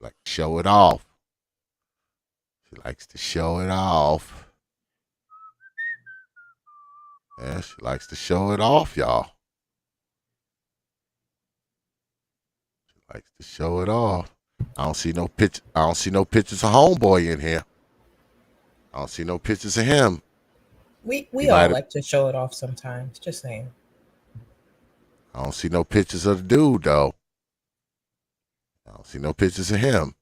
Like, show it off. She likes to show it off. Yeah, she likes to show it off, y'all. She likes to show it off. I don't see no picture. I don't see no pictures of homeboy in here. I don't see no pictures of him. We all like to show it off sometimes. Just saying. I don't see no pictures of the dude though. I don't see no pictures of him.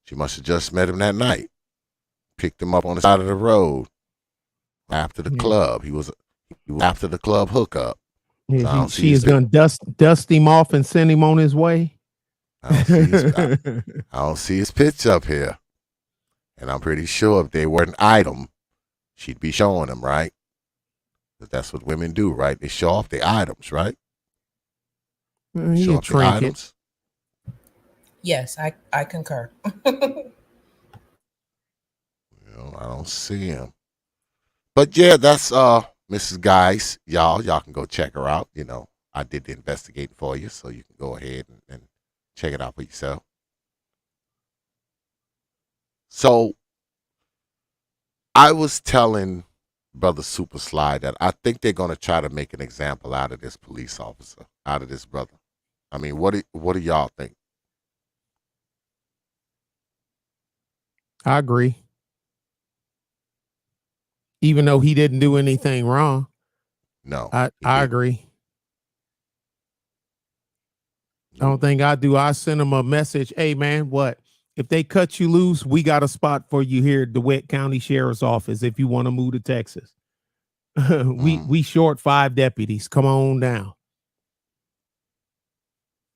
She must have just met him that night. Picked him up on the side of the road after the club. He was after the club hookup. Yeah, she is gonna dust him off and send him on his way. I don't see his pitch up here. And I'm pretty sure if they were an item, she'd be showing them, right? Because that's what women do, right? They show off their items, right? Show off the items. Yes, I concur. I don't see him. But yeah, that's Mrs. Geis. Y'all can go check her out. I did the investigating for you, so you can go ahead and check it out for yourself. So I was telling Brother Super Sly that I think they're going to try to make an example out of this police officer, out of this brother. I mean, what do y'all think? I agree. Even though he didn't do anything wrong. No. I agree. I don't think I do. I send him a message. Hey, man, what? If they cut you loose, we got a spot for you here at DeWitt County Sheriff's Office if you want to move to Texas. We short 5 deputies. Come on down.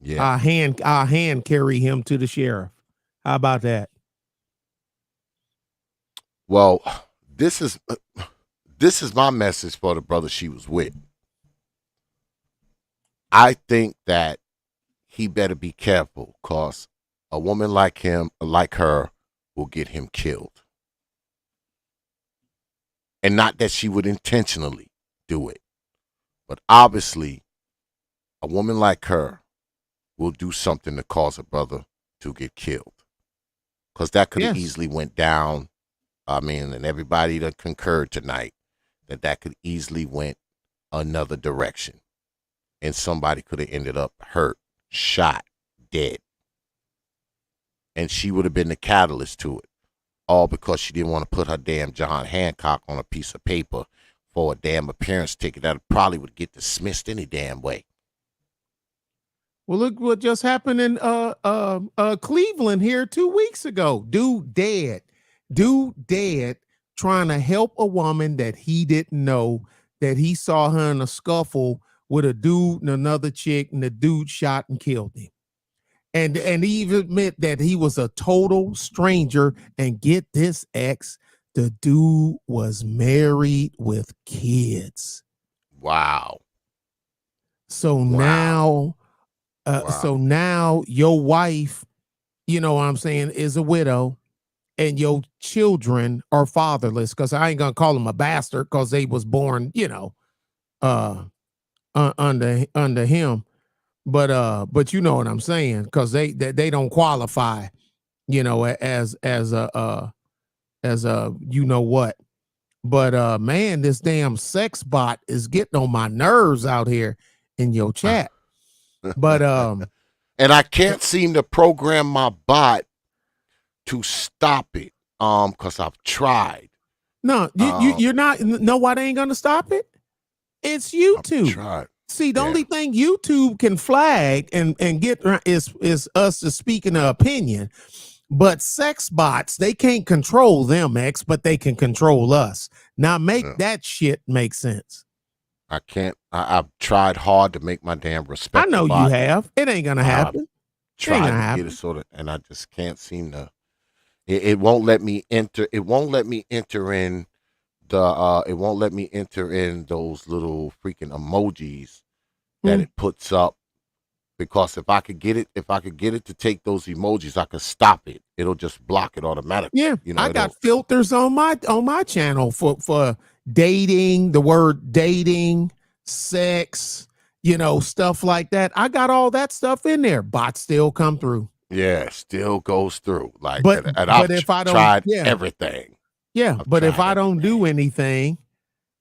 Yeah. Our hand carry him to the sheriff. How about that? Well, this is my message for the brother she was with. I think that he better be careful, because a woman like her, will get him killed. And not that she would intentionally do it, but obviously a woman like her will do something to cause a brother to get killed. Because that could have easily went down. I mean, and everybody that concurred tonight that could easily went another direction. And somebody could have ended up hurt, shot, dead. And she would have been the catalyst to it. All because she didn't want to put her damn John Hancock on a piece of paper for a damn appearance ticket that probably would get dismissed any damn way. Well, look what just happened in Cleveland here 2 weeks ago. Dude dead trying to help a woman that he didn't know, that he saw her in a scuffle with a dude and another chick, and the dude shot and killed him. And he even admit that he was a total stranger. And get this, the dude was married with kids. Wow. So now your wife, you know what I'm saying, is a widow, and your children are fatherless. Because I ain't gonna call them a bastard, because they was born, under him. But you know what I'm saying, because they don't qualify, as a you know what. But man, this damn sex bot is getting on my nerves out here in your chat. But and I can't seem to program my bot to stop it. Because I've tried. No, you're not. No, why they ain't gonna stop it? It's YouTube. I've tried. See, the only thing YouTube can flag and get is us to speak an opinion. But sex bots, they can't control them, X, but they can control us. Now make that shit make sense. I can't. I've tried hard to make my damn respect. I know you have. It ain't gonna happen. Tried to get it sort of, and I just can't seem to. It won't let me enter. It won't let me enter in the. It won't let me enter in those little freaking emojis that it puts up. Because if I could get it to take those emojis, I could stop it. It'll just block it automatically. Yeah, you know. I got filters on my channel for dating, the word dating, sex, stuff like that. I got all that stuff in there. Bots still come through. Yeah, still goes through. Like, but if I don't, tried everything. Yeah, but if I don't do anything,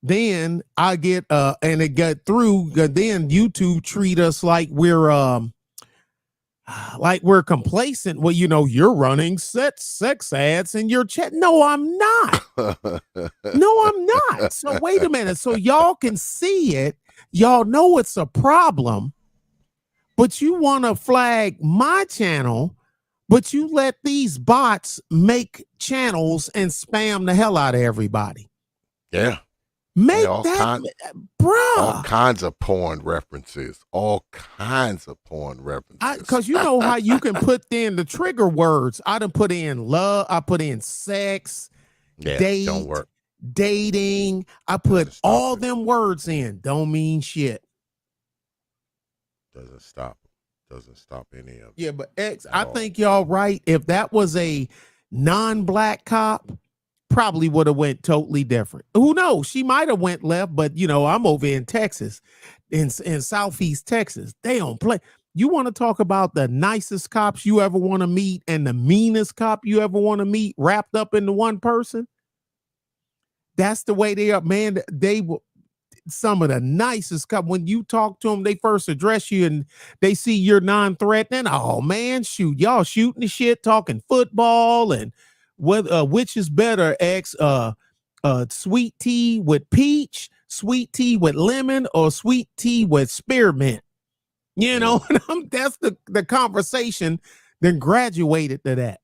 then I get and it got through. Then YouTube treat us like we're complacent. Well, you're running sex ads in your chat. No, I'm not. No, I'm not. So wait a minute. So y'all can see it. Y'all know it's a problem, but you want to flag my channel, but you let these bots make channels and spam the hell out of everybody. Yeah. Make that, bruh. All kinds of porn references. Because you know how you can put in the trigger words. I done put in love. I put in sex, date, don't work. Dating. I put all them words in. Don't mean shit. Doesn't stop any of it. Yeah, but X, I think y'all right. If that was a non-black cop, probably would have went totally different. Who knows? She might have went left, but I'm over in Texas, in Southeast Texas. They don't play. You want to talk about the nicest cops you ever want to meet and the meanest cop you ever want to meet wrapped up into one person? That's the way they are, man. They were some of the nicest cops. When you talk to them, they first address you and they see you're non-threatening. Oh man, shoot, y'all shooting the shit, talking football and whether which is better, X, sweet tea with peach, sweet tea with lemon, or sweet tea with spearmint. That's the conversation. Then graduated to that.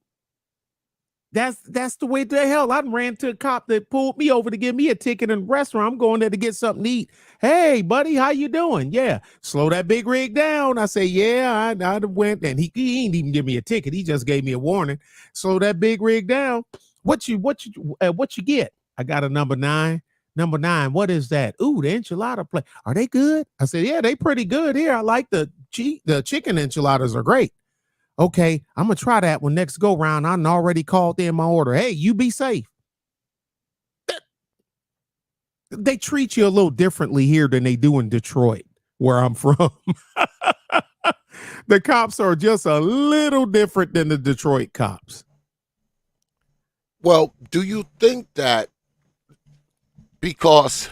That's the way the hell I ran to a cop that pulled me over to give me a ticket in a restaurant. I'm going there to get something to eat. Hey, buddy, how you doing? Yeah, slow that big rig down. I say, yeah, I went, and he didn't even give me a ticket. He just gave me a warning. Slow that big rig down. What you get? I got a number 9. Number 9. What is that? Ooh, the enchilada plate. Are they good? I said, yeah, they pretty good here. I like the chicken enchiladas are great. Okay, I'm gonna try that one next go round. I already called in my order. Hey, you be safe. They treat you a little differently here than they do in Detroit, where I'm from. The cops are just a little different than the Detroit cops. Well, do you think that because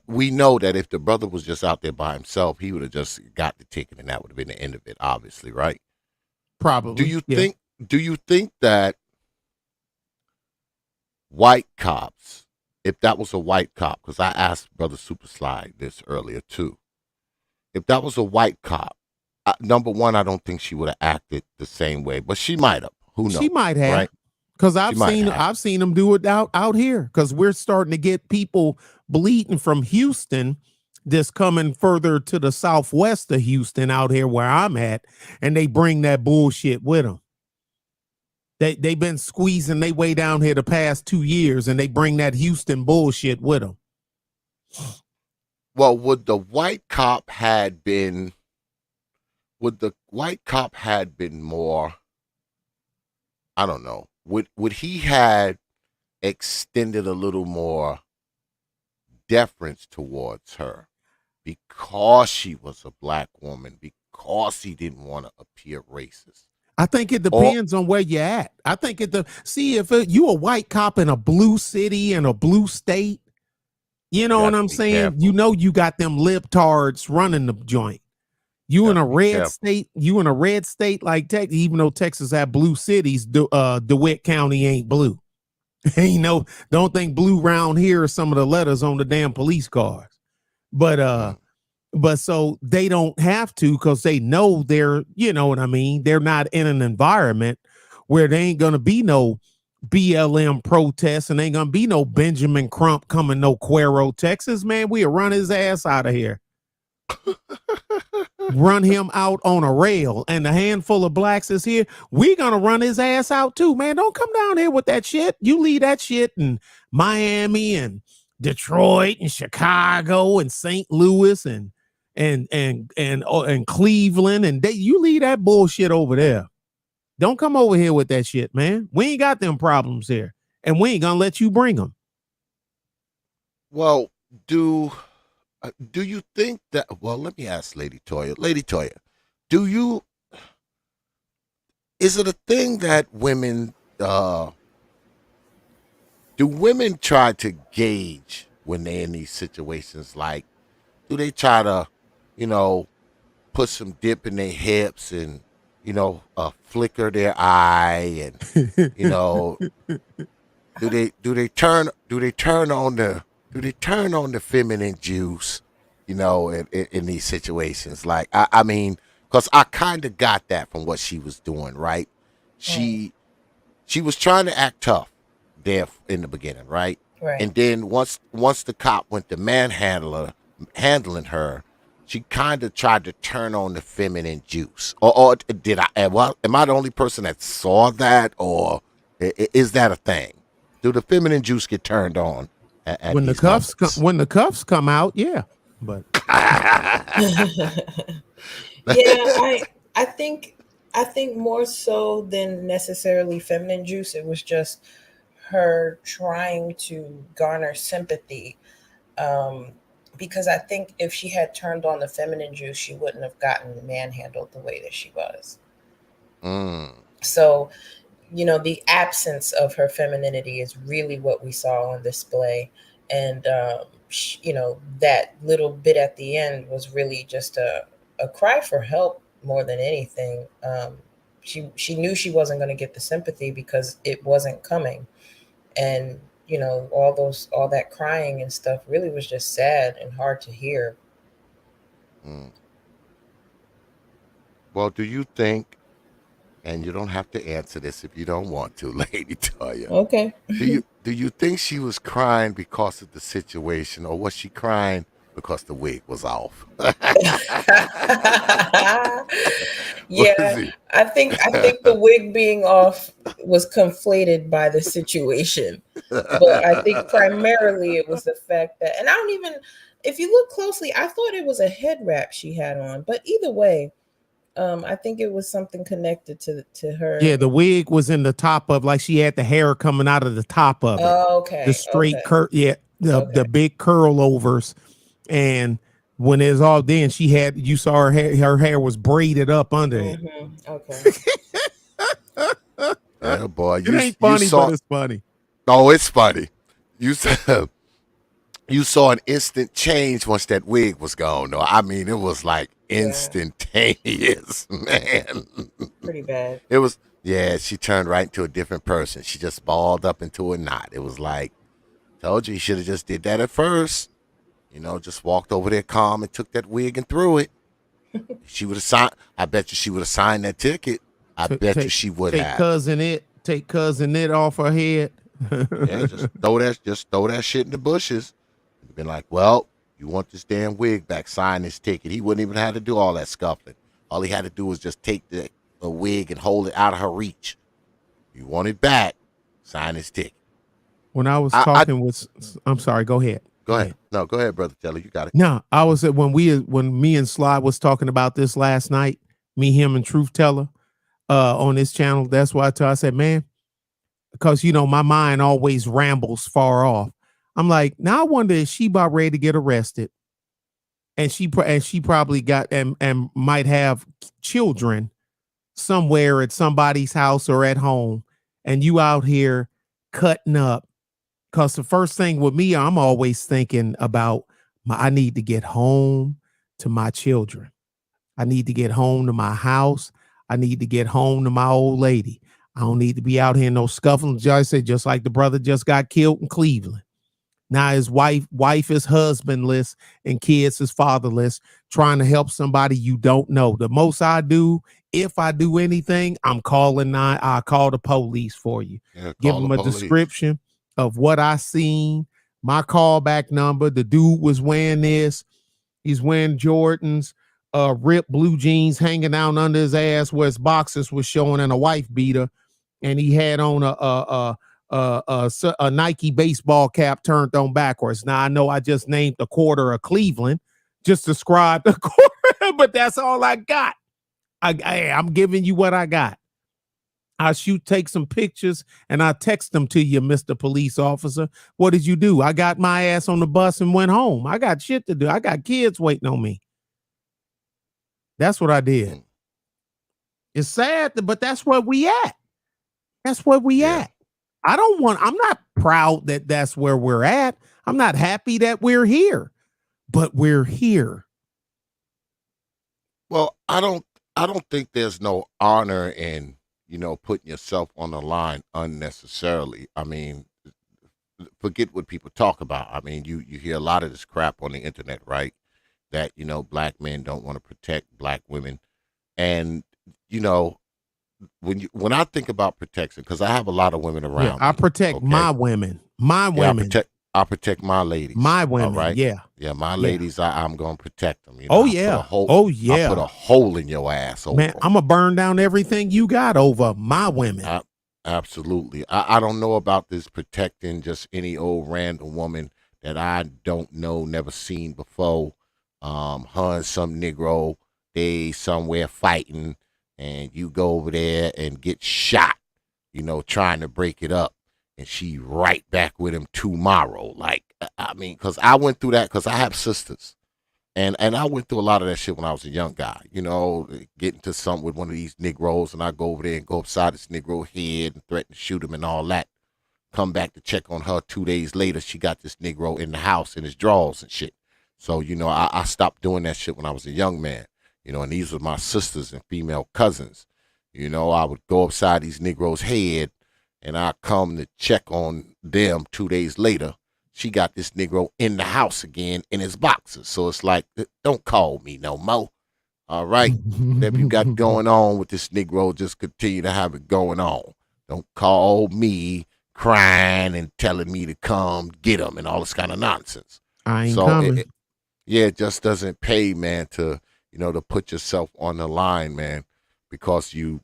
we know that if the brother was just out there by himself, he would have just got the ticket and that would have been the end of it, obviously, right? Probably. Do you think that white cops, if that was a white cop, because I asked Brother Super Slide this earlier too, if that was a white cop, number one, I don't think she would have acted the same way, but she might have. Who knows? She might have, right? Because I've seen them do it out here. Because we're starting to get people bleeding from Houston. This coming further to the southwest of Houston out here where I'm at, and they bring that bullshit with them. They've been squeezing their way down here the past 2 years, and they bring that Houston bullshit with them. Well, would the white cop had been more, I don't know, would he had extended a little more deference towards her? Because she was a black woman, because he didn't want to appear racist. I think it depends on where you're at. I think if you a white cop in a blue city in a blue state, you know what I'm saying? Careful. You got them libtards running the joint. You in a red state like Texas, even though Texas have blue cities, DeWitt County ain't blue. Don't think blue round here are some of the letters on the damn police cars. But so they don't have to, because they know they're, you know what I mean? They're not in an environment where there ain't gonna be no BLM protests and ain't gonna be no Benjamin Crump coming no Cuero, Texas, man. We'll run his ass out of here. Run him out on a rail, and the handful of blacks is here. We're gonna run his ass out too, man. Don't come down here with that shit. You leave that shit in Miami and Detroit and Chicago and St. Louis and Cleveland, and you leave that bullshit over there. Don't come over here with that shit, man. We ain't got them problems here, and we ain't gonna let you bring them. Well, do you think that? Well, let me ask Lady Toya. Lady Toya, is it a thing that women do women try to gauge when they're in these situations? Like, do they try to, put some dip in their hips and, flicker their eye and, do they turn on the feminine juice, in these situations? Like, I mean, because I kind of got that from what she was doing, right? She was trying to act tough there in the beginning, right? Right. And then once the cop went to handling her, she kind of tried to turn on the feminine juice. Or did I? Well, am I the only person that saw that, or is that a thing? Do the feminine juice get turned on at when the these cuffs moments? when the cuffs come out? Yeah, but Yeah, I think more so than necessarily feminine juice, it was just her trying to garner sympathy. Because I think if she had turned on the feminine juice, she wouldn't have gotten manhandled the way that she was. So, the absence of her femininity is really what we saw on display. And, that little bit at the end was really just a cry for help more than anything. She knew she wasn't going to get the sympathy because it wasn't coming. And, all that crying and stuff really was just sad and hard to hear. Well, do you think, and you don't have to answer this if you don't want to, Lady Toya. Okay. Do you think she was crying because of the situation, or was she crying because the wig was off? Yeah, I think the wig being off was conflated by the situation, but I think primarily it was the fact that, and I don't even, if you look closely, I thought it was a head wrap she had on, but either way, I think it was something connected to her. Yeah, the wig was in the top of, like, she had the hair coming out of the top of it. Oh, okay. The straight the big curl overs. And when it was all done, you saw her hair was braided up under it. Okay. Oh boy, it ain't funny, but it's funny. Oh, it's funny. You saw an instant change once that wig was gone. No, I mean, it was like instantaneous, man. Pretty bad. It was, she turned right into a different person. She just balled up into a knot. It was like, told you should have just did that at first. Just walked over there calm and took that wig and threw it. She would have signed. I bet you she would have signed that ticket. I bet you she would have. Take cousin it off her head. Yeah, just throw that shit in the bushes. Been like, well, you want this damn wig back? Sign this ticket. He wouldn't even have to do all that scuffling. All he had to do was just take the wig and hold it out of her reach. You want it back? Sign this ticket. When I was talking with, I'm sorry. Go ahead. Go ahead. No, go ahead, Brother Taylor. You got it. No, I was at when me and Sly was talking about this last night. Me, him, and Truth Teller, on this channel. That's why I said, man, because my mind always rambles far off. I'm like, now I wonder if she about ready to get arrested, and she probably got and might have children somewhere at somebody's house or at home, and you out here cutting up. Because the first thing with me, I'm always thinking about I need to get home to my children. I need to get home to my house. I need to get home to my old lady. I don't need to be out here no scuffling. I said, just like the brother just got killed in Cleveland. Now his wife is husbandless and kids is fatherless, trying to help somebody you don't know. The most I do if I do anything, I'll call the police for you. Yeah, Give call them the a police. description of what I seen, my callback number. The dude was wearing this. He's wearing Jordans, ripped blue jeans hanging down under his ass where his boxers was showing, and a wife beater. And he had on a Nike baseball cap turned on backwards. Now I know I just named a quarter of Cleveland, just described a quarter, but that's all I got. I'm giving you what I got. I'll take some pictures, and I'll text them to you, Mr. Police Officer. What did you do? I got my ass on the bus and went home. I got shit to do. I got kids waiting on me. That's what I did. It's sad, but that's where we at. That's where we at. I'm not proud that that's where we're at. I'm not happy that we're here, but we're here. Well, I don't think there's no honor in, putting yourself on the line unnecessarily. I mean, forget what people talk about. I mean, you hear a lot of this crap on the internet, right? That, black men don't want to protect black women. And, when I think about protection, because I have a lot of women around, I protect my women. Women. I protect my ladies. My women. All right. Yeah. Yeah. My ladies, I'm going to protect them. Oh, yeah. I put a hole in your ass. Man, I'm going to burn down everything you got over my women. Absolutely. I don't know about this protecting just any old random woman that I don't know, never seen before. Her and some Negro, they somewhere fighting, and you go over there and get shot, trying to break it up. And she right back with him tomorrow. Like, I mean, because I went through that, because I have sisters. And I went through a lot of that shit when I was a young guy, getting to something with one of these Negroes, and I go over there and go upside this Negro head and threaten to shoot him and all that. Come back to check on her 2 days later, she got this Negro in the house in his drawers and shit. So, I stopped doing that shit when I was a young man, and these were my sisters and female cousins. I would go upside these Negroes' head, and I come to check on them 2 days later. She got this Negro in the house again in his boxers. So it's like, don't call me no more. All right? Whatever you got going on with this Negro, just continue to have it going on. Don't call me crying and telling me to come get him and all this kind of nonsense. I ain't coming. It just doesn't pay, man, to put yourself on the line, man, because you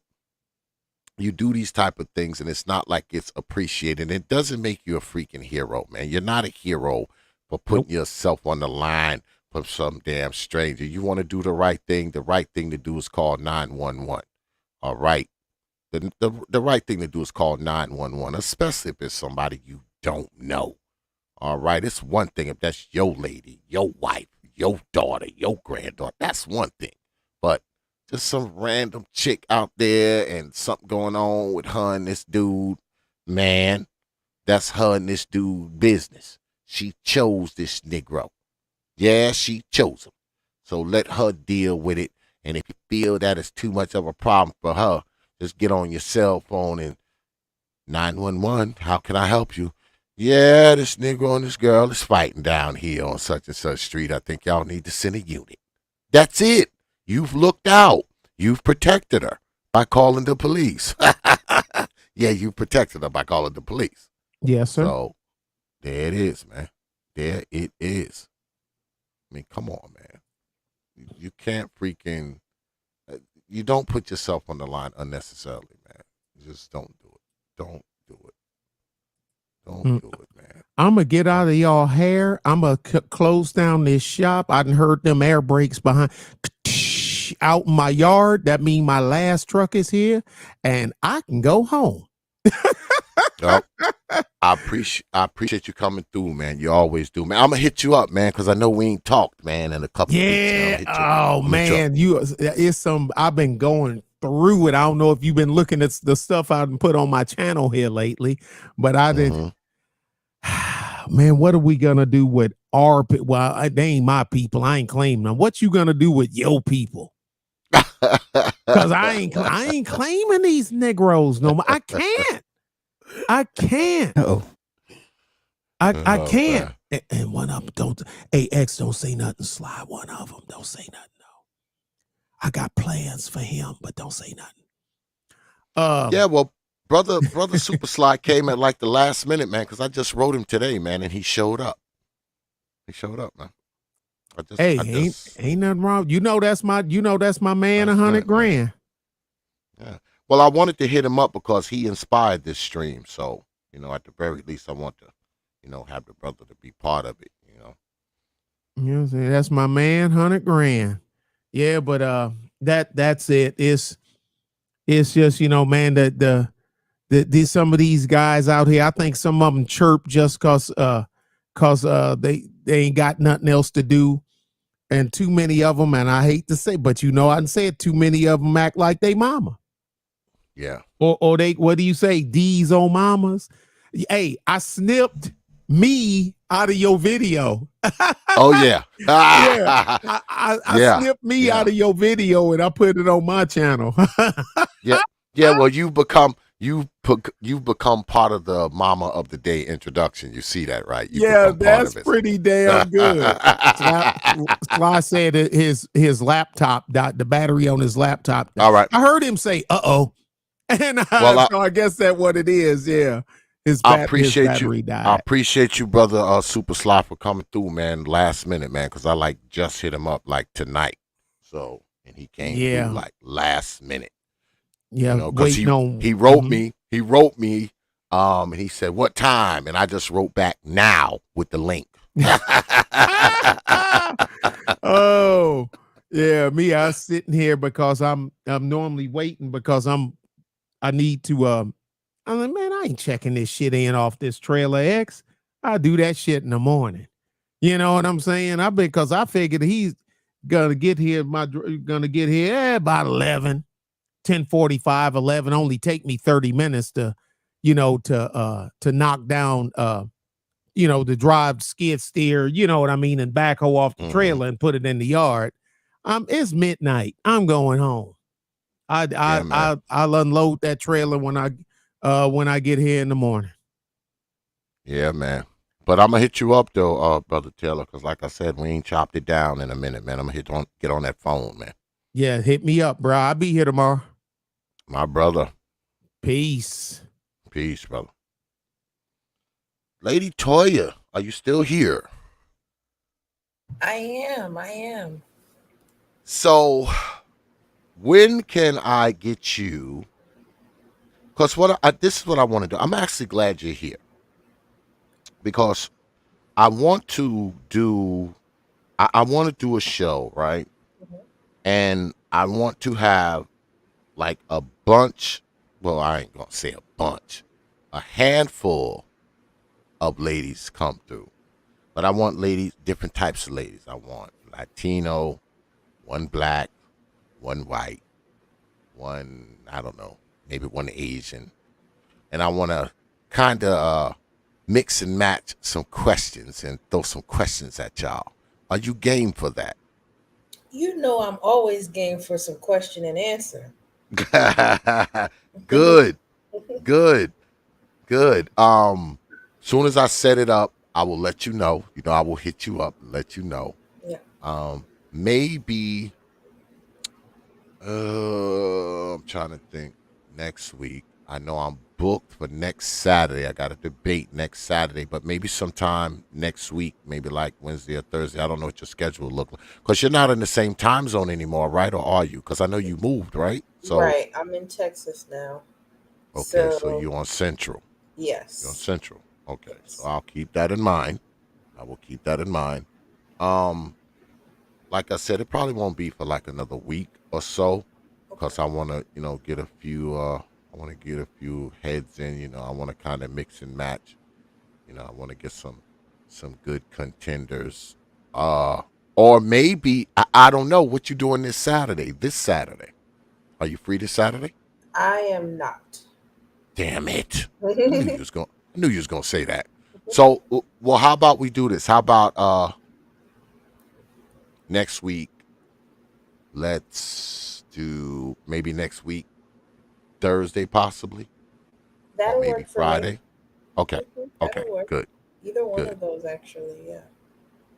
do these type of things and it's not like it's appreciated. It doesn't make you a freaking hero, man. You're not a hero for putting yourself on the line for some damn stranger. You want to do the right thing. The right thing to do is call 911. All right. The right thing to do is call 911, especially if it's somebody you don't know. All right. It's one thing if that's your lady, your wife, your daughter, your granddaughter. That's one thing. But just some random chick out there and something going on with her and this dude, man, that's her and this dude business. She chose this Negro. Yeah, she chose him. So let her deal with it. And if you feel that it's too much of a problem for her, just get on your cell phone and 911, how can I help you? Yeah, this Negro and this girl is fighting down here on such and such street. I think y'all need to send a unit. That's it. You've looked out. You've protected her by calling the police. Yeah, you protected her by calling the police. Yes, sir. So there it is, man. There it is. I mean, come on, man. You can't freaking, you don't put yourself on the line unnecessarily, man. Just don't do it. Don't do it. Don't do it, man. I'm going to get out of y'all hair. I'm going to close down this shop. I done heard them air brakes behind out in my yard. That means my last truck is here and I can go home. Yep. I appreciate you coming through, man. You always do, man. I'm gonna hit you up, man, because I know we ain't talked, man, in a couple of weeks. Oh man, it's some. I've been going through it. I don't know if you've been looking at the stuff I've put on my channel here lately, but I did. Man, what are we gonna do with our? Well, they ain't my people. I ain't claiming them. What you gonna do with your people? Because I ain't claiming these Negroes no more. I can't. I can't. And one of them don't. Hey, X, don't say nothing. Slide one of them. Don't say nothing. No. I got plans for him, but don't say nothing. Yeah, well, brother Super Slide came at like the last minute, man, because I just wrote him today, man, and he showed up. He showed up, man. Hey, ain't nothing wrong. That's my man. Last minute, 100 grand. Yeah. Well, I wanted to hit him up because he inspired this stream. So, at the very least, I want to, have the brother to be part of it, You know what I'm saying? That's my man, 100 grand. Yeah, but that's it. It's just, man, the some of these guys out here, I think some of them chirp just cause they ain't got nothing else to do. And too many of them, and I hate to say, but I can say it, too many of them act like they mama. Yeah. Or they, what do you say? D's on mamas. Hey, I snipped me out of your video. Oh yeah. Yeah. I snipped me out of your video and I put it on my channel. Yeah. Yeah. Well, you've become part of the Mama of the Day introduction. You see that, right? That's pretty damn good. Sly said his laptop died, the battery on his laptop died. All right. I heard him say, "Uh-oh." And so I guess that's what it is. Yeah. His battery died. I appreciate you, brother Super Sly, for coming through, man, last minute, man, because I just hit him up tonight. So, and he came through last minute. Yeah, because he wrote me. He wrote me, and he said, "What time?" And I just wrote back, "Now," with the link. Oh, yeah, me. I was sitting here because I'm normally waiting because I need to. I'm like, man, I ain't checking this shit in off this Trailer X. I do that shit in the morning. You know what I'm saying? Because I figured he's gonna get here. About 11. 10:45, 11, only take me 30 minutes to knock down, the drive skid steer, you know what I mean, and backhoe off the trailer and put it in the yard. It's midnight. I'm going home. I'll unload that trailer when I get here in the morning. Yeah, man. But I'm gonna hit you up though, brother Taylor, because like I said, we ain't chopped it down in a minute, man. I'm gonna get on that phone, man. Yeah, hit me up, bro. I'll be here tomorrow. My brother. Peace. Peace, brother. Lady Toya, are you still here? I am. So, when can I get you? Because this is what I want to do. I'm actually glad you're here. Because I want to do a show, right? Mm-hmm. And I want to have like a bunch, well, I ain't gonna say a bunch, a handful of ladies come through. But I want ladies, different types of ladies. I want Latino, one black, one white, one, I don't know, maybe one Asian. And I want to kind of mix and match some questions and throw some questions at y'all. Are you game for that? I'm always game for some question and answer. Good. Soon as I set it up, I will let you know. I will hit you up and let you know. Yeah. Maybe I'm trying to think next week. I know I'm booked for next Saturday. I got a debate next Saturday, but maybe sometime next week, maybe like Wednesday or Thursday. I don't know what your schedule will look like. Because you're not in the same time zone anymore, right? Or are you? Because I know you moved, right? Right. I'm in Texas now. Okay, so you're on Central. Yes. You're on Central. Okay, so I'll keep that in mind. I will keep that in mind. Like I said, it probably won't be for like another week or so, because I want to, get a few. I want to get a few heads in. I want to kind of mix and match. I want to get some good contenders. Or maybe I don't know what you doing this Saturday. This Saturday, are you free this Saturday? I am not. Damn it! I knew you was gonna say that. So, well, how about we do this? How about next week? Let's do maybe next week, Thursday possibly. That'll or maybe work for Friday. me. Okay. Okay. Work. Good. Either one Good. of those, actually. Yeah.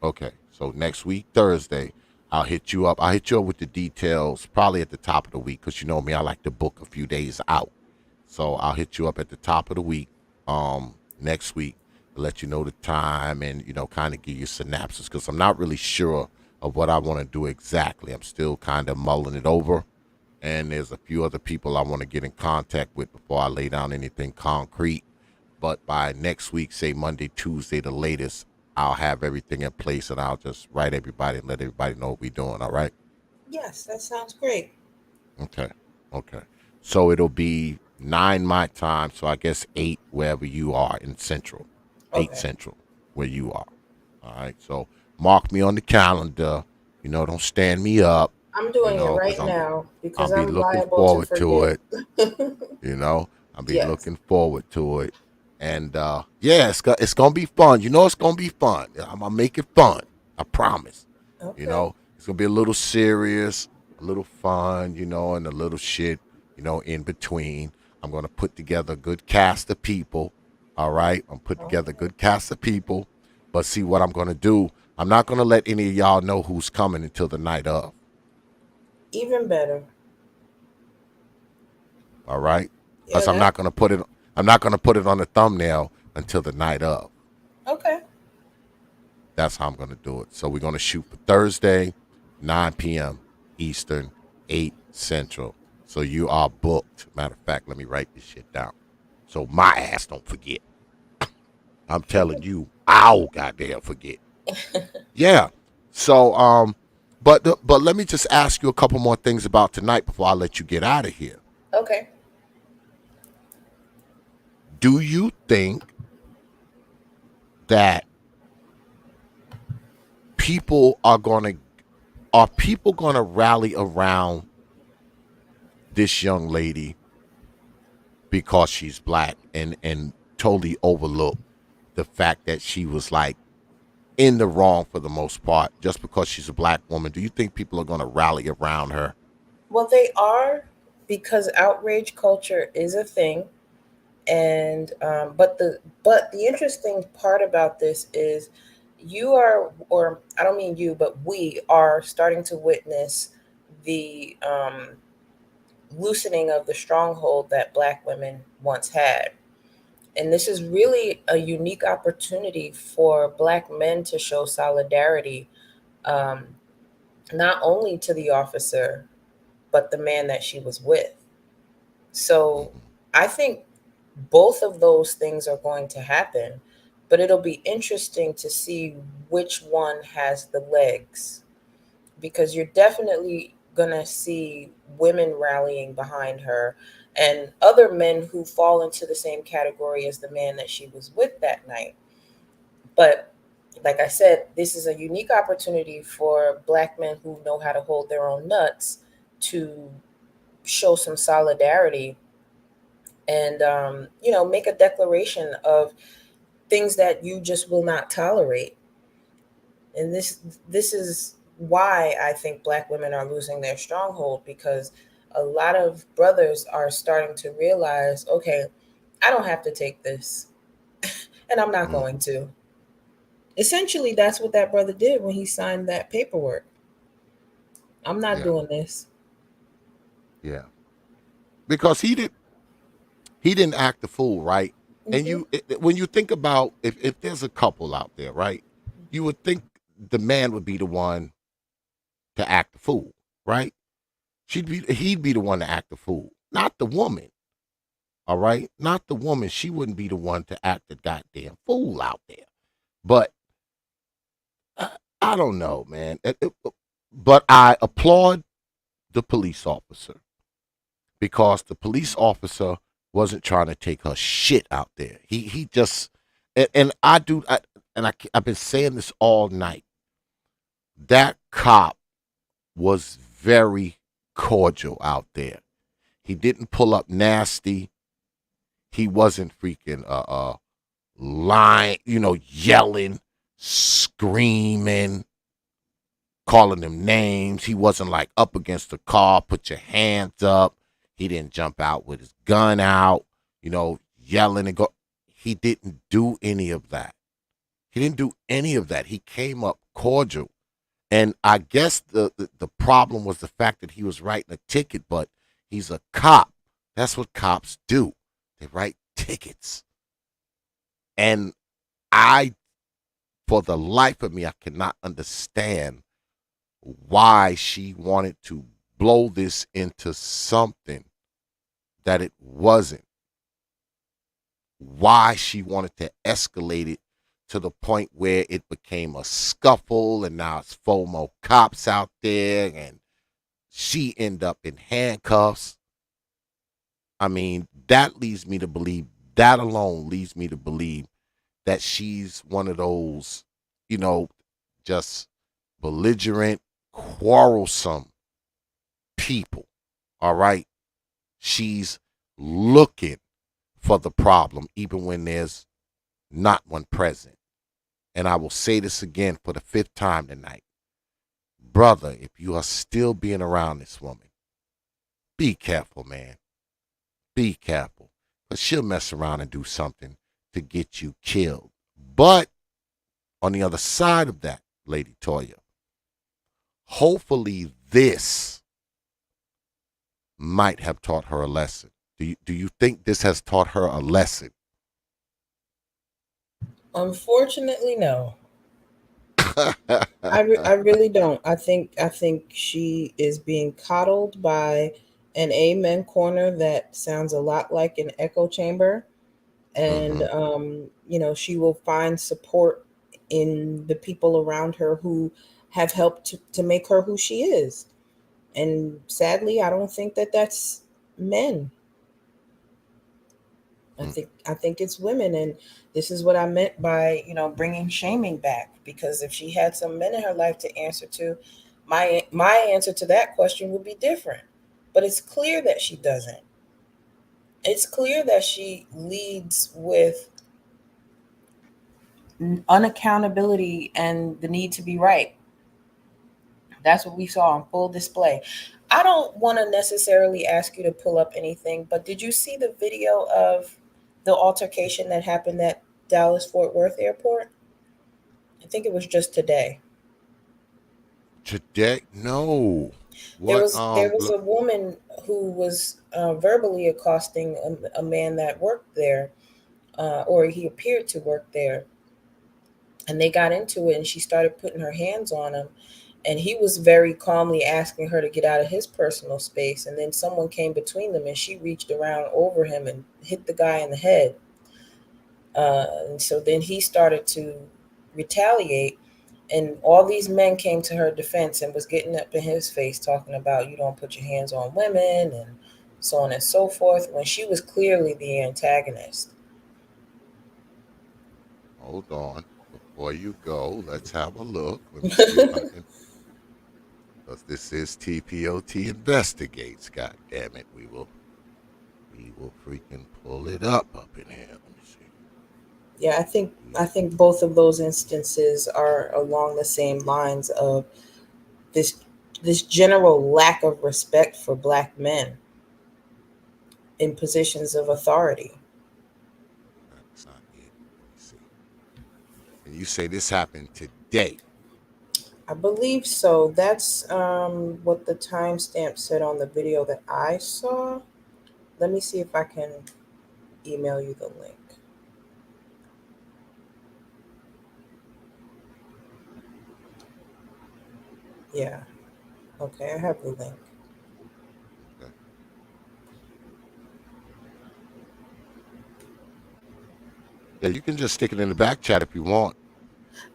Okay. So next week, Thursday, I'll hit you up. I'll hit you up with the details probably at the top of the week because you know me, I like to book a few days out. So I'll hit you up at the top of the week, next week, to let you know the time and, you know, kind of give you synopsis because I'm not really sure of what I want to do exactly. I'm still kind of mulling it over. And there's a few other people I want to get in contact with before I lay down anything concrete. But by next week, say Monday, Tuesday, the latest, I'll have everything in place and I'll just write everybody and let everybody know what we're doing. All right. Yes, that sounds great. Okay. Okay. So it'll be 9 my time. So I guess 8 wherever you are in Central. 8 Okay. Central where you are. All right. So mark me on the calendar. You know, don't stand me up. I'm You doing it know, right because now I'll because be I'm looking liable to forward to forget. it. You know, I'll be Yes. looking forward to it. And yeah, it's gonna be fun. You know, it's gonna be fun. I'm gonna make it fun. I promise. You Okay. know, it's gonna be a little serious, a little fun, you know, and a little shit, you know, in between. I'm gonna put together a good cast of people. All right, I'm put together a good cast of people. But see what I'm gonna do. I'm not gonna let any of y'all know who's coming until the night of. Even better. All right, Yeah, because I'm that not gonna put it. I'm not gonna put it on the thumbnail until the night of. okay. That's how I'm going to do it. So we're going to shoot for Thursday, 9 p.m. Eastern, 8 Central. So you are booked. Matter of fact, let me write this shit down. So my ass don't forget. I'm telling you, I'll goddamn forget. Yeah. So, but let me just ask you a couple more things about tonight before I let you get out of here. Okay. Do you think that people are people going to rally around this young lady because she's black and totally overlook the fact that she was like in the wrong for the most part just because she's a black woman? Do you think people are going to rally around her? Well, they are because outrage culture is a thing, and but the interesting part about this is you are, or I don't mean you, but we are starting to witness the loosening of the stronghold that Black women once had. And this is really a unique opportunity for Black men to show solidarity, um, not only to the officer, but the man that she was with. So Mhm. I think both of those things are going to happen, but it'll be interesting to see which one has the legs because you're definitely going to see women rallying behind her and other men who fall into the same category as the man that she was with that night. But like I said, this is a unique opportunity for Black men who know how to hold their own nuts to show some solidarity and make a declaration of things that you just will not tolerate. And this is why I think Black women are losing their stronghold, because a lot of brothers are starting to realize, okay, I don't have to take this, and I'm not Mm. going to. Essentially, that's what that brother did when he signed that paperwork. I'm not Yeah, doing this. yeah. Because he didn't act the fool, right? And Hmm. when you think about if there's a couple out there, right? You would think the man would be the one to act the fool, right? He'd be the one to act the fool, not the woman. All right, not the woman. She wouldn't be the one to act the goddamn fool out there. But I don't know, man. But I applaud the police officer because the police officer wasn't trying to take her shit out there. He just and I do I've been saying this all night. That cop was very cordial out there. He didn't pull up nasty. He wasn't freaking lying, you know, yelling, screaming, calling them names. He wasn't like up against the car, put your hands up. He didn't jump out with his gun out, you know, yelling and go. He didn't do any of that. He didn't do any of that. He came up cordial And I guess the problem was the fact that he was writing a ticket, but he's a cop. That's what cops do. They write tickets. And I, for the life of me, I cannot understand why she wanted to blow this into something that it wasn't. Why she wanted to escalate it to the point where it became a scuffle and now it's four more cops out there and she end up in handcuffs. I mean, that leads me to believe, that alone leads me to believe that she's one of those, just belligerent, quarrelsome people. All right. She's looking for the problem, even when there's not one present. And I will say this again for the 5th time tonight. Brother, if you are still being around this woman, be careful, man. Be careful. Because she'll mess around and do something to get you killed. But on the other side of that, Lady Toya, hopefully this might have taught her a lesson. Do you think this has taught her a lesson? Unfortunately, no. I really don't. I think she is being coddled by an amen corner that sounds a lot like an echo chamber, and she will find support in the people around her who have helped to make her who she is. And sadly, I don't think that that's men. I think it's women, and this is what I meant by bringing shaming back. Because if she had some men in her life to answer to, my answer to that question would be different. But it's clear that she doesn't. It's clear that she leads with unaccountability and the need to be right. That's what we saw on full display. I don't want to necessarily ask you to pull up anything, but did you see the video of the altercation that happened at Dallas Fort Worth Airport? I think it was just today. Today? No. There was a woman who was verbally accosting a man that worked there, or he appeared to work there, and they got into it, and she started putting her hands on him. And he was very calmly asking her to get out of his personal space. And then someone came between them and she reached around over him and hit the guy in the head. And so then he started to retaliate. And all these men came to her defense and was getting up in his face talking about, you don't put your hands on women and so on and so forth, when she was clearly the antagonist. Hold on. Before you go, let's have a look. Let me see if I can. Because this is T.P.O.T. Investigates. God damn it. We will freaking pull it up in here. Let me see. Yeah, I think both of those instances are along the same lines of this general lack of respect for Black men in positions of authority. That's not it. Let me see. And you say this happened today. I believe so. That's what the timestamp said on the video that I saw. Let me see if I can email you the link. Yeah. Okay, I have the link. Okay. Yeah, you can just stick it in the back chat if you want.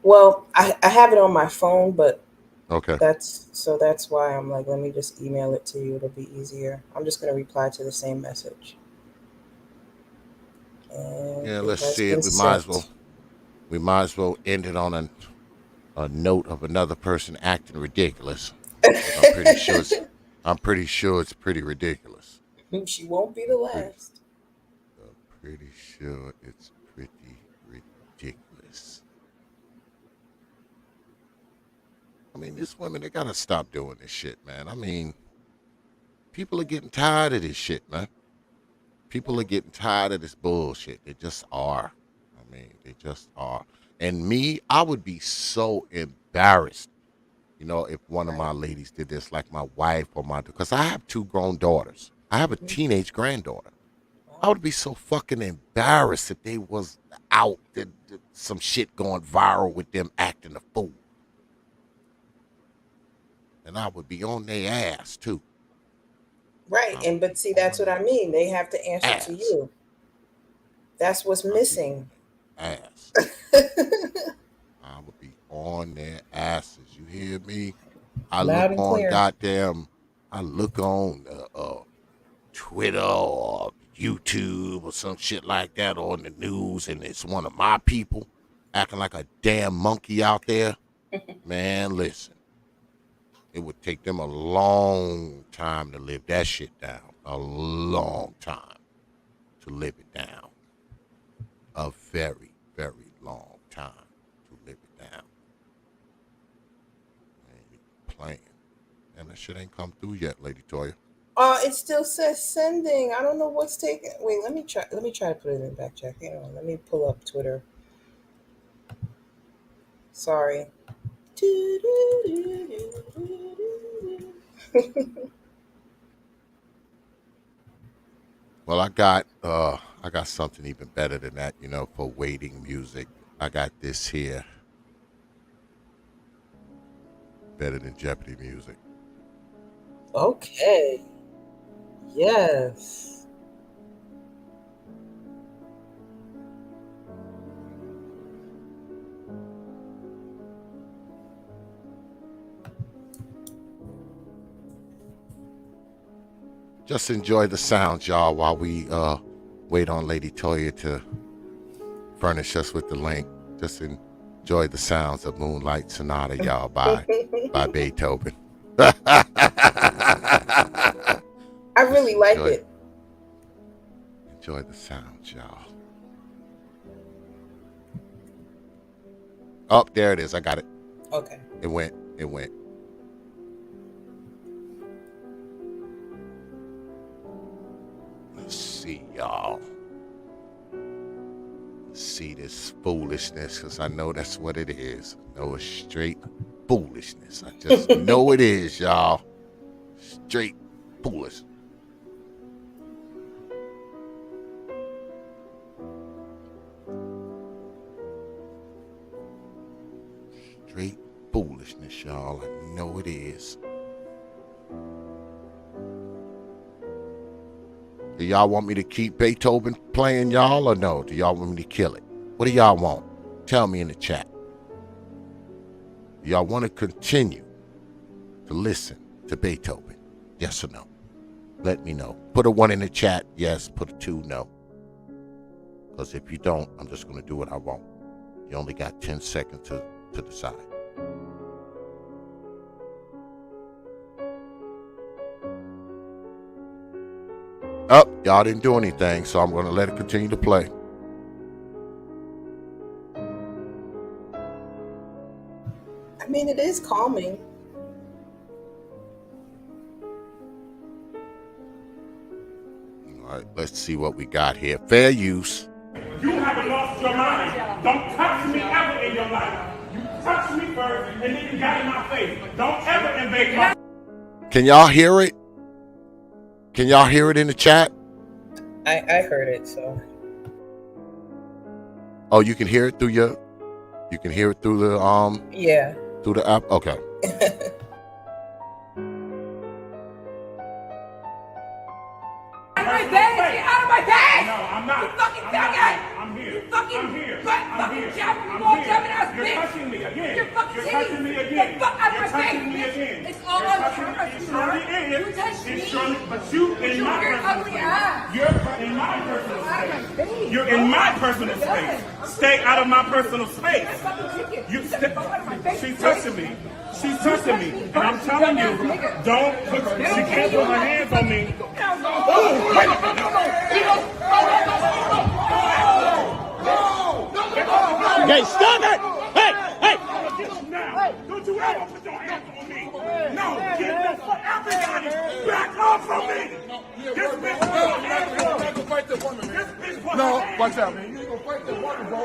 Well, I have it on my phone, but okay. That's why I'm like, let me just email it to you. It'll be easier. I'm just going to reply to the same message. And yeah, let's see it. We might as well end it on a note of another person acting ridiculous. I'm pretty sure it's pretty ridiculous. She won't be the last. I'm pretty sure it's pretty ridiculous. I mean, these women, they gotta stop doing this shit, man. I mean, people are getting tired of this shit, man. People are getting tired of this bullshit. They just are. I mean, they just are. And me, I would be so embarrassed You know, if one of my ladies did this, like my wife or because I have 2 grown daughters. I have a teenage granddaughter. I would be so fucking embarrassed if they was out, some shit going viral with them acting a fool. And I would be on their ass, too. Right. But see, that's what I mean. They have to answer to you. That's what's missing. Ass. I would be on their asses. You hear me? I Loud look and on clear. I look on Twitter or YouTube or some shit like that on the news, and it's one of my people acting like a damn monkey out there. Man, listen. It would take them a long time to live that shit down. A long time to live it down. A very, very long time to live it down. Man, playing. And that shit ain't come through yet, Lady Toya. It still says sending. I don't know what's taking. Wait, let me try to put it in back check. Hang on. Let me pull up Twitter. Sorry. Well, I got something even better than that, you know, for waiting music. I got this here. Better than Jeopardy music. Okay. Yes. Just enjoy the sounds, y'all, while we wait on Lady Toya to furnish us with the link. Just enjoy the sounds of Moonlight Sonata, y'all, by Beethoven. I really like it. Enjoy the sounds, y'all. Oh, there it is. I got it. Okay. It went. Let's see, y'all. Let's see this foolishness, because I know that's what it is. I know it's straight foolishness. I just know it is, y'all. Straight foolish. Straight foolishness, y'all. I know it is. Do y'all want me to keep Beethoven playing, y'all, or no? Do y'all want me to kill it? What do y'all want? Tell me in the chat. Do y'all want to continue to listen to Beethoven? Yes or no? Let me know. Put a 1 in the chat, yes. Put a 2, no. Because if you don't, I'm just going to do what I want. You only got 10 seconds to decide. Oh, y'all didn't do anything, so I'm going to let it continue to play. I mean, it is calming. All right, let's see what we got here. Fair use. You haven't lost your mind. Don't touch me ever in your life. You touched me first, and then you got in my face. Don't ever invade my... Can y'all hear it? Can y'all hear it in the chat? I heard it, so. Oh, you can hear it through your... You can hear it through the Yeah. Through the app? Okay. Out of my bag! Get out of my bag! No, I'm not. You fucking faggot! I'm here. You fucking... I'm here. I'm here. You're touching me again. You're touching me again. Get the fuck out of my face! You're touching me again. It's all on camera. It surely is. You touched me. But you in my personal space. You're in my personal space. You're in my personal space. Stay out of my personal space. You she's touching me. She's touching me. And I'm telling you, don't put... She can't put her hands on me. Oh, wait. Hey, stop it! Hey! Now, don't you ever put your hands on me. No, get the fuck... Everybody, back off from me. This bitch put her hands on me. Fight the woman, man. This bitch put No, her hands watch out, on me. man. You ain't gonna fight the woman, bro.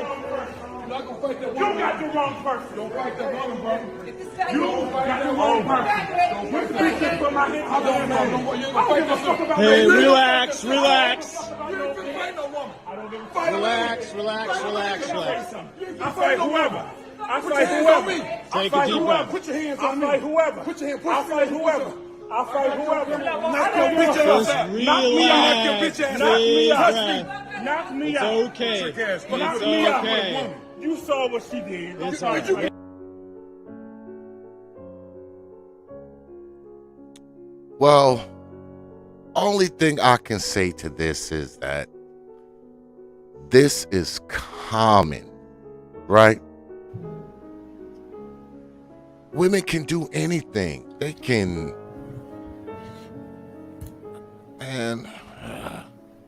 No, not gonna fight that You woman. got the wrong person. Don't fight that woman, bro. You got the wrong person. You think this for my hands? I don't give a fuck about Hey, no relax, relax. I don't give a fight no woman. I don't give a fuck. Relax, relax, relax, relax. I fight whoever. I fight whoever. I fight whoever. Put your hands on I fight me. whoever. Put your hand. I fight whoever. I fight whoever. Knock your Just bitch ass out. Knock me out. relax. Knock your bitch ass out. Knock me out. Relax. Knock me It's out. okay. Knock It's me out. okay. You saw what she did. It's okay. Well, only thing I can say to this is that this is common, right? Women can do anything. They can, and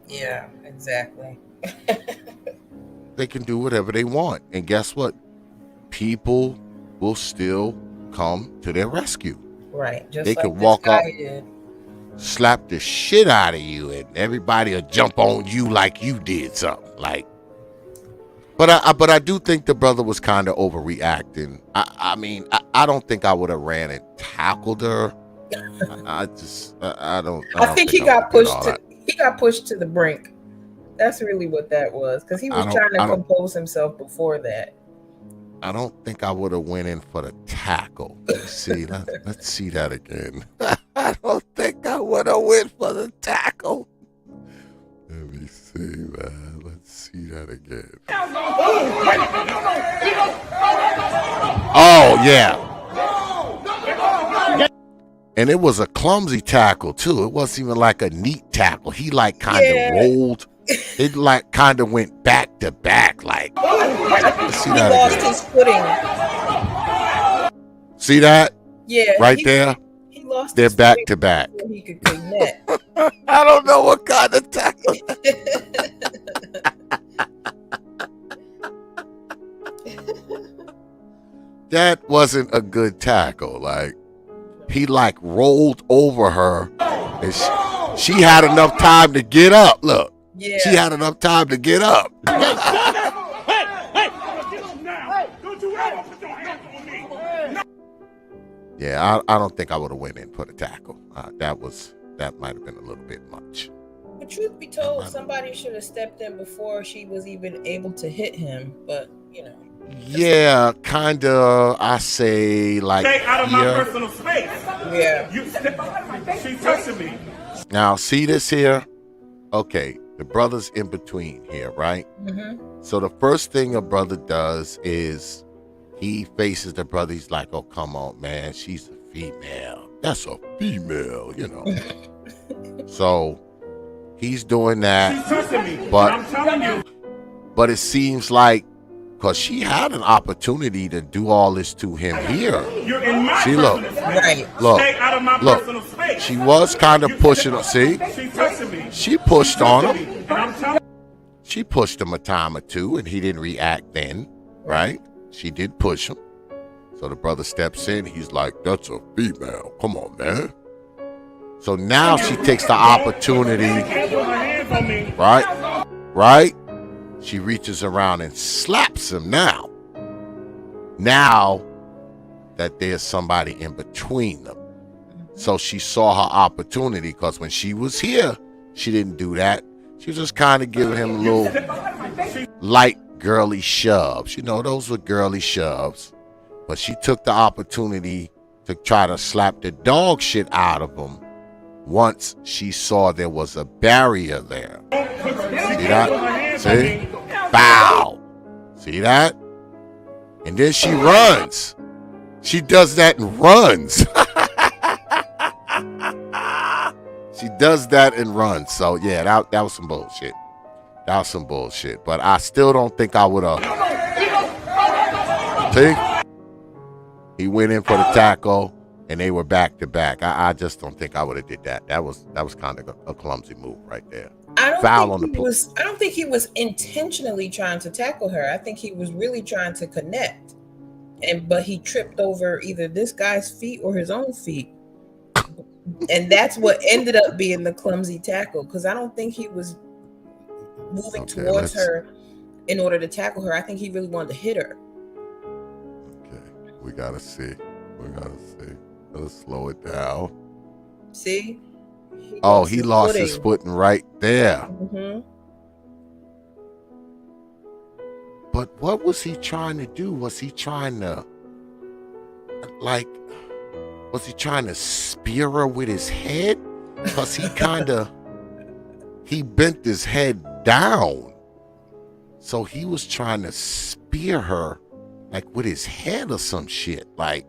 Yeah, exactly. they can do whatever they want. And guess what? People will still come to their rescue. Right. Just They like could this walk guy up, did. slap the shit out of you, and everybody will jump on you like you did something. Like, but I do think the brother was kind of overreacting. I mean, I don't think I would have ran and tackled her. I don't. I think he I got would've did pushed all to that. he got pushed to the brink. That's really what that was, because he was trying to compose himself before that. I don't think I would have went in for the tackle. See, let's see that again. I don't think I would have went for the tackle. Let me see, man. Let's see that again. Oh, yeah. And it was a clumsy tackle, too. It wasn't even like a neat tackle. He, like, kind of rolled. It, like, kind of went back to back, like. Let's see He that lost again. his footing. See that? Yeah. Right there? He lost They're his back footing to back. before he could connect. I don't know what kind of tackle. That wasn't a good tackle. Like, he like rolled over her, and she had enough time to get up. Look, Yeah. she had enough time to get up. Yeah, I don't think I would have went in for the tackle. That might have been a little bit much. But truth be told, somebody should have stepped in before she was even able to hit him. But you know. Yeah, kinda. I say like Stay out of my here. personal space. Yeah. She's touching me. Now, see this here? Okay, the brother's in between here, right? Mm-hmm. So the first thing a brother does is he faces the brother. He's like, "Oh, come on, man. She's a female. That's a female, you know." So he's doing that. She's touching me. But I'm telling you. But it seems like, because she had an opportunity to do all this to him here. You're in my See, personal look. space. Right. Look, Stay out of my personal look. space. She was kind of pushing him. See? She's touching me. She pushed on him. And I'm telling She pushed him a time or two, and he didn't react then, right? She did push him. So the brother steps in. He's like, "That's a female. Come on, man." So now she takes the opportunity, can't put her hands on me. right? She reaches around and slaps him now. Now that there's somebody in between them. So she saw her opportunity, because when she was here, she didn't do that. She was just kind of giving him a little light girly shoves. You know, those were girly shoves. But she took the opportunity to try to slap the dog shit out of him once she saw there was a barrier there. See that? See? Bow. See that? And then she runs. She does that and runs. She does that and runs. So, yeah, that was some bullshit. That was some bullshit. But I still don't think I would have. See? He went in for the tackle, and they were back to back. I just don't think I would have did that. That was kind of a clumsy move right there. I Foul don't think he was intentionally trying to tackle her. I think he was really trying to connect. But he tripped over either this guy's feet or his own feet. And that's what ended up being the clumsy tackle, because I don't think he was moving towards her in order to tackle her. I think he really wanted to hit her. Okay, we gotta see. Let's slow it down. See? He lost his footing right there. Mm-hmm. But what was he trying to do? Was he trying to, spear her with his head? Because he bent his head down. So he was trying to spear her, like, with his head or some shit. Like,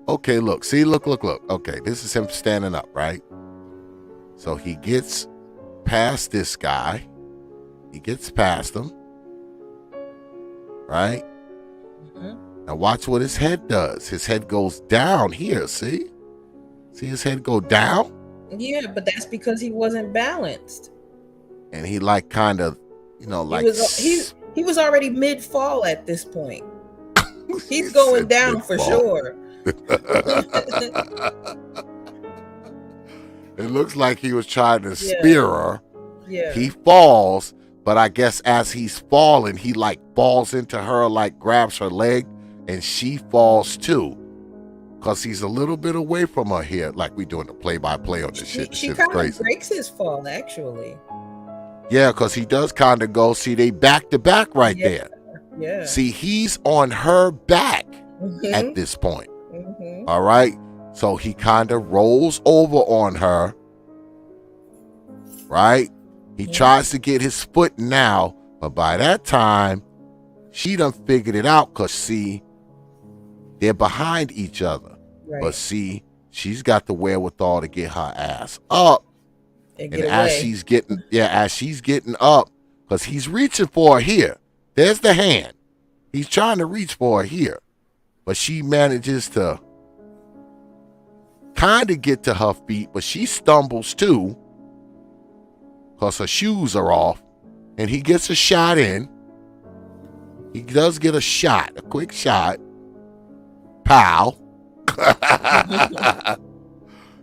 okay, look. Okay, this is him standing up, right? So he gets past this guy. He gets past him. Right? Mm-hmm. Now watch what his head does. His head goes down here, see? See his head go down? Yeah, but that's because he wasn't balanced. And he like kind of, like... He was already mid-fall at this point. He's going down mid-fall. For sure. It looks like he was trying to spear her. Yeah. He falls, but I guess as he's falling, he like falls into her, like grabs her leg, and she falls too. Because he's a little bit away from her here, like we doing the play-by-play on this shit. She kind of breaks his fall, actually. Yeah, because he does kind of go, see, they back-to-back right there. Yeah. See, he's on her back at this point. Mm-hmm. All right? So he kind of rolls over on her, right? He tries to get his foot now, but by that time, she done figured it out because, see, they're behind each other. Right. But, see, she's got the wherewithal to get her ass up. And as she's getting up, because he's reaching for her here. There's the hand. He's trying to reach for her here. But she manages to kind of get to her feet, but she stumbles too because her shoes are off. And he gets a shot in. He does get a quick shot. Pow.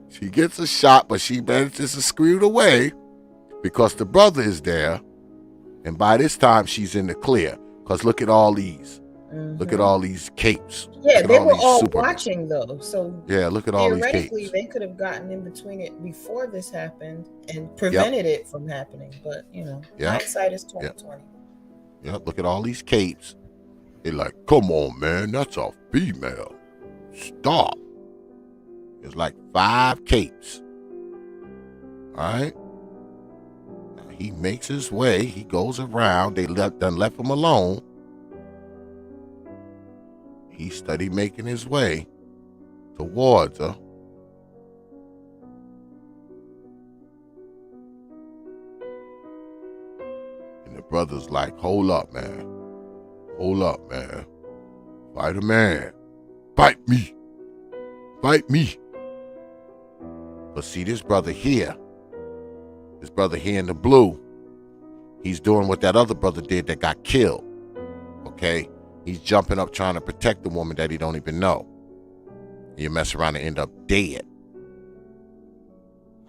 She gets a shot, but she manages to screw it away because the brother is there. And by this time, she's in the clear. Because look at all these. Mm-hmm. Look at all these capes. Yeah, they were all watching, though. So yeah, look at all these capes. Theoretically, they could have gotten in between it before this happened and prevented it from happening. But, hindsight is 20/20. Yep, look at all these capes. They're like, come on, man, that's a female. Stop. There's like 5 capes. All right. Now he makes his way. He goes around. They left him alone. He started making his way towards her. And the brother's like, hold up, man. Hold up, man. Fight a man. Fight me. Fight me. But see, this brother here in the blue, he's doing what that other brother did that got killed. Okay? He's jumping up trying to protect the woman that he don't even know. You mess around and end up dead.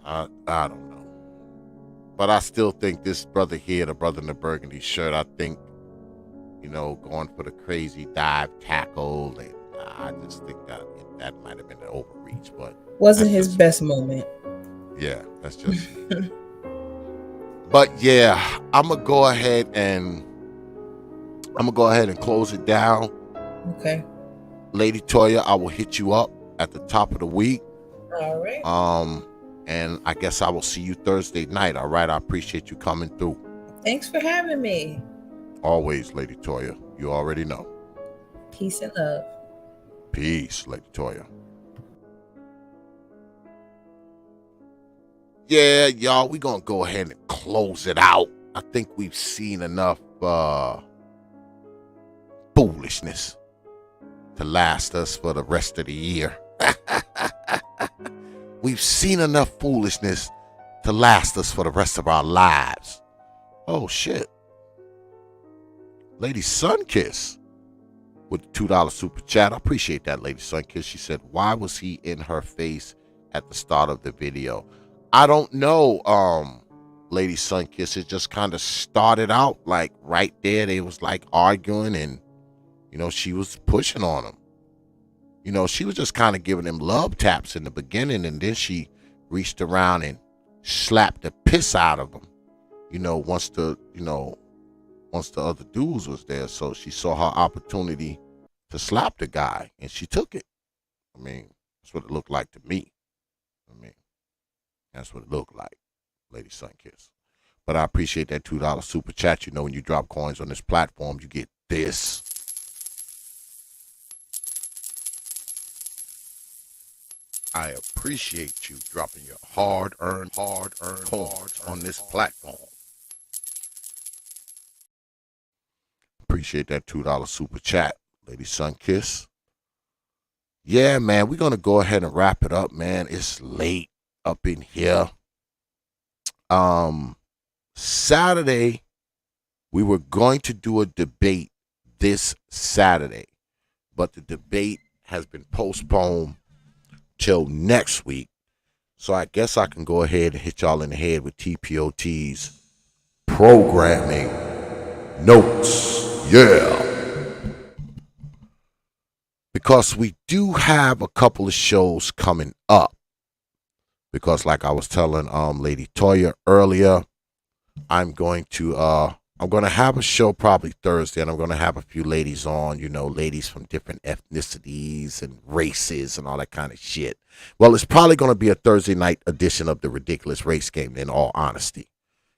I don't know. But I still think this brother here, the brother in the burgundy shirt, I think, going for the crazy dive tackle. And I just think that might have been an overreach. But wasn't his best moment. Yeah, that's just. But yeah, I'm going to go ahead and close it down. Okay. Lady Toya, I will hit you up at the top of the week. All right. And I guess I will see you Thursday night. All right. I appreciate you coming through. Thanks for having me. Always, Lady Toya. You already know. Peace and love. Peace, Lady Toya. Yeah, y'all, we're going to go ahead and close it out. I think we've seen enough foolishness to last us for the rest of the year. We've seen enough foolishness to last us for the rest of our lives. Oh, shit. Lady Sunkiss with the $2 super chat. I appreciate that, Lady Sunkiss. She said, why was he in her face at the start of the video? I don't know. Lady Sunkiss, it just kind of started out like right there. They was like arguing, and she was pushing on him. She was just kind of giving him love taps in the beginning, and then she reached around and slapped the piss out of him. Once the other dudes was there, so she saw her opportunity to slap the guy, and she took it. I mean, that's what it looked like to me. That's what it looked like, Lady Sunkiss. But I appreciate that $2 super chat. When you drop coins on this platform, you get this. I appreciate you dropping your hard-earned coins on this platform. Appreciate that $2 super chat, Lady Sunkiss. Yeah, man, we're going to go ahead and wrap it up, man. It's late up in here. Saturday, we were going to do a debate this Saturday, but the debate has been postponed till next week. So I guess I can go ahead and hit y'all in the head with T.P.O.T's programming notes. Yeah. Because we do have a couple of shows coming up. Because like I was telling Lady Toya earlier, I'm going to have a show probably Thursday, and I'm going to have a few ladies on, ladies from different ethnicities and races and all that kind of shit. Well, it's probably going to be a Thursday night edition of the Ridiculous Race Game, in all honesty.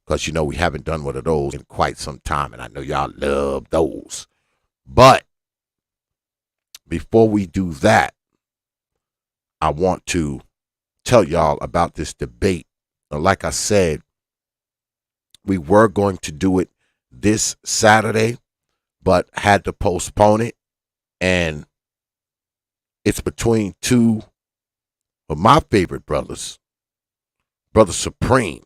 Because, we haven't done one of those in quite some time, and I know y'all love those. But before we do that, I want to tell y'all about this debate. Now, like I said, we were going to do it this Saturday, but had to postpone it. And it's between two of my favorite brothers, Brother Supreme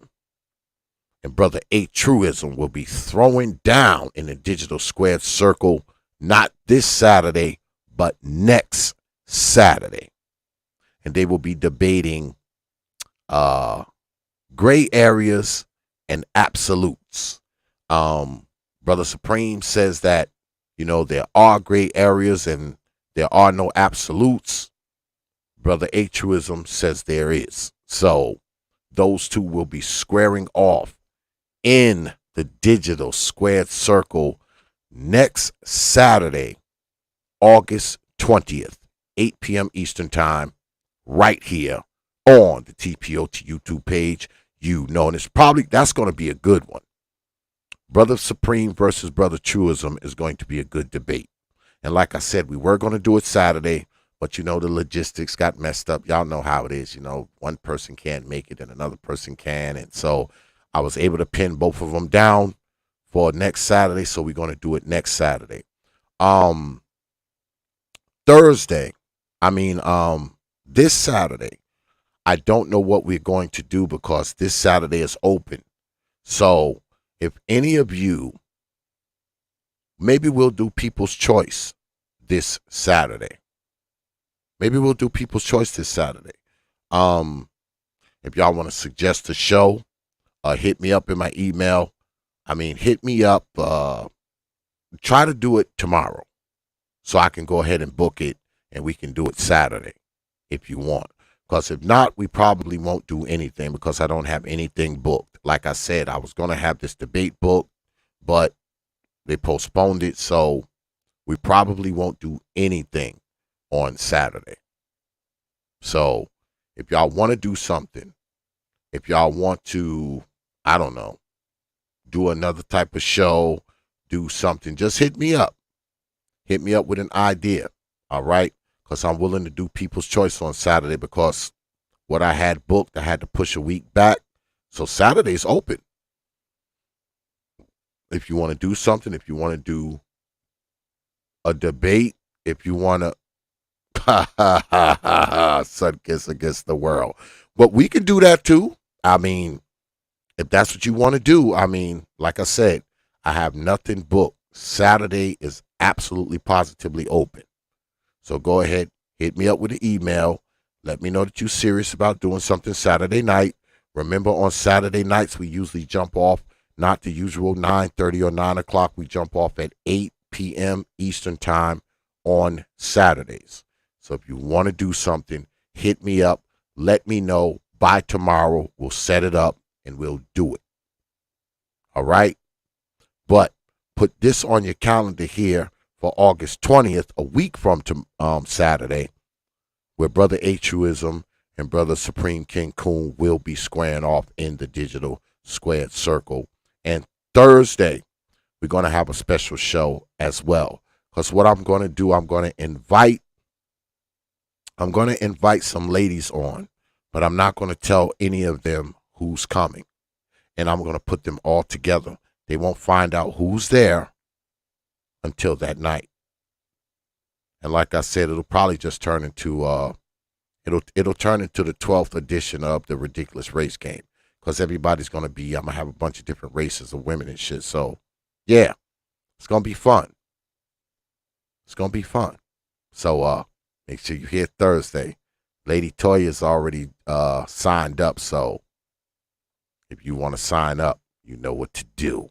and Brother A Truism, will be throwing down in the Digital Squared Circle, not this Saturday, but next Saturday. And they will be debating gray areas and absolutes. Brother Supreme says that, there are gray areas and there are no absolutes. Brother A Truism says there is. So those two will be squaring off in the Digital Squared Circle next Saturday, August 20th, 8 p.m. Eastern Time, right here on the T.P.O.T YouTube page. And that's going to be a good one. Brother Supreme versus Brother Truism is going to be a good debate. And like I said, we were going to do it Saturday, but the logistics got messed up. Y'all know how it is. One person can't make it and another person can. And so I was able to pin both of them down for next Saturday. So we're going to do it next Saturday. This Saturday, I don't know what we're going to do because this Saturday is open. So if any of you, maybe we'll do People's Choice this Saturday. If y'all want to suggest a show, hit me up in my email. Hit me up. Try to do it tomorrow so I can go ahead and book it and we can do it Saturday if you want. Because if not, we probably won't do anything because I don't have anything booked. Like I said, I was going to have this debate booked, but they postponed it. So we probably won't do anything on Saturday. So if y'all want to do something, if y'all want to, I don't know, do another type of show, do something, just hit me up. Hit me up with an idea, all right? Because I'm willing to do People's Choice on Saturday because what I had booked, I had to push a week back. So Saturday's open. If you want to do something, if you want to do a debate, if you want to, sun kiss against the world. But we can do that too. If that's what you want to do, like I said, I have nothing booked. Saturday is absolutely positively open. So go ahead, hit me up with an email. Let me know that you're serious about doing something Saturday night. Remember, on Saturday nights, we usually jump off, not the usual 9:30 or 9 o'clock. We jump off at 8 p.m. Eastern Time on Saturdays. So if you want to do something, hit me up. Let me know. By tomorrow, we'll set it up and we'll do it. All right? But put this on your calendar here for August 20th, a week from Saturday, where Brother Altruism and Brother Supreme King Coon will be squaring off in the Digital Squared Circle. And Thursday, we're going to have a special show as well. Because what I'm going to do, I'm going to invite some ladies on, but I'm not going to tell any of them who's coming. And I'm going to put them all together. They won't find out who's there until that night. And like I said, it'll probably just turn into it'll turn into the 12th edition of the Ridiculous Race Game, because everybody's going to be, I'm going to have a bunch of different races of women and shit. So, yeah, it's going to be fun. It's going to be fun. So, make sure you hear Thursday. Lady Toya's already signed up, so if you want to sign up, you know what to do.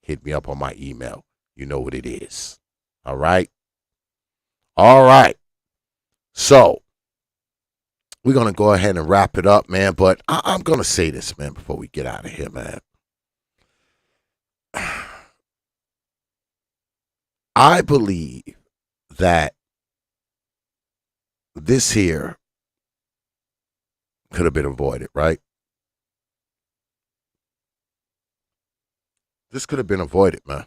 Hit me up on my email. You know what it is. All right? All right. So, we're going to go ahead and wrap it up, man. But I'm going to say this, man, before we get out of here, man. I believe that this here could have been avoided, right? This could have been avoided, man.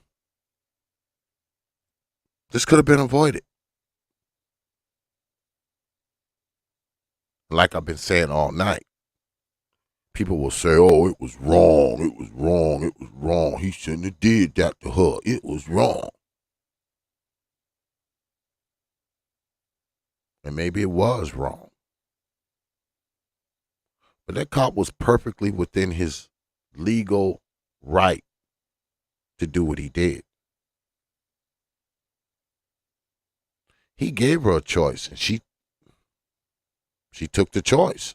This could have been avoided. Like I've been saying all night, people will say, oh, it was wrong, it was wrong, it was wrong. He shouldn't have did that to her. It was wrong. And maybe it was wrong. But that cop was perfectly within his legal right to do what he did. He gave her a choice, and she took the choice.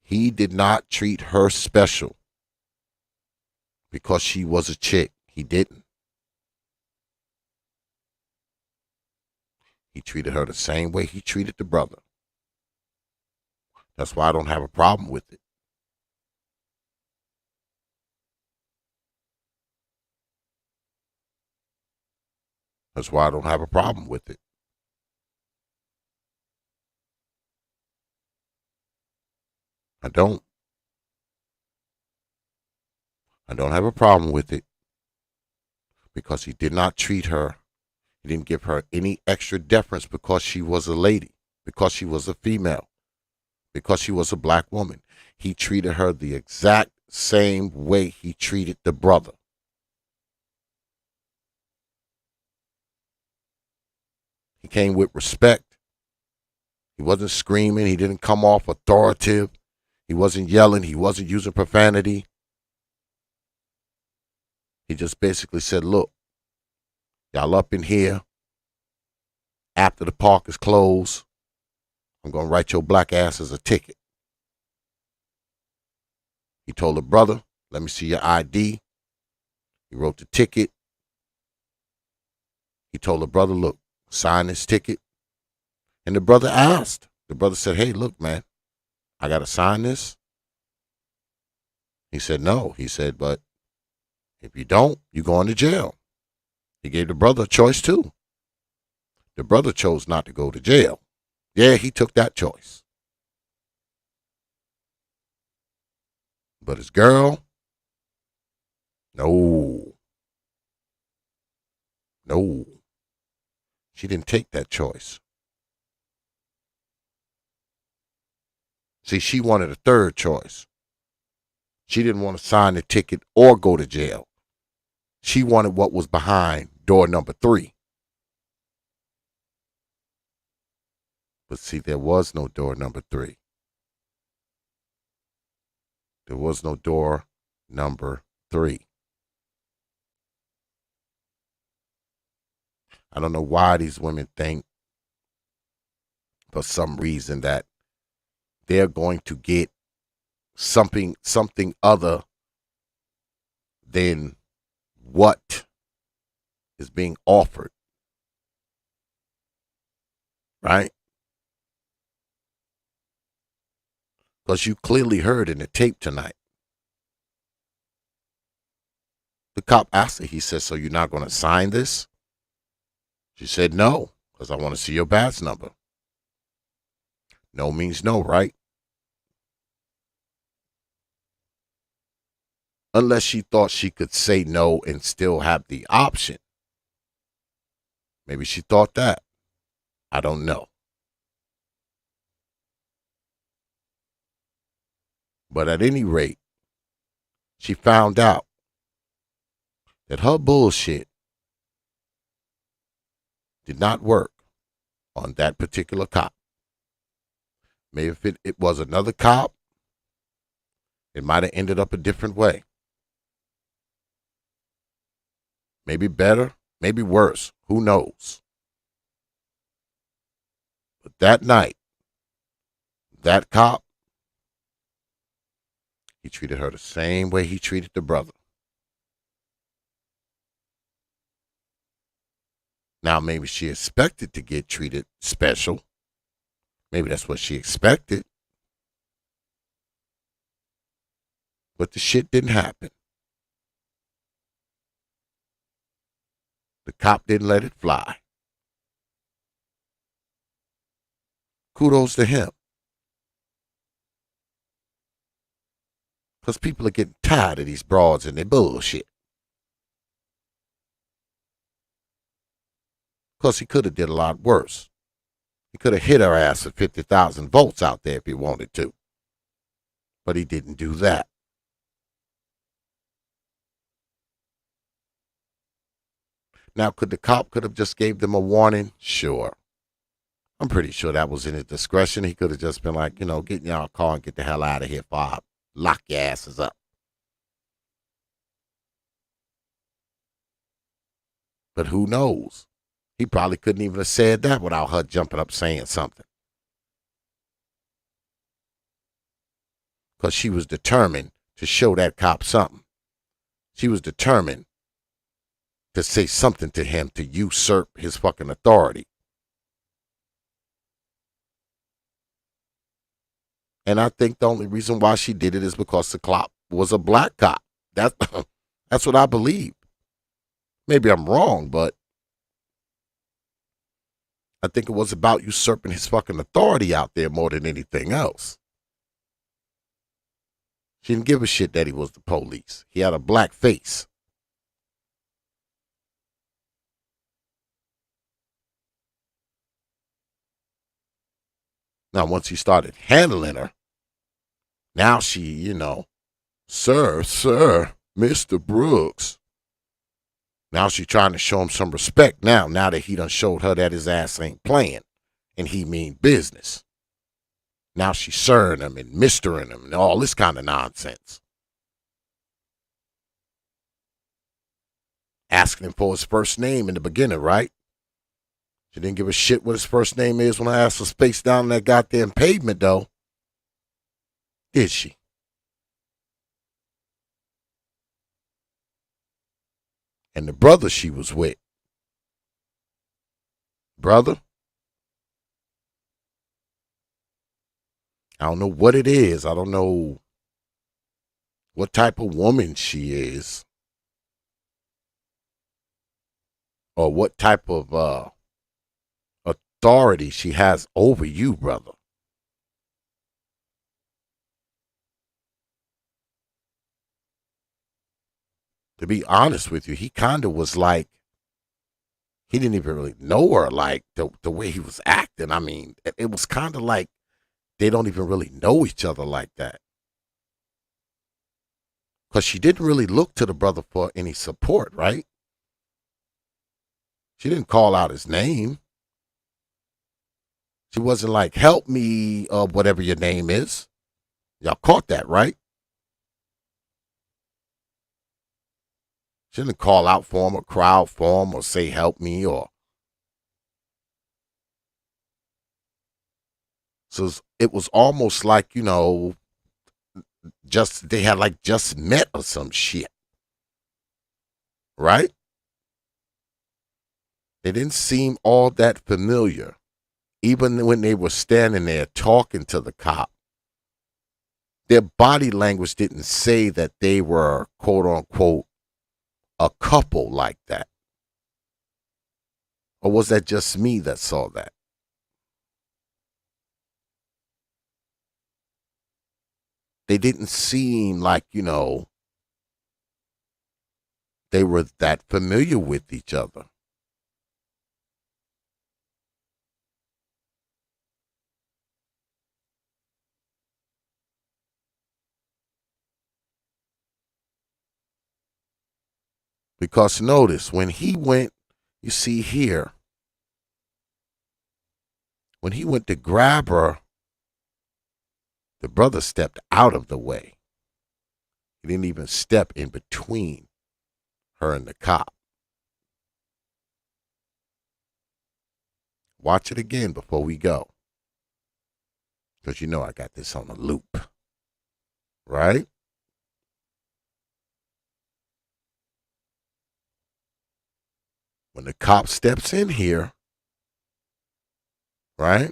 He did not treat her special because she was a chick. He didn't. He treated her the same way he treated the brother. That's why I don't have a problem with it. That's why I don't have a problem with it. I don't have a problem with it because he did not treat her. He didn't give her any extra deference because she was a lady, because she was a female, because she was a black woman. He treated her the exact same way he treated the brother. He came with respect. He wasn't screaming. He didn't come off authoritative. He wasn't yelling. He wasn't using profanity. He just basically said, look, y'all up in here. After the park is closed, I'm going to write your black asses a ticket. He told the brother, let me see your ID. He wrote the ticket. He told the brother, look, sign this ticket. And the brother asked. The brother said, hey, look, man, I got to sign this. He said, no. He said, but if you don't, you're going to jail. He gave the brother a choice too. The brother chose not to go to jail. Yeah, he took that choice. But his girl, no. She didn't take that choice. See, she wanted a third choice. She didn't want to sign the ticket or go to jail. She wanted what was behind door number 3. But see, there was no door number 3. There was no door number 3. I don't know why these women think, for some reason, that they're going to get something other than what is being offered, right? Because you clearly heard in the tape tonight. The cop asked her, he said, so you're not going to sign this? She said, no, because I want to see your badge number. No means no, right? Unless she thought she could say no and still have the option. Maybe she thought that. I don't know. But at any rate, she found out that her bullshit did not work on that particular cop. Maybe if it was another cop, it might have ended up a different way. Maybe better, maybe worse. Who knows? But that night, that cop, he treated her the same way he treated the brother. Now, maybe she expected to get treated special. Maybe that's what she expected. But the shit didn't happen. The cop didn't let it fly. Kudos to him. Because people are getting tired of these broads and their bullshit. Because he could have did a lot worse. He could have hit her ass at 50,000 volts out there if he wanted to. But he didn't do that. Now, could the cop could have just gave them a warning? Sure. I'm pretty sure that was in his discretion. He could have just been like, get in your car and get the hell out of here before I lock your asses up. But who knows? He probably couldn't even have said that without her jumping up saying something. Because she was determined to show that cop something. She was determined to say something to him to usurp his fucking authority. And I think the only reason why she did it is because the cop was a black cop. That's what I believe. Maybe I'm wrong, but I think it was about usurping his fucking authority out there more than anything else. She didn't give a shit that he was the police. He had a black face. Now, once he started handling her, now she, sir, Mr. Brooks. Now she trying to show him some respect now that he done showed her that his ass ain't playing and he mean business. Now she's sirring him and mistering him and all this kind of nonsense. Asking him for his first name in the beginning, right? She didn't give a shit what his first name is when I asked for space down that goddamn pavement, though. Did she? And the brother she was with. Brother? I don't know what it is. I don't know what type of woman she is. Or what type of authority she has over you, brother. To be honest with you, he kind of was like, he didn't even really know her, like the way he was acting. I mean, it was kind of like they don't even really know each other like that. Because she didn't really look to the brother for any support, right? She didn't call out his name. She wasn't like, help me, whatever your name is. Y'all caught that, right? She didn't call out for him or crowd for him or say, help me, or. So it was almost like, they had like just met or some shit. Right? They didn't seem all that familiar. Even when they were standing there talking to the cop, their body language didn't say that they were, quote unquote, a couple like that. Or was that just me that saw that? They didn't seem like, they were that familiar with each other. Because notice, when he went, you see here, when he went to grab her, the brother stepped out of the way. He didn't even step in between her and the cop. Watch it again before we go. Because I got this on a loop. Right? When the cop steps in here, right?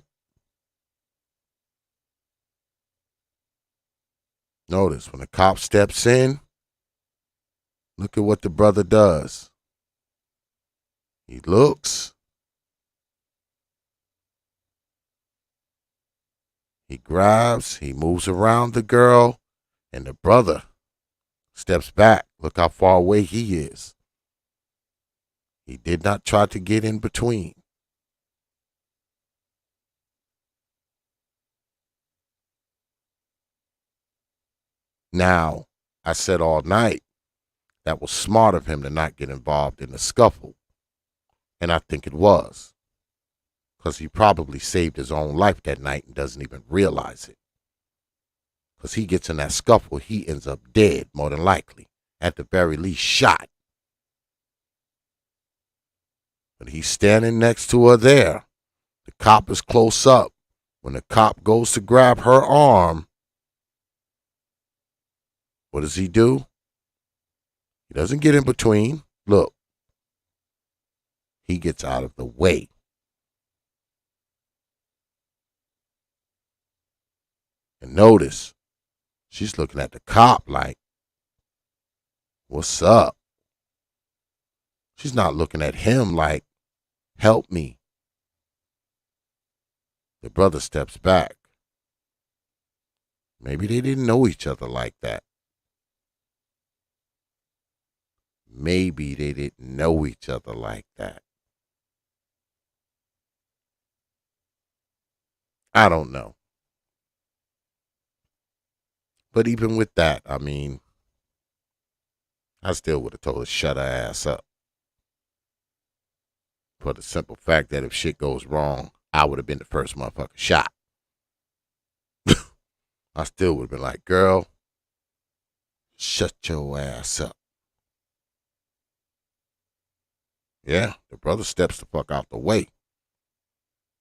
Notice when the cop steps in, look at what the brother does. He looks. He grabs, he moves around the girl, and the brother steps back. Look how far away he is. He did not try to get in between. Now, I said all night, that was smart of him to not get involved in the scuffle. And I think it was. Because he probably saved his own life that night and doesn't even realize it. Because he gets in that scuffle, he ends up dead, more than likely. At the very least, shot. But he's standing next to her there. The cop is close up. When the cop goes to grab her arm, what does he do? He doesn't get in between. Look. He gets out of the way. And notice, she's looking at the cop like, what's up? She's not looking at him like, help me. The brother steps back. Maybe they didn't know each other like that. Maybe they didn't know each other like that. I don't know. But even with that, I still would have told her shut her ass up. For the simple fact that if shit goes wrong, I would have been the first motherfucker shot. I still would have been like, girl, shut your ass up. Yeah, the brother steps the fuck out the way.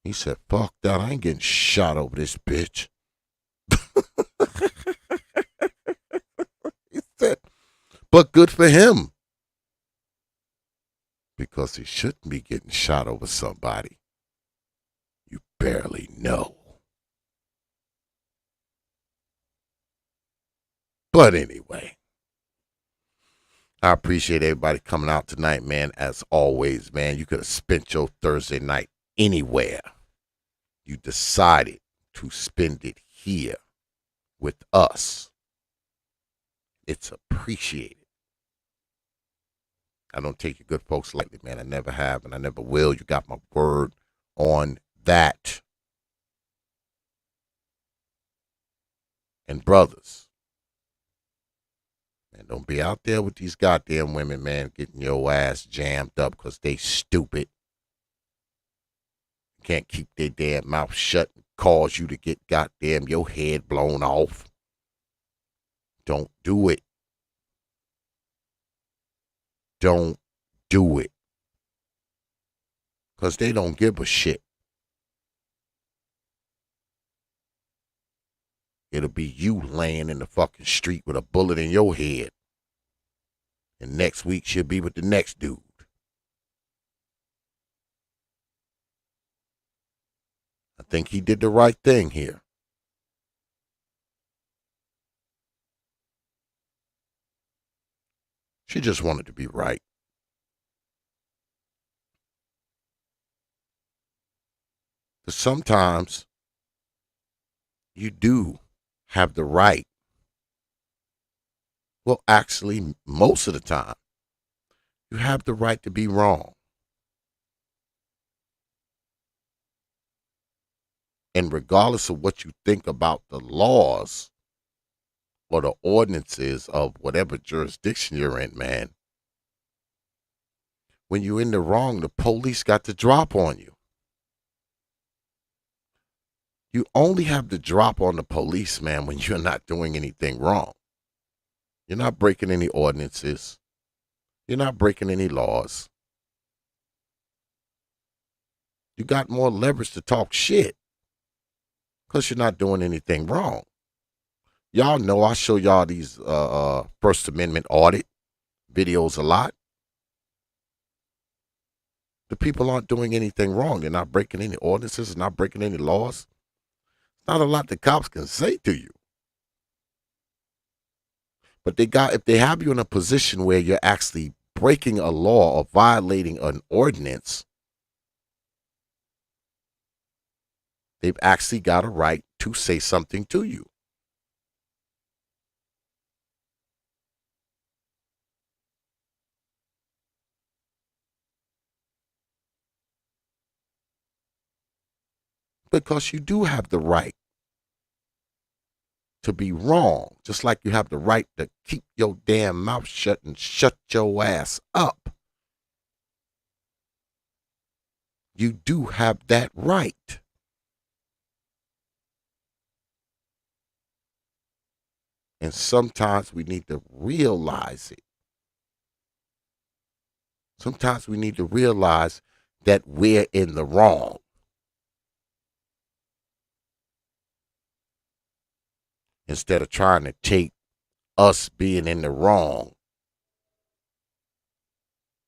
He said, fuck that, I ain't getting shot over this bitch. He said, but good for him. Because he shouldn't be getting shot over somebody you barely know. But anyway, I appreciate everybody coming out tonight, man. As always, man, you could have spent your Thursday night anywhere. You decided to spend it here with us. It's appreciated. I don't take you good folks lightly, man. I never have, and I never will. You got my word on that. And brothers, man, don't be out there with these goddamn women, man, getting your ass jammed up because they stupid. Can't keep their damn mouth shut and cause you to get goddamn your head blown off. Don't do it. Don't do it. Because they don't give a shit. It'll be you laying in the fucking street with a bullet in your head. And next week she'll be with the next dude. I think he did the right thing here. She just wanted to be right. But sometimes you do have the right. Well, actually, most of the time, you have the right to be wrong. And regardless of what you think about the laws or the ordinances of whatever jurisdiction you're in, man, when you're in the wrong, the police got the drop on you. You only have the drop on the police, man, when you're not doing anything wrong. You're not breaking any ordinances. You're not breaking any laws. You got more leverage to talk shit because you're not doing anything wrong. Y'all know I show y'all these First Amendment audit videos a lot. The people aren't doing anything wrong. They're not breaking any ordinances. They're not breaking any laws. Not a lot the cops can say to you. But if they have you in a position where you're actually breaking a law or violating an ordinance, they've actually got a right to say something to you. Because you do have the right to be wrong, just like you have the right to keep your damn mouth shut and shut your ass up. You do have that right. And sometimes we need to realize it. Sometimes we need to realize that we're in the wrong. Instead of trying to take us being in the wrong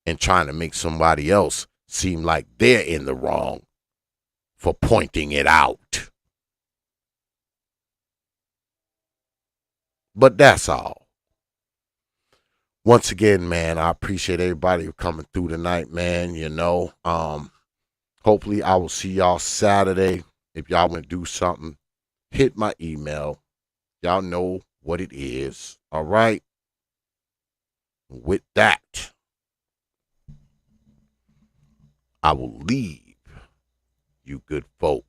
and trying to make somebody else seem like they're in the wrong for pointing it out. But that's all. Once again, man, I appreciate everybody coming through tonight, man. You know, hopefully I will see y'all Saturday. If y'all want to do something, hit my email. Y'all know what it is. All right. With that, I will leave you good folk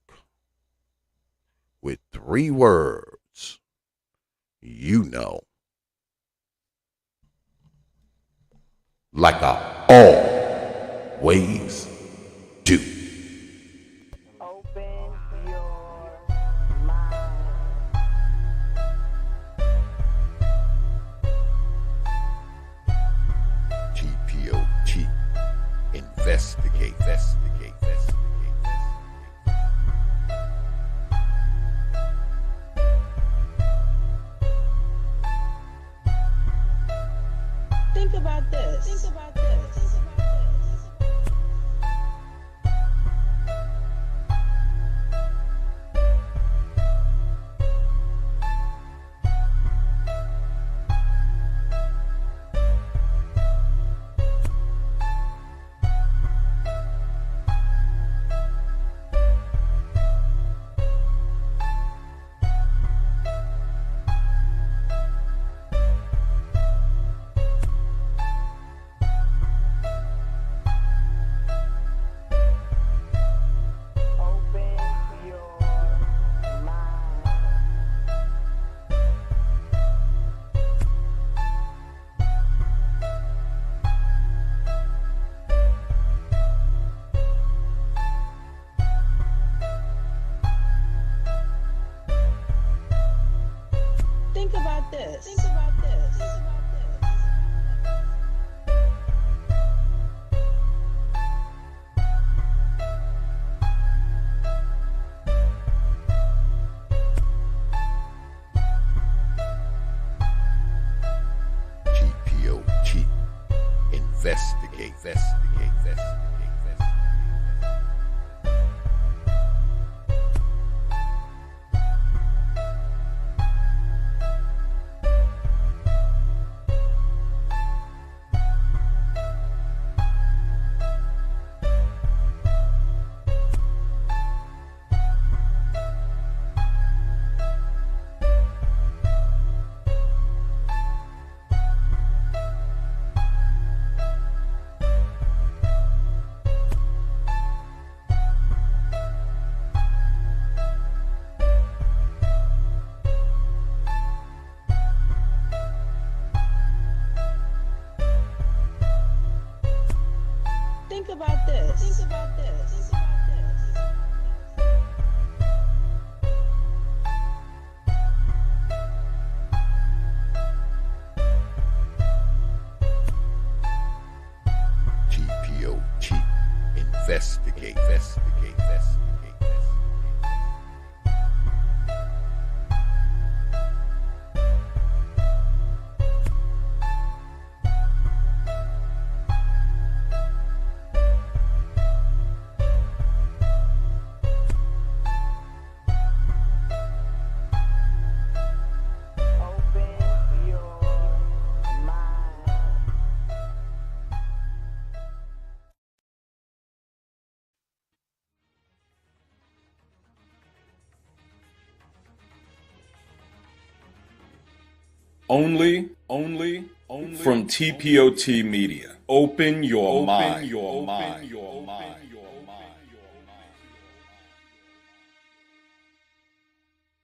with 3 words. You know. Like I always do. T.P.O.T. Investigate. Think about this. Think about this. Think about this. Think about this. Think about this. Think about Investigate. Think about this. Think about this. Think about this. T.P.O.T. Investigate. Only from T.P.O.T. Media. Open your mind.